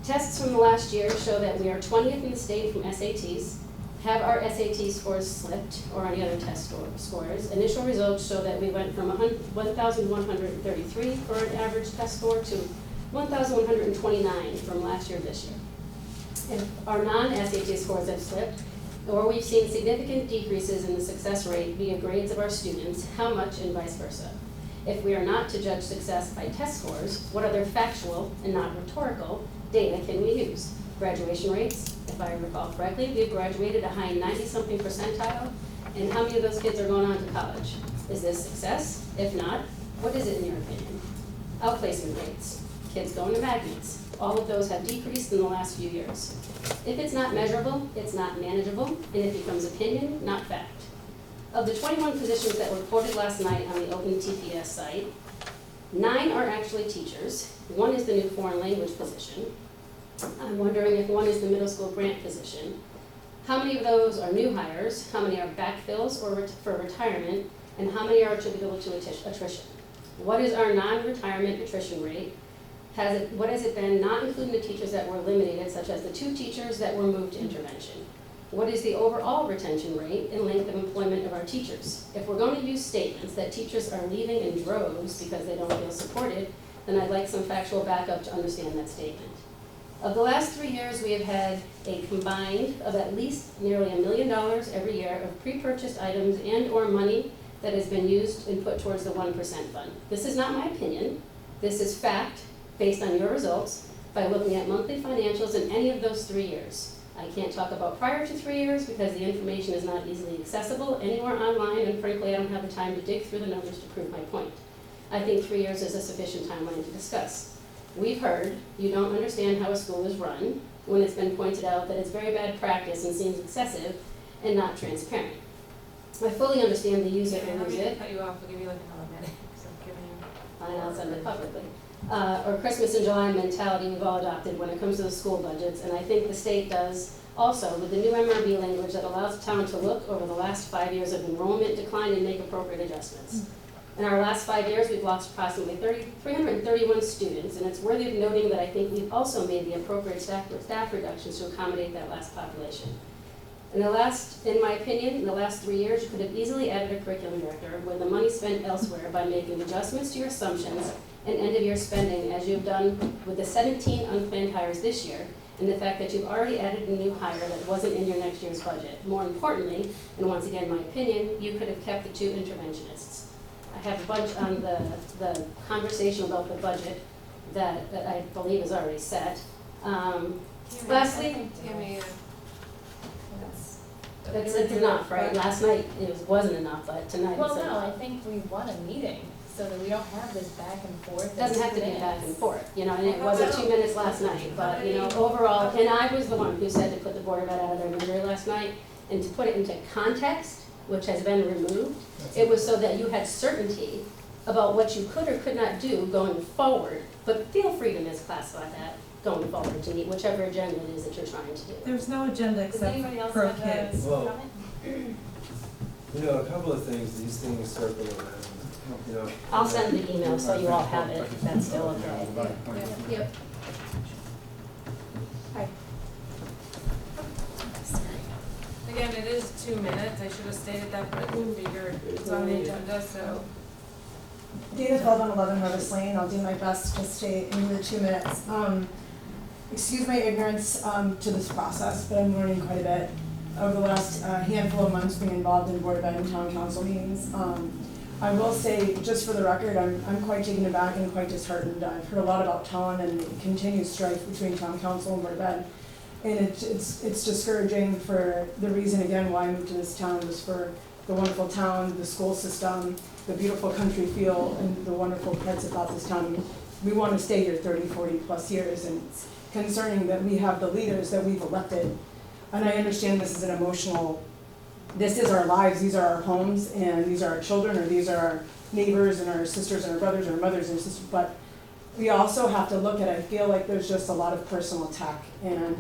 Tests from the last year show that we are 20th in the state from SATs. Have our SAT scores slipped or any other test scores? Initial results show that we went from 1,133 for an average test score to 1,129 from last year this year. If our non-SAT scores have slipped, or we've seen significant decreases in the success rate via grades of our students, how much and vice versa? If we are not to judge success by test scores, what other factual and not rhetorical data can we use? Graduation rates, if I recall correctly, we've graduated a high 90-something percentile, and how many of those kids are going on to college? Is this success? If not, what is it in your opinion? Outplacement rates, kids going to magnets, all of those have decreased in the last few years. If it's not measurable, it's not manageable, and it becomes opinion, not fact. Of the 21 positions that were quoted last night on the Open TPS site, 9 are actually teachers. 1 is the new foreign language position. I'm wondering if 1 is the middle school grant position. How many of those are new hires? How many are backfills or for retirement? And how many are attributable to attrition? What is our non-retirement attrition rate? What has it been, not including the teachers that were eliminated, such as the 2 teachers that were moved to intervention? What is the overall retention rate and length of employment of our teachers? If we're going to use statements that teachers are leaving in droves because they don't feel supported, then I'd like some factual backup to understand that statement. Of the last 3 years, we have had a combined of at least nearly $1 million every year of pre-purchased items and or money that has been used and put towards the 1% fund. This is not my opinion. This is fact based on your results by looking at monthly financials in any of those 3 years. I can't talk about prior to 3 years because the information is not easily accessible anywhere online, and frankly, I don't have the time to dig through the numbers to prove my point. I think 3 years is a sufficient timeline to discuss. We've heard you don't understand how a school is run when it's been pointed out that it's very bad practice and seems excessive and not transparent. I fully understand the use it or lose it. Cut you off, we'll give you like another minute, so I'm giving you. Fine, I'll send it publicly. Or Christmas in July mentality we've all adopted when it comes to the school budgets, and I think the state does also with the new MRB language that allows the town to look over the last 5 years of enrollment decline and make appropriate adjustments. In our last 5 years, we've lost approximately 331 students, and it's worthy of noting that I think we've also made the appropriate staff reductions to accommodate that last population. In my opinion, in the last 3 years, you could have easily added a curriculum director with the money spent elsewhere by making adjustments to your assumptions and end-of-year spending, as you've done with the 17 unplanned hires this year, and the fact that you've already added a new hire that wasn't in your next year's budget. More importantly, and once again, my opinion, you could have kept the 2 interventionists. I have a bunch on the conversation about the budget that I believe is already set. Lastly, that's enough, right? Last night it wasn't enough, but tonight Well, it's no, enough. I think we want a meeting so that we don't have this back and forth. It doesn't have to be back and forth, you know, and it wasn't 2 minutes last night, but, you know, overall, and I was the one who said to put the Board of Ed out of their misery last night, and to put it into context, which has been removed, it was so that you had certainty about what you could or could not do going forward, but feel free to misclassify that going forward to meet whichever agenda it is that you're trying to do. There's no agenda Does except anybody else for have kids. a Well, comment? You know, a couple of things, these things circle around, you know. I'll send the email so you all have it, if that's still okay. Yep. Hi. Again, it is 2 minutes, I should have stated that, but I figured it's on the agenda, so. Dana Feldman, 11 Harvest Lane. I'll do my best to stay in the 2 minutes. Excuse my ignorance to this process, but I'm learning quite a bit. Over the last handful of months being involved in Board of Ed and Town Council meetings, I will say, just for the record, I'm quite taken aback and quite disheartened. I've heard a lot about Tolland and the continued strife between Town Council and Board of Ed. And it's discouraging for the reason, again, why I moved to this town was for the wonderful town, the school system, the beautiful country feel, and the wonderful parts about this town. We want to stay here 30, 40 plus years, and it's concerning that we have the leaders that we've elected. And I understand this is an emotional, this is our lives, these are our homes, and these are our children, or these are our neighbors and our sisters and our brothers and our mothers and sisters, but we also have to look at, I feel like there's just a lot of personal attack, and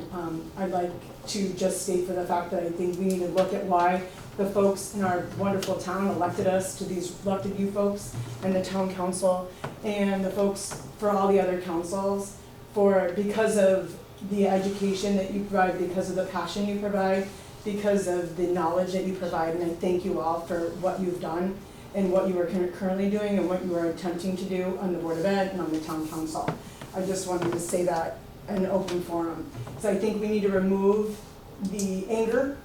I'd like to just state for the fact that I think we need to look at why the folks in our wonderful town elected us, to these elected you folks, and the town council, and the folks for all the other councils, because of the education that you provide, because of the passion you provide, because of the knowledge that you provide, and I thank you all for what you've done and what you are currently doing and what you are attempting to do on the Board of Ed and on the Town Council. I just wanted to say that in an open forum. So I think we need to remove the anger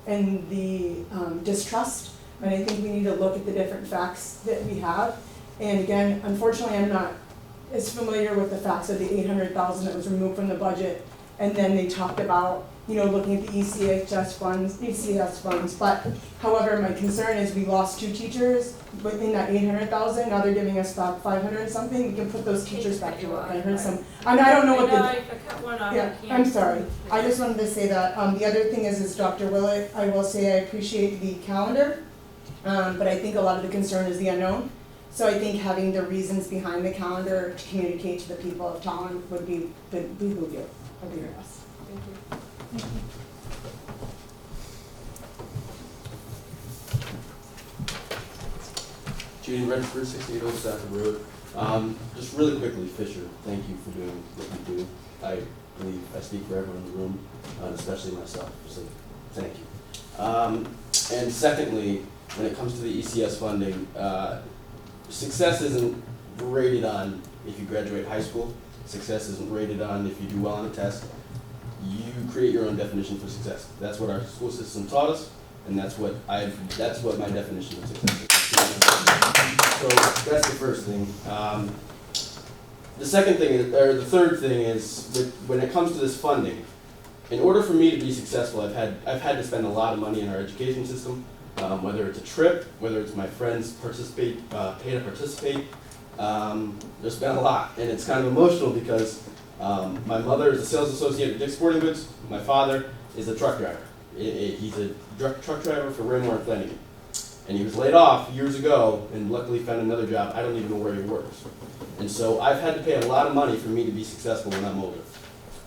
and the distrust, and I think we need to look at the different facts that we have. And again, unfortunately, I'm not as familiar with the facts of the $800,000 that was removed from the budget, and then they talked about, you know, looking at the ECS funds, but however, my concern is we lost 2 teachers, but in that $800,000, now they're giving us back 500 and something, we can put those teachers back to work. I heard some, I don't know what the. If I cut one off, Yeah, I can't. I'm sorry. I just wanted to say that. The other thing is Dr. Willett, I will say I appreciate the calendar, but I think a lot of the concern is the unknown. So I think having the reasons behind the calendar to communicate to the people of Tolland would behoove you. I'd be your best. Thank you. Gene Redford, 68 Stafford Road. Just really quickly, Fisher, thank you for doing what you do. I believe I speak for everyone in the room, especially myself, so thank you. And secondly, when it comes to the ECS funding, success isn't rated on if you graduate high school. Success isn't rated on if you do well on a test. You create your own definition for success. That's what our school system taught us, and that's what my definition of success is. So that's the first thing. The second thing is, or the third thing is, when it comes to this funding, in order for me to be successful, I've had to spend a lot of money in our education system, whether it's a trip, whether it's my friends pay to participate. There's been a lot, and it's kind of emotional because my mother is a sales associate at Dick's Sporting Goods. My father is a truck driver. He's a truck driver for Raymore and Flanagan. And he was laid off years ago and luckily found another job. I don't even know where he works. And so I've had to pay a lot of money for me to be successful when I'm older.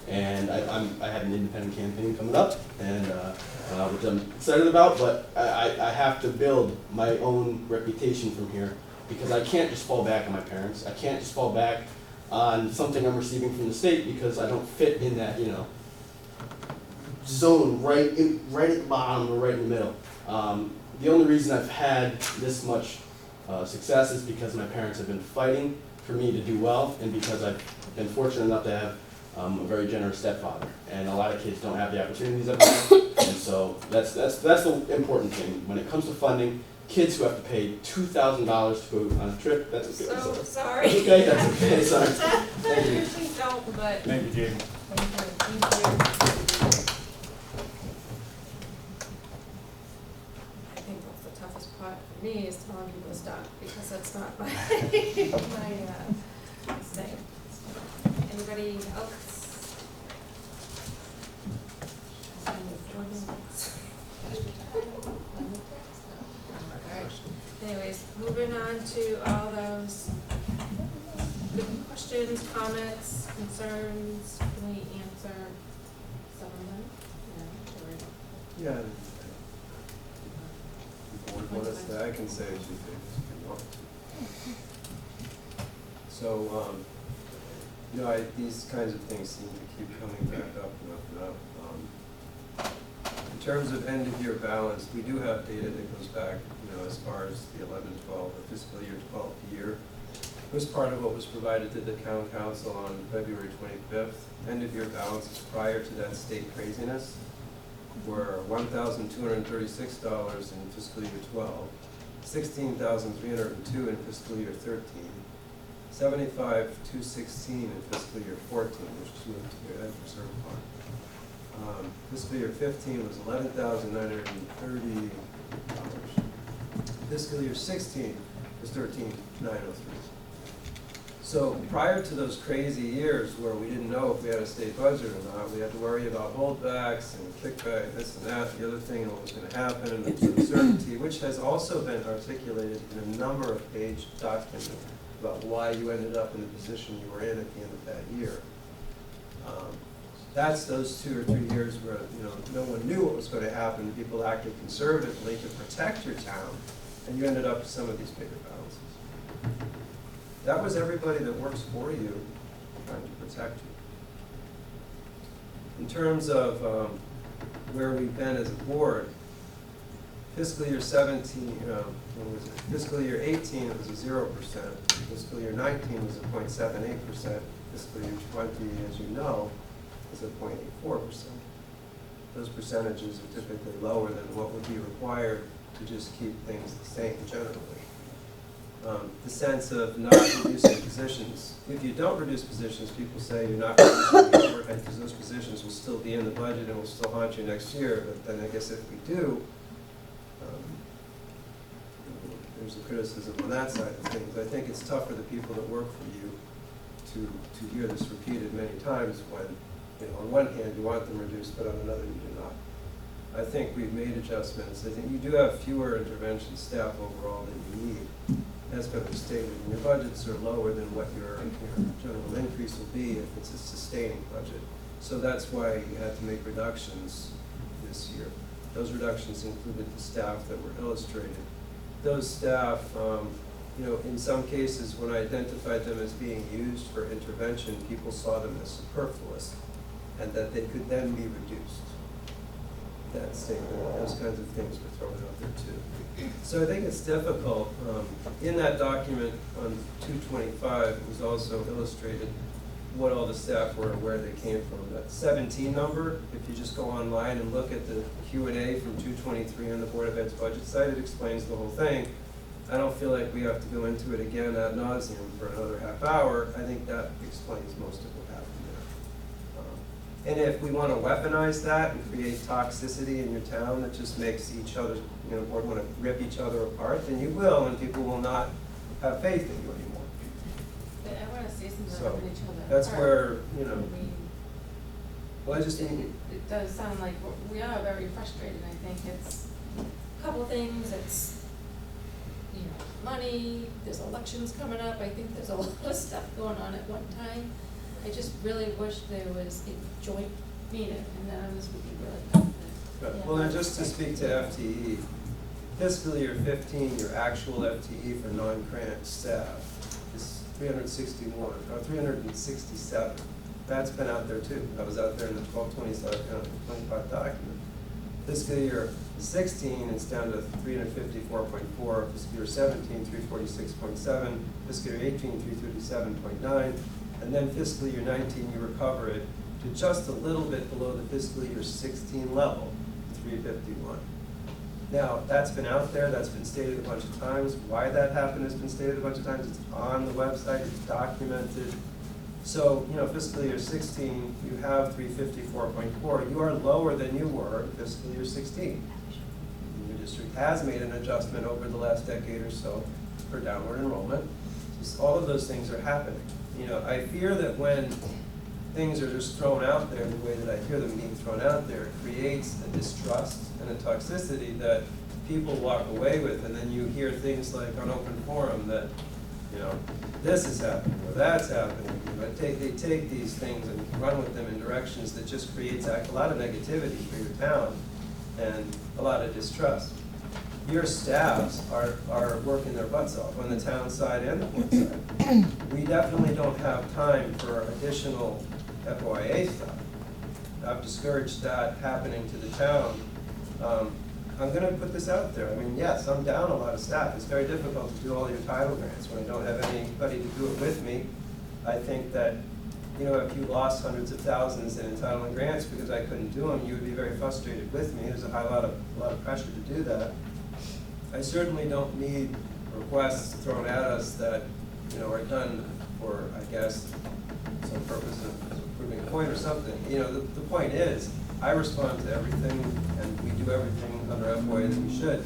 And I have an independent campaign coming up, and which I'm excited about, but I have to build my own reputation from here because I can't just fall back on my parents. I can't just fall back on something I'm receiving from the state because I don't fit in that, zone right at the bottom or right in the middle. The only reason I've had this much success is because my parents have been fighting for me to do well, and because I've been fortunate enough to have a very generous stepfather, and a lot of kids don't have the opportunities I've had, and so that's the important thing. When it comes to funding, kids who have to pay $2,000 to go on a trip, that's okay. So sorry. Okay, that's okay, sorry. Thank you. Usually don't, but. Thank you, Jamie. Thank you. I think that's the toughest part for me is telling people to stop because that's not my thing. Anybody else? Alright. Anyways, moving on to all those questions, comments, concerns, can we answer some of them? Yeah. Board want us to, I can say a few things if you want. So, these kinds of things seem to keep coming back up and up and up. In terms of end of year balance, we do have data that goes back, as far as the 11-12, the fiscal year 12 year. It was part of what was provided to the town council on February 25th. End of year balances prior to that state craziness were $1,236 in fiscal year 12, $16,302 in fiscal year 13, $75,216 in fiscal year 14, which is moved to the Ed Reserve Fund. Fiscal year 15 was $11,930. Fiscal year 16 was $13,903. So prior to those crazy years where we didn't know if we had a state budget or not, we had to worry about holdbacks and kickback, this and that, the other thing, and what was going to happen, and there was uncertainty, which has also been articulated in a number of page documents about why you ended up in the position you were in at the end of that year. That's those 2 or 3 years where no one knew what was going to happen. People acted conservatively to protect your town, and you ended up with some of these bigger balances. That was everybody that works for you trying to protect you. In terms of where we've been as a board, fiscal year 17, what was it? Fiscal year 18, it was a 0%. Fiscal year 19 was a 0.78%. Fiscal year 20, as you know, is a 0.84%. Those percentages are typically lower than what would be required to just keep things the same generally. The sense of not reducing positions. If you don't reduce positions, people say you're not reducing the overhead because those positions will still be in the budget and will still haunt you next year. But then I guess if we do, there's a criticism on that side of things. I think it's tough for the people that work for you to hear this repeated many times when, on one hand you want them reduced, but on another you do not. I think we've made adjustments. I think you do have fewer intervention staff overall than you need. That's been stated. And your budgets are lower than what your general increase will be if it's a sustaining budget. So that's why you had to make reductions this year. Those reductions included the staff that were illustrated. Those staff you know, in some cases, when I identified them as being used for intervention, people saw them as superfluous, and that they could then be reduced. That statement, those kinds of things were thrown out there too. So I think it's difficult. In that document on 225, it was also illustrated what all the staff were and where they came from. That 17 number, if you just go online and look at the Q&A from 223 on the Board of Ed's budget site, it explains the whole thing. I don't feel like we have to go into it again ad nauseum for another half hour. I think that explains most of what happened there. And if we want to weaponize that and create toxicity in your town that just makes each other, you know, or want to rip each other apart, then you will, and people will not have faith in you anymore. But I want to say something So about each other. that's apart. where, you know, I mean, well, I just mean, it does sound like we are very frustrated. I think it's a couple of things. It's, you know, money, there's elections coming up. I think there's a lot of stuff going on at one time. I just really wish there was a joint meeting, and then this would be really confident. well, and just to speak to FTE, fiscal year 15, your actual FTE for non-grant staff is 361, or 367. That's been out there too. That was out there in the 1225 document. Fiscal year 16, it's down to 354.4. Fiscal year 17, 346.7. Fiscal year 18, 337.9. And then fiscal year 19, you recover it to just a little bit below the fiscal year 16 level, 351. Now, that's been out there, that's been stated a bunch of times. Why that happened has been stated a bunch of times. It's on the website, it's documented. So, you know, fiscal year 16, you have 354.4. You are lower than you were in fiscal year 16. Your district has made an adjustment over the last decade or so for downward enrollment. So all of those things are happening. You know, I fear that when things are just thrown out there the way that I hear them being thrown out there, it creates a distrust and a toxicity that people walk away with, and then you hear things like on open forum that, you know, this is happening or that's happening. You know, they take these things and run with them in directions that just creates a lot of negativity for your town and a lot of distrust. Your staffs are working their butts off on the town side and the board side. We definitely don't have time for additional FOIA stuff. I've discouraged that happening to the town. I'm going to put this out there. I mean, yes, I'm down a lot of staff. It's very difficult to do all your title grants when I don't have anybody to do it with me. I think that, you know, if you lost hundreds of thousands in entitlement grants because I couldn't do them, you would be very frustrated with me. There's a lot of pressure to do that. I certainly don't need requests thrown at us that, you know, are done for, I guess, some purpose of proving a point or something. You know, the point is, I respond to everything, and we do everything under FOIA that we should.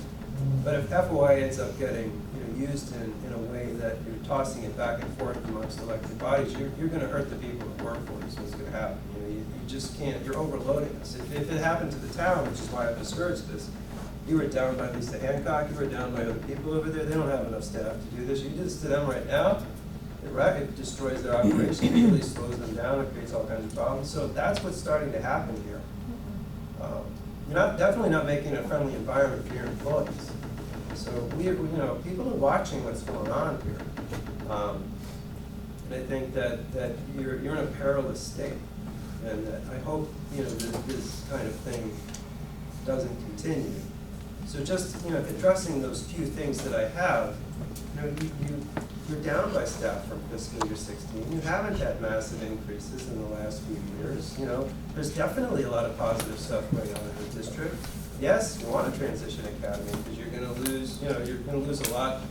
But if FOIA ends up getting, you know, used in a way that you're tossing it back and forth amongst elected bodies, you're going to hurt the people that work for you. Is what's going to happen. You know, you just can't. You're overloading us. If it happened to the town, which is why I've discouraged this, you were down by Lisa Hancock. You were down by other people over there. They don't have enough staff to do this. You do this to them right now, it destroys their operation. It really slows them down. It creates all kinds of problems. So that's what's starting to happen here. You're definitely not making a friendly environment for your employees. So you know, people are watching what's going on here, and I think that you're in a perilous state, and that I hope, you know, this kind of thing doesn't continue. So just, you know, addressing those few things that I have, you know, you're down by staff from fiscal year 16. You haven't had massive increases in the last few years. You know, there's definitely a lot of positive stuff going on in the district. Yes, you want a transition academy because you're going to lose, you know, you're going to lose a lot.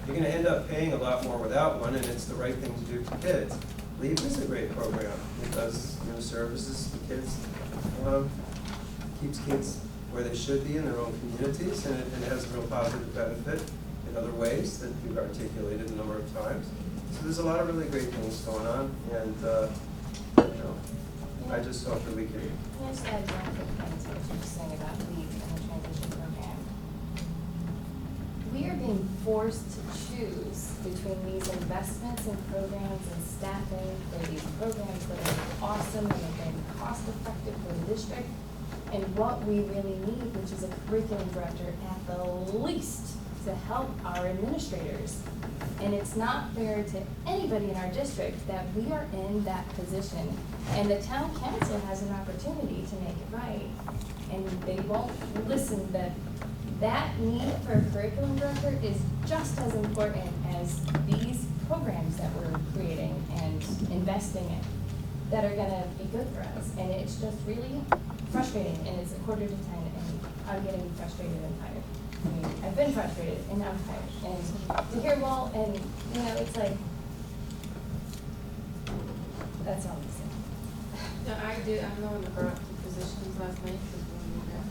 You're going to end up paying a lot more without one, and it's the right thing to do for kids. LEAP is a great program. It does, you know, services for kids, keeps kids where they should be in their own communities, and it has a real positive benefit in other ways that you've articulated a number of times. So there's a lot of really great things going on, and you know, I just hope that we can. Can I just add one quick thing to what you were saying about LEAP and the transition program? We are being forced to choose between these investments in programs and staffing for these programs that are awesome and have been cost effective for the district, and what we really need, which is a curriculum director at the least to help our administrators. And it's not fair to anybody in our district that we are in that position, and the town council has an opportunity to make it right, and they won't listen. That need for a curriculum director is just as important as these programs that we're creating and investing in that are gonna be good for us. And it's just really frustrating, and it's 9:45, and I'm getting frustrated and tired. I mean, I've been frustrated and I'm tired. And to hear Walt and, you know, it's like, that's all I'm saying. No, I I'm the one that brought up the positions last night, because when we were there.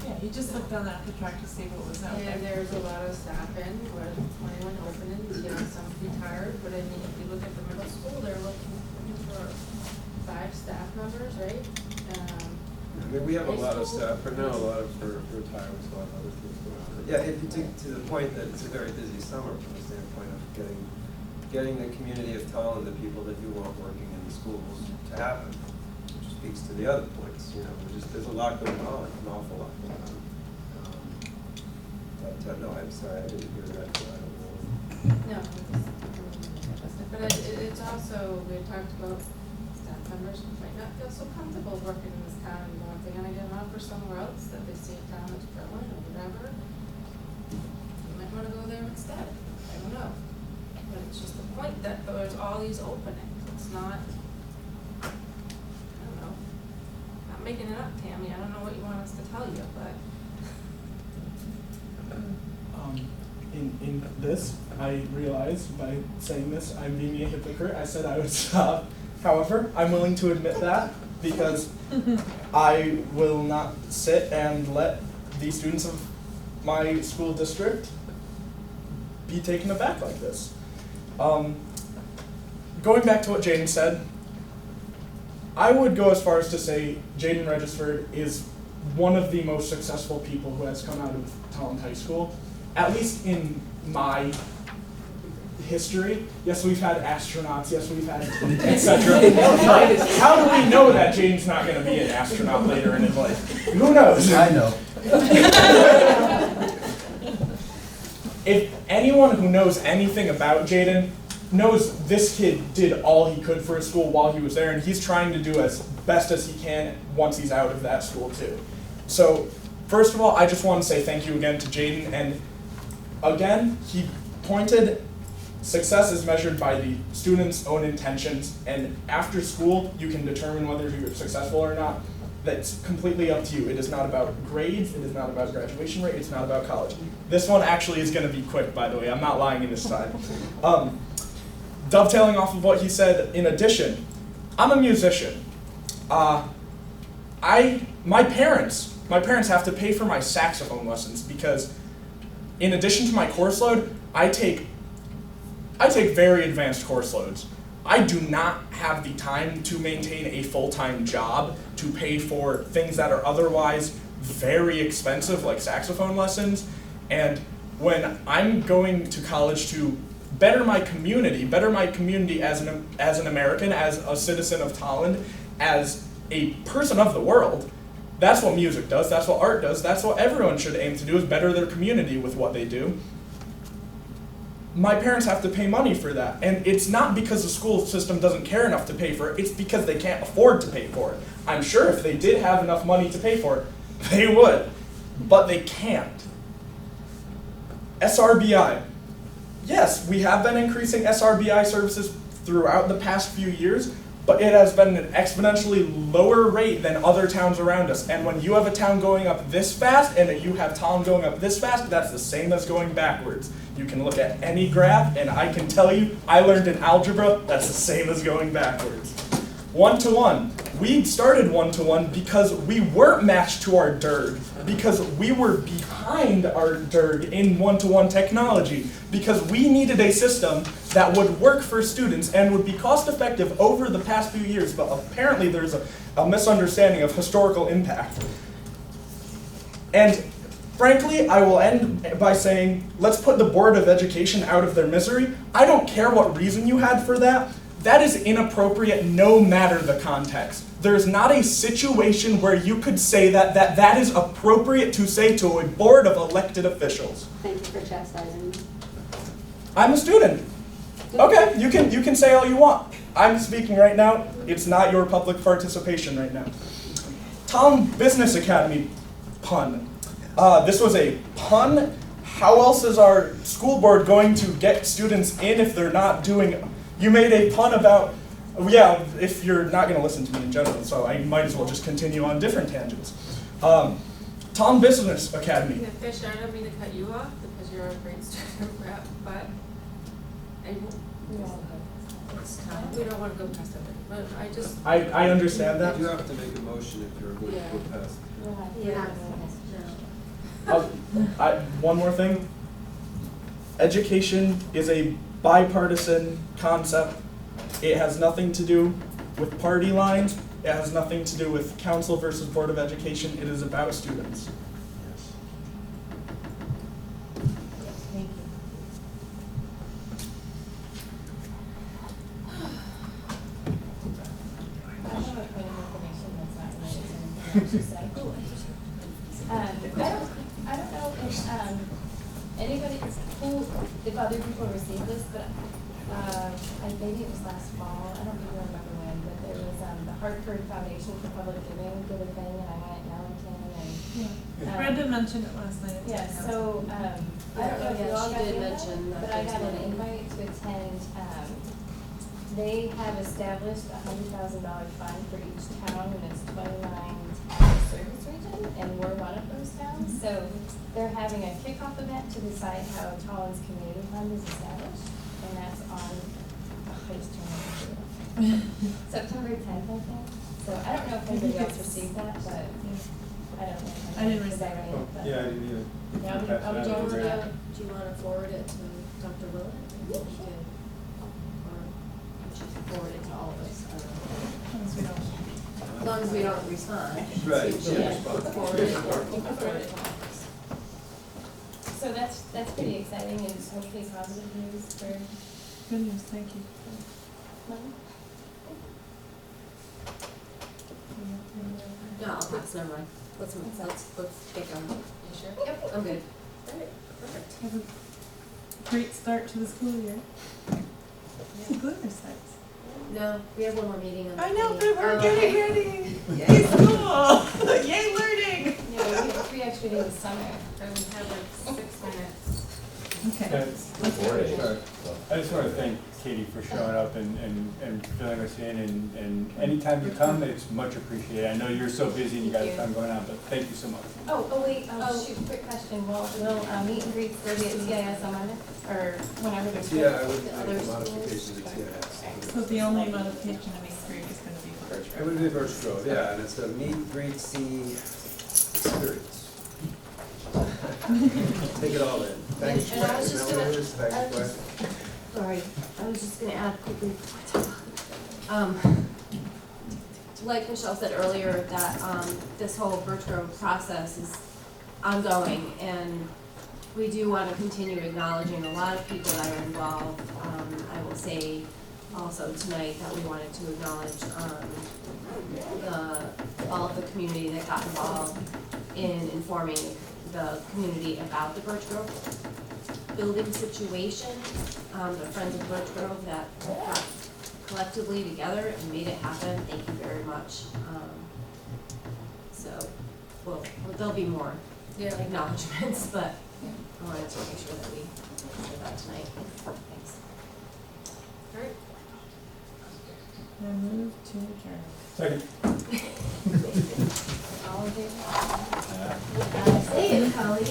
Yeah, you just looked on that to track to see what was out there. And there's a lot of staff in, where 21 openings, you know, some retired, but I mean, if you look at the middle school, they're looking for 5 staff members, right? I mean, we have a lot of staff, but now a lot of for retirees, a lot of other things going on. Yeah, to the point that it's a very busy summer from the standpoint of getting the community of Tolland, the people that you want working in the schools, to happen, which speaks to the other points. You know, there's a lot going on, an awful lot going on. No, I'm sorry, I didn't hear that. So I don't know. No, but it's also, we talked about staff members who might not feel so comfortable working in this town anymore. If they're gonna get an offer somewhere else that they see a town that's growing or whatever, you might wanna go there instead. I don't know. But it's just the point that there's all these openings. It's not, I don't know. Not making it up, Tammy. I don't know what you want us to tell you, but. In this, I realize by saying this, I'm being a hypocrite. I said I would stop. However, I'm willing to admit that because I will not sit and let the students of my school district be taken aback like this. Going back to what Jaden said, I would go as far as to say Jaden Regisford is one of the most successful people who has come out of Tolland High School, at least in my history. Yes, we've had astronauts, yes, we've had etc. How do we know that Jaden's not going to be an astronaut later in his life? Who knows? I know. If anyone who knows anything about Jaden knows this kid did all he could for his school while he was there, and he's trying to do as best as he can once he's out of that school too. So, first of all, I just want to say thank you again to Jaden, and again, he pointed success is measured by the student's own intentions, and after school, you can determine whether you're successful or not. That's completely up to you. It is not about grades, it is not about graduation rate, it's not about college. This one actually is going to be quick, by the way. I'm not lying in this time. Dovetailing off of what he said, in addition, I'm a musician. My parents have to pay for my saxophone lessons because in addition to my course load, I take very advanced course loads. I do not have the time to maintain a full-time job to pay for things that are otherwise very expensive, like saxophone lessons. And when I'm going to college to better my community as an American, as a citizen of Tolland, as a person of the world, that's what music does, that's what art does, that's what everyone should aim to do, is better their community with what they do. My parents have to pay money for that, and it's not because the school system doesn't care enough to pay for it, it's because they can't afford to pay for it. I'm sure if they did have enough money to pay for it, they would, but they can't. SRBI. Yes, we have been increasing SRBI services throughout the past few years, but it has been an exponentially lower rate than other towns around us. And when you have a town going up this fast and you have Tolland going up this fast, that's the same as going backwards. You can look at any graph and I can tell you, I learned in algebra, that's the same as going backwards. One-to-one. We started one-to-one because we weren't matched to our DIRG, because we were behind our DIRG in one-to-one technology, because we needed a system that would work for students and would be cost-effective over the past few years, but apparently there's a misunderstanding of historical impact. And frankly, I will end by saying, let's put the Board of Education out of their misery. I don't care what reason you had for that. That is inappropriate no matter the context. There's not a situation where you could say that is appropriate to say to a board of elected officials. Thank you for chastising me. I'm a student. Okay, you can say all you want. I'm speaking right now. It's not your public participation right now. Tolland Business Academy pun. This was a pun. How else is our school board going to get students in if they're not doing? You made a pun about, yeah, if you're not going to listen to me in general, so I might as well just continue on different tangents. Tolland Business Academy. Yeah, Fisher, I don't mean to cut you off because you're a great student rep, but we don't want to go past that. But I just. I understand that. You have to make a motion if you're going to go past. Yeah. One more thing. Education is a bipartisan concept. It has nothing to do with party lines. It has nothing to do with council versus board of education. It is about students. Thank you. I have a point of information that's not related to anything else you said. I don't know if anybody, if other people received this, but maybe it was last fall, I don't even remember when, but there was the Hartford Foundation for Public Giving did a thing, and I went in Ellington, and Brenda mentioned it last night. yeah, so I don't know if you all she got did the mention invite, that but I there's got an money. invite to attend. They have established a $100,000 fund for each town, and it's 29 service region, and we're one of those towns. So they're having a kickoff event to decide how Tolland's community fund is established, and that's on September 10th, I think. So I don't know if anybody else received that, but I don't know. I didn't receive that. Right, Yeah, I didn't either. Yeah, Pass I'll it be on. doing Great. Do you want to forward it to Dr. Willett? Or should forward it to all of us? I don't know. As long as we don't respond. Right, So, yeah, yeah, respond. forward it, or you can forward it to all of us. So that's pretty exciting and hopefully positive news for. Good news, thank you. No, I'll pass, never mind. Let's get going. You sure? Yep, I'm good. All right, perfect. Have a great start to the school year. It's a good start. No, we have one more meeting on the. I know, 20th. but we're Oh, getting okay. ready. Yay, school! Yay, learning! Yeah, we have 3 extra days of summer. And we have like 6 minutes. Okay. I just want to thank Katie for showing up and filling us in, and anytime you come, it's much appreciated. I know you're so busy and you got a ton going on, but thank you so much. Wait, shoot, quick question. Will meet and greets for the CIS on Monday, or whenever there's. Yeah, I would the make other a schools? modification to TIS. So the only modification of Main Street is gonna be Birch It would be Birch Grove, yeah, and it's a meet, greet, see experience. Take it all in. Thanks, And I was just gonna- Thanks, Claire. Sorry, I was just gonna add quickly. Like Michelle said earlier, that, this whole Birch Grove process is ongoing, and we do wanna continue acknowledging a lot of people that are involved. I will say also tonight that we wanted to acknowledge, all of the community that got involved in informing the community about the Birch Grove building situation. The Friends of Birch Grove that got collectively together and made it happen. Thank you very much. So, well, there'll be more acknowledgements, but I wanted to make sure that we did that tonight. Thanks. All right. I move to adjourn. Second. All in favor? Say it, Colleen.